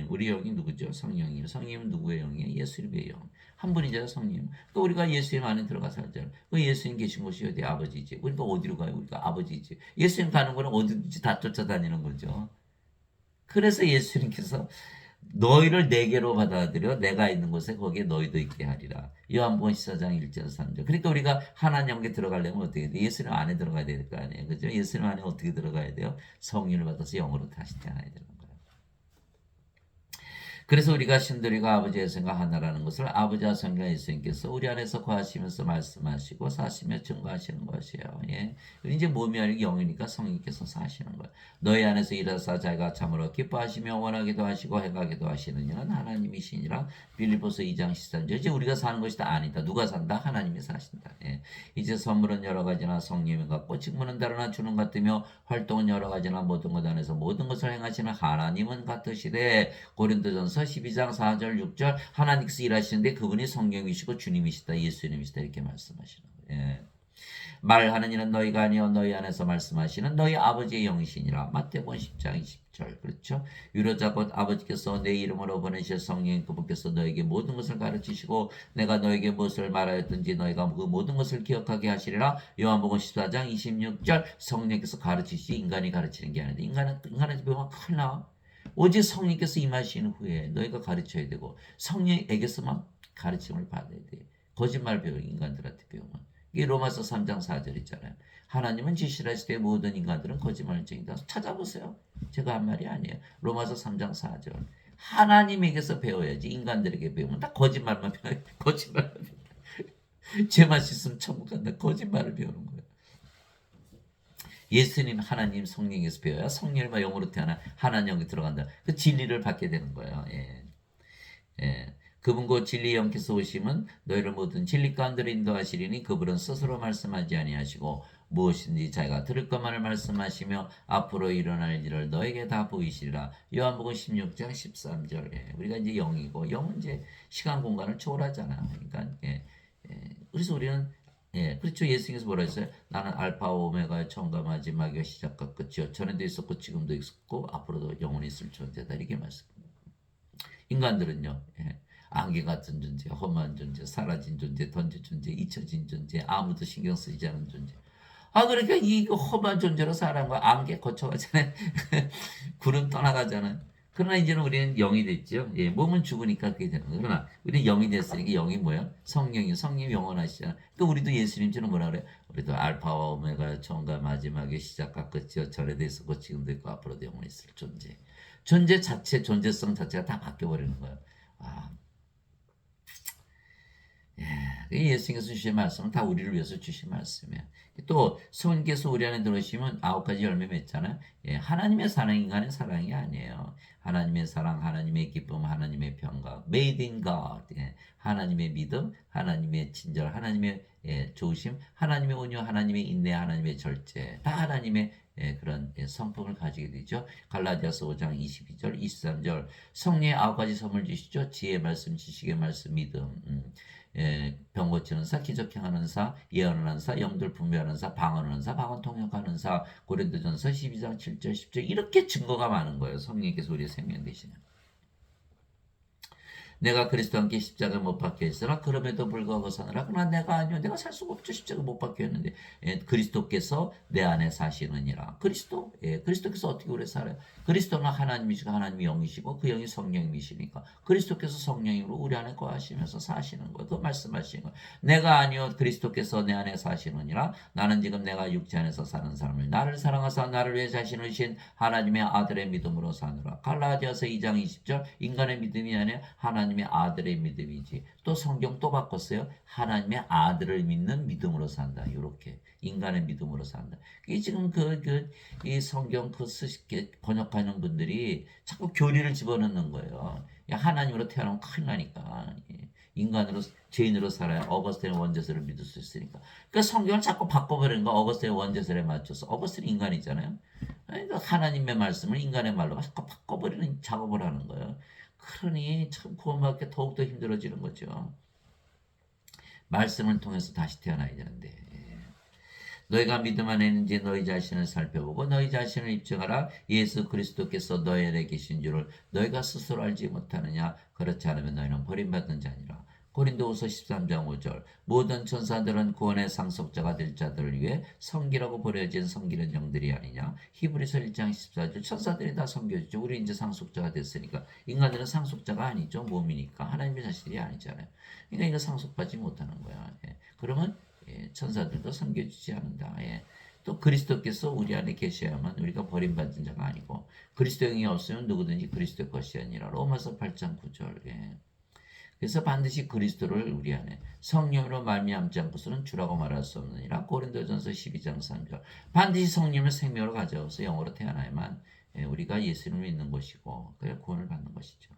우리 영이 누구죠? 성령이요. 성령은 누구의 영이에요? 예수님의 영. 한 분이잖아요, 성령. 그러니까 우리가 예수님 안에 들어가 살잖아요. 그 예수님 계신 곳이 어디? 아버지지. 우리가 어디로 가요? 우리가 아버지지. 예수님 가는 거는 어디든지 다 쫓아다니는 거죠. 그래서 예수님께서 너희를 내게로 받아들여 내가 있는 곳에 거기에 너희도 있게 하리라. 요한복음 14장 1절 3절. 그러니까 우리가 하나님 영에 들어가려면 어떻게 돼요? 예수님 안에 들어가야 될 거 아니에요. 그죠? 예수님 안에 어떻게 들어가야 돼요? 성령을 받아서 영으로 다시 태어나야 되는 거예요. 그래서 우리가 신들이가 아버지의 생각하나라는 것을 아버지와 성령 예수님께서 우리 안에서 거하시면서 말씀하시고 사시며 증거하시는 것이에요. 예. 이제 몸이 아니고 영이니까 성령께서 사시는 거예요. 너희 안에서 일하사 자기가 참으로 기뻐하시며 원하기도 하시고 행하기도 하시는 이는 하나님이시니라. 빌립보서 2장 13절. 이제 우리가 사는 것이 다 아니다. 누가 산다? 하나님이 사신다. 예. 이제 선물은 여러 가지나 성령이 같고 직분은 다르나 주는 같으며 활동은 여러 가지나 모든 것 안에서 모든 것을 행하시는 하나님은 같으시되. 고린도전서 12장 4절 6절. 하나님께서 일하시는데 그분이 성령이시고 주님이시다, 예수님이시다, 이렇게 말씀하시는 거예요. 예. 말하는 이는 너희가 아니요 너희 안에서 말씀하시는 너희 아버지의 영이시니라. 마태복음 10장 20절. 그렇죠? 유로자 곧 아버지께서 내 이름으로 보내실 성령 그분께서 너에게 모든 것을 가르치시고 내가 너에게 무엇을 말하였든지 너희가 그 모든 것을 기억하게 하시리라. 요한복음 14장 26절. 성령께서 가르치시지 인간이 가르치는 게 아닌데 인간한테 배우면 큰일 나. 오직 성령께서 임하시는 후에 너희가 가르쳐야 되고 성령에게서만 가르침을 받아야 돼. 거짓말 배우는 인간들한테 배우면. 이게 로마서 3장 4절 있잖아요. 하나님은 지시하시되 모든 인간들은 거짓말쟁이다. 찾아보세요. 제가 한 말이 아니에요. 로마서 3장 4절. 하나님에게서 배워야지 인간들에게 배우면 다 거짓말만 배워요. 거짓말만 배워요. 죄만 씻으면 천국 간다. 거짓말을 배우는 거예요. 예수님 하나님 성령에서 배워야 성령과 영으로 태어나 하나님 영이 들어간다. 그 진리를 받게 되는 거예요. 예. 예. 그분 곧 진리 영께서 오시면 너희를 모든 진리 가운데로 인도하시리니 그분은 스스로 말씀하지 아니하시고 무엇인지 자기가 들을 것만을 말씀하시며 앞으로 일어날 일을 너에게 다 보이시리라. 요한복음 16장 13절. 예. 우리가 이제 영이고 영은 이제 시간 공간을 초월하잖아. 그러니까 예. 그래서 우리는 그렇죠. 예수님께서 뭐라 했어요? 나는 알파와 오메가의 처음과 마지막의 시작과 끝이요. 전에도 있었고 지금도 있었고 앞으로도 영원히 있을 존재다. 이렇게 말씀합니다. 인간들은요. 안개 같은 존재, 험한 존재, 사라진 존재, 던진 존재, 잊혀진 존재, 아무도 신경 쓰이지 않은 존재. 그러니까 이 험한 존재로 사는 거야. 안개 거쳐가잖아요. 구름 떠나가잖아요. 그러나 이제는 우리는 영이 됐죠. 예, 몸은 죽으니까 그게 되는 거예요. 그러나 우리는 영이 됐으니까 영이 뭐야? 성령이 영원하시잖아. 또 우리도 예수님처럼 뭐라 그래? 우리도 알파와 오메가 처음과 마지막의 시작과 끝이요. 전에도 있었고 지금도 있고 앞으로도 영원히 있을 존재. 존재 자체, 존재성 자체가 다 바뀌어버리는 거예요. 아, 예수님께서 주신 말씀은 다 우리를 위해서 주신 말씀이에요. 또 성령께서 우리 안에 들어오시면 9가지 열매 맺잖아요. 하나님의 사랑, 인간의 사랑이 아니에요. 하나님의 사랑, 하나님의 기쁨, 하나님의 평강, made in God. 하나님의 믿음, 하나님의 친절, 하나님의 좋으심, 하나님의 온유, 하나님의 인내, 하나님의 절제, 다 하나님의 그런 성품을 가지게 되죠. 갈라디아서 5장 22절, 23절. 성령의 9가지 선물 주시죠. 지혜 말씀, 지식의 말씀, 믿음. 병 고치는 사, 기적 행하는 사, 예언하는 사, 영들 분별하는 사, 방언하는 사, 방언 통역하는 사. 고린도전서 12장 7절 10절. 이렇게 증거가 많은 거예요. 성령께서 우리의 생명 되시는. 내가 그리스도와 함께 십자가에 못 박혀 있으나 그럼에도 불구하고 사느라. 그러나 내가 아니요 내가 살 수가 없죠. 십자가에 못 박혀 있는데 그리스도께서 내 안에 사시느니라. 그리스도께서 어떻게 오래 살아요? 그리스도는 하나님이시고 하나님이 영이시고 그 영이 성령이시니까 그리스도께서 성령으로 우리 안에 거하시면서 사시는 거예요. 그 말씀하시는 거예요. 내가 아니요 그리스도께서 내 안에 사시느니라. 나는 지금 내가 육체 안에서 사는 사람을 나를 사랑하사 나를 위해 자신을 신 하나님의 아들의 믿음으로 사느라. 갈라디아서 2장 20절. 인간의 믿음이 아니라 하나님의 아들의 믿음이지. 또 성경 또 바꿨어요. 하나님의 아들을 믿는 믿음으로 산다. 이렇게 인간의 믿음으로 산다. 이게 지금 이 성경 번역하는 분들이 자꾸 교리를 집어넣는 거예요. 하나님으로 태어나면 큰일 나니까. 인간으로 죄인으로 살아야 어거스틴의 원죄설을 믿을 수 있으니까. 그러니까 성경을 자꾸 바꿔버리는 거. 어거스틴의 원죄설에 맞춰서. 어거스틴은 인간이잖아요. 그러니까 하나님의 말씀을 인간의 말로 자꾸 바꿔버리는 작업을 하는 거예요. 그러니 참 구원받기 더욱더 힘들어지는 거죠. 말씀을 통해서 다시 태어나야 되는데. 너희가 믿음 안에 있는지 너희 자신을 살펴보고 너희 자신을 입증하라. 예수 그리스도께서 너희 안에 계신 줄을 너희가 스스로 알지 못하느냐. 그렇지 않으면 너희는 버림받은 자니라. 고린도후서 13장 5절. 모든 천사들은 구원의 상속자가 될 자들을 위해 섬기라고 버려진 섬기는 영들이 아니냐. 히브리서 1장 14절. 천사들이 다 섬겨주죠. 우리 이제 상속자가 됐으니까. 인간들은 상속자가 아니죠. 몸이니까. 하나님의 자식이 아니잖아요. 그러니까 이거 상속받지 못하는 거야. 그러면 천사들도 섬겨주지 않는다. 또 그리스도께서 우리 안에 계셔야만 우리가 버림받은 자가 아니고 그리스도 영이 없으면 누구든지 그리스도 것이 아니라 로마서 8장 9절. 예. 그래서 반드시 그리스도를 우리 안에 성령으로 말미암지 않고서는 주라고 말할 수 없느니라. 고린도전서 12장 3절. 반드시 성령을 생명으로 가져와서 영으로 태어나야만 우리가 예수를 믿는 것이고 그래야 구원을 받는 것이죠.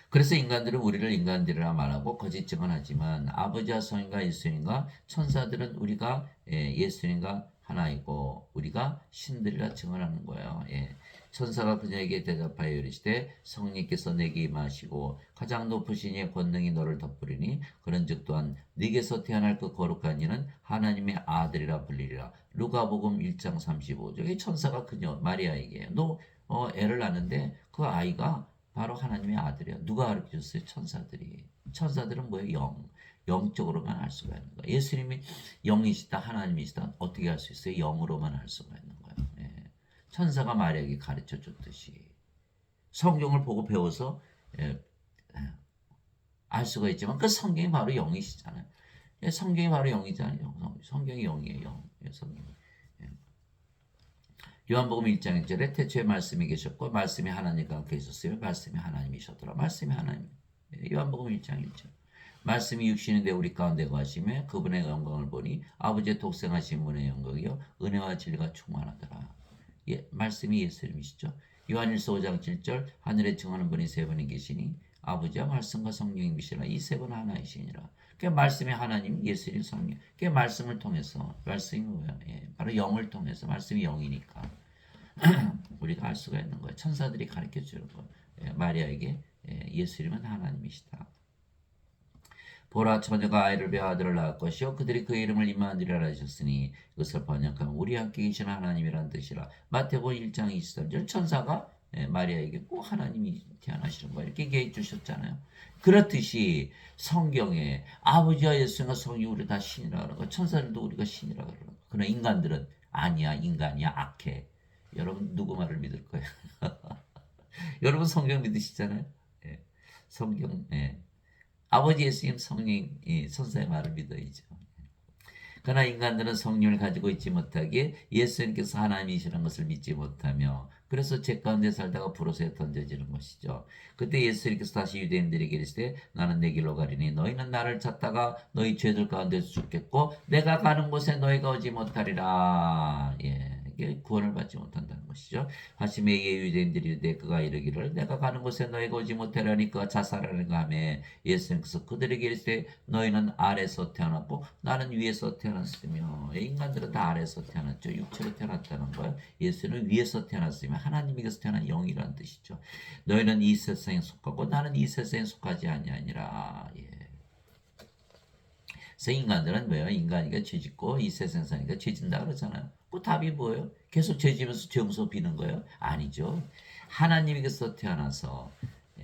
그래서 인간들은 우리를 인간들이라 말하고 거짓 증언하지만 아버지와 성인과 예수님과 천사들은 우리가 예수님과 하나이고 우리가 신들이라 증언하는 거예요. 예. 천사가 그녀에게 대답하여 이르시되 성령께서 내게 임하시고 가장 높으신 이의 권능이 너를 덮으리니 그런즉 또한 네게서 태어날 그 거룩한 이는 하나님의 아들이라 불리리라. 누가복음 1장 35절. 천사가 그녀 마리아에게 너 애를 낳는데 그 아이가 바로 하나님의 아들이야. 누가 가르쳐줬어요? 천사들이. 천사들은 뭐예요? 영적으로만 알 수가 있는 거예요. 예수님이 영이시다, 하나님이시다. 어떻게 할 수 있어요? 영으로만 알 수가 있는 거예요. 예. 천사가 마리아에게 가르쳐줬듯이 성경을 보고 배워서 알 수가 있지만 그 성경이 바로 영이시잖아요. 예, 성경이 바로 영이잖아요. 성경이 영이에요. 영. 예, 성경. 요한복음 1장 1절에 태초에 말씀이 계셨고 말씀이 하나님과 함께 있었어요. 말씀이 하나님이셨더라. 말씀이 하나님. 요한복음 1장 1절. 말씀이 육신이 되어 우리 가운데 거하시며 그분의 영광을 보니 아버지의 독생하신 분의 영광이요 은혜와 진리가 충만하더라. 예, 말씀이 예수님이시죠. 요한일서 5장 7절 하늘에 증하는 분이 세 분이 계시니 아버지와 말씀과 성령이시라. 이 세 분은 하나이시니라. 그 말씀이 하나님, 예수님, 성령. 그 말씀을 통해서 말씀이 뭐야? 예, 바로 영을 통해서 말씀이 영이니까 우리가 알 수가 있는 거예요. 천사들이 가르쳐 주는 거예요. 예, 마리아에게 예수님은 하나님이시다. 보라 처녀가 아이를 배어 아들을 낳을 것이요 그들이 그 이름을 임마누엘이라 하셨으니 이것을 번역하면 우리 함께 계신 하나님이라는 뜻이라. 마태복음 1장 23절 천사가 마리아에게 꼭 하나님이 태어나시는 거예요. 이렇게 얘기해 주셨잖아요. 그렇듯이 성경에 아버지와 예수님과 성령 우리 다 신이라 그러고 천사들도 우리가 신이라 그러고 그러나 인간들은 아니야 인간이야 악해. 여러분 누구 말을 믿을 거예요? 여러분 성경 믿으시잖아요. 예. 성경 아버지 예수님 성령 천사의 말을 믿어야죠. 그러나 인간들은 성령을 가지고 있지 못하기에 예수님께서 하나님이시라는 것을 믿지 못하며 그래서 죄 가운데 살다가 불옷에 던져지는 것이죠. 그때 예수님께서 다시 유대인들에게 이르시되 나는 내 길로 가리니 너희는 나를 찾다가 너희 죄들 가운데서 죽겠고 내가 가는 곳에 너희가 오지 못하리라. 예. 이게 구원을 받지 못한다는 것이죠. 하심에 유대인들이 이르되 그가 이르기를 내가 가는 곳에 너희가 오지 못하려니 그가 자살하는가 하며 예수님께서 그들에게 이르시되 너희는 아래에서 태어났고 나는 위에서 태어났으며 인간들은 다 아래에서 태어났죠. 육체로 태어났다는 거예요. 예수는 위에서 태어났으며 하나님에게서 태어난 영이라는 뜻이죠. 너희는 이 세상에 속하고 나는 이 세상에 속하지 아니하니라. 예. 그래서 인간들은 뭐예요? 인간이가 죄짓고 이 세상 사니까 죄진다 그러잖아요. 그 답이 뭐예요? 계속 죄지면서 죄무서 비는 거예요? 아니죠. 하나님에게서 태어나서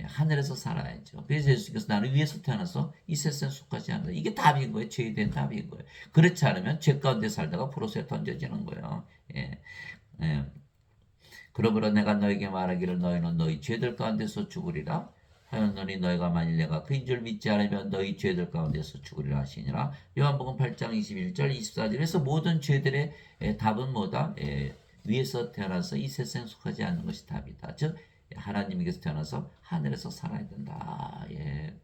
하늘에서 살아야죠. 그래서 예수께서 나는 위에서 태어나서 이 세상에 속하지 않는다. 이게 답인 거예요. 죄에 대한 답인 거예요. 그렇지 않으면 죄 가운데 살다가 불옷에 던져지는 거예요. 예. 예. 그러므로 내가 너에게 말하기를 너희는 너희 죄들 가운데서 죽으리라. 하였노니 너희가 만일 내가 그인 줄 믿지 않으면 너희 죄들 가운데서 죽으리라 하시니라. 요한복음 8장 21절 24절에서 모든 죄들의 답은 뭐다? 위에서 태어나서 이 세상에 속하지 않는 것이 답이다. 즉 하나님에게서 태어나서 하늘에서 살아야 된다. 예.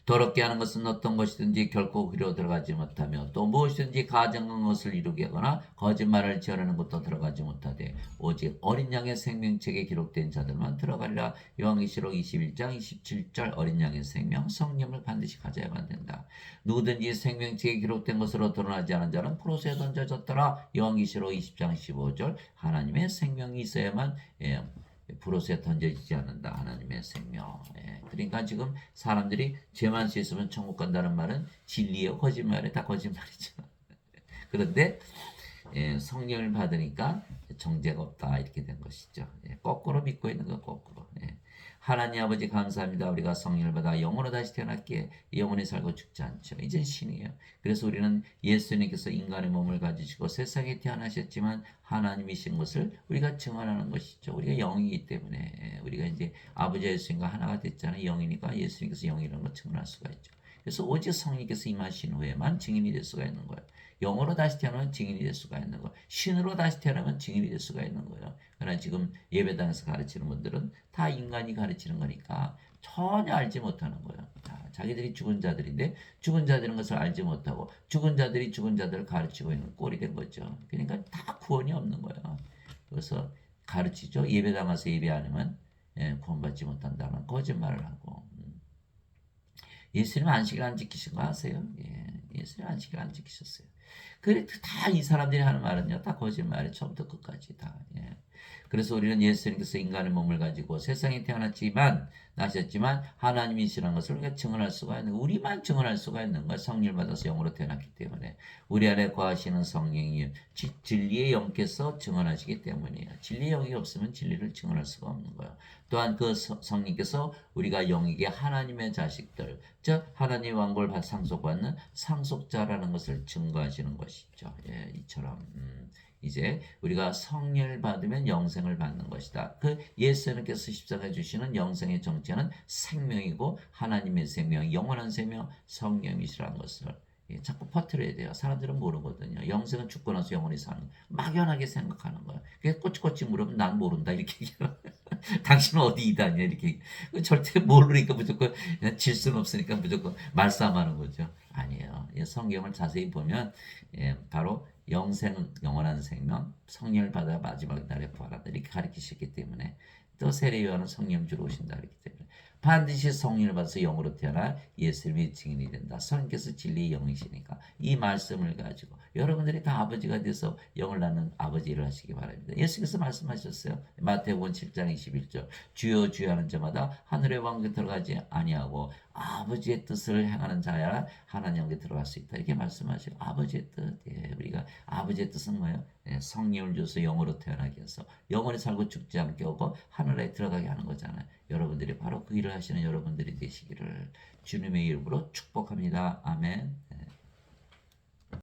더럽게 하는 것은 어떤 것이든지 결코 그리로 들어가지 못하며 또 무엇이든지 가증한 것을 이루게 하거나 거짓말을 지어내는 것도 들어가지 못하되 오직 어린 양의 생명책에 기록된 자들만 들어가리라. 요한계시록 21장 27절 어린 양의 생명 성령을 반드시 가져야만 된다. 누구든지 생명책에 기록된 것으로 드러나지 않은 자는 프로스에 던져졌더라. 요한계시록 20장 15절 하나님의 생명이 있어야만 불옷에 던져지지 않는다. 하나님의 생명. 그러니까 지금 사람들이 죄만 씻으면 천국 간다는 말은 진리예요? 거짓말이에요? 다 거짓말이죠. 그런데 성령을 받으니까 정죄가 없다. 이렇게 된 것이죠. 거꾸로 믿고 있는 거 거꾸로. 하나님 아버지 감사합니다. 우리가 성령을 받아 영으로 다시 태어났기에 영원히 살고 죽지 않죠. 이젠 신이에요. 그래서 우리는 예수님께서 인간의 몸을 가지시고 세상에 태어나셨지만 하나님이신 것을 우리가 증언하는 것이죠. 우리가 영이기 때문에 우리가 이제 아버지 예수님과 하나가 됐잖아요. 영이니까 예수님께서 영이라는 걸 증언할 수가 있죠. 그래서 오직 성령께서 임하신 후에만 증인이 될 수가 있는 거예요. 영으로 다시 태어나면 증인이 될 수가 있는 거예요. 신으로 다시 태어나면 증인이 될 수가 있는 거예요. 그러나 지금 예배당에서 가르치는 분들은 다 인간이 가르치는 거니까 전혀 알지 못하는 거예요. 자기들이 죽은 자들인데 죽은 자들인 것을 알지 못하고 죽은 자들이 죽은 자들을 가르치고 있는 꼴이 된 거죠. 그러니까 다 구원이 없는 거예요. 그래서 가르치죠. 예배당 가서 예배 안 하면 구원받지 못한다는 거짓말을 하고. 예수님 안식일 안 지키신 거 아세요? 예수님 안식일 안 지키셨어요. 그래 다 이 사람들이 하는 말은요, 다 거짓말이 처음부터 끝까지 다. 그래서 우리는 예수님께서 인간의 몸을 가지고 세상에 태어났지만 나셨지만 하나님이시라는 것을 우리가 증언할 수가 있는, 우리만 증언할 수가 있는 거야. 성령을 받아서 영으로 태어났기 때문에 우리 안에 거하시는 성령이 진리의 영께서 증언하시기 때문이에요. 진리의 영이 없으면 진리를 증언할 수가 없는 거예요. 또한 그 성령께서 우리가 영에게 하나님의 자식들, 즉 하나님의 왕국을 상속받는 상속자라는 것을 증거하시는 것이죠. 이처럼 이제 우리가 성령을 받으면 영생을 받는 것이다. 그 예수님께서 십자가에 주시는 영생의 정체는 생명이고 하나님의 생명, 영원한 생명, 성령이시라는 것을 자꾸 퍼뜨려야 돼요. 사람들은 모르거든요. 영생은 죽고 나서 영원히 사는 거. 막연하게 생각하는 거예요. 그래서 꼬치꼬치 물으면 난 모른다 이렇게 얘기하는 당신은 어디 이다냐 이렇게. 절대 모르니까 무조건 질 수는 없으니까 무조건 말싸움하는 거죠. 아니에요. 성경을 자세히 보면 바로 영생, 영원한 생명, 성령을 받아 마지막 날에 부활한다 이렇게 가르치셨기 때문에, 또 세례 요한은 성령 주로 오신다 그렇기 때문에 반드시 성령을 받아서 영으로 태어나 예수님의 증인이 된다. 성령께서 진리의 영이시니까 이 말씀을 가지고 여러분들이 다 아버지가 돼서 영을 낳는 아버지 일을 하시기 바랍니다. 예수께서 말씀하셨어요. 마태복음 7장 21절 주여 주여 하는 자마다 하늘의 왕국에 들어가지 아니하고 아버지의 뜻을 행하는 자야 하나님 영에 들어갈 수 있다. 이렇게 말씀하시고, 아버지의 뜻, 우리가 아버지의 뜻은 뭐예요? 성령을 줘서 영으로 태어나게 해서 영원히 살고 죽지 않게 하고 하늘에 들어가게 하는 거잖아요. 여러분들이 바로 그 일을 하시는 여러분들이 되시기를 주님의 이름으로 축복합니다. 아멘.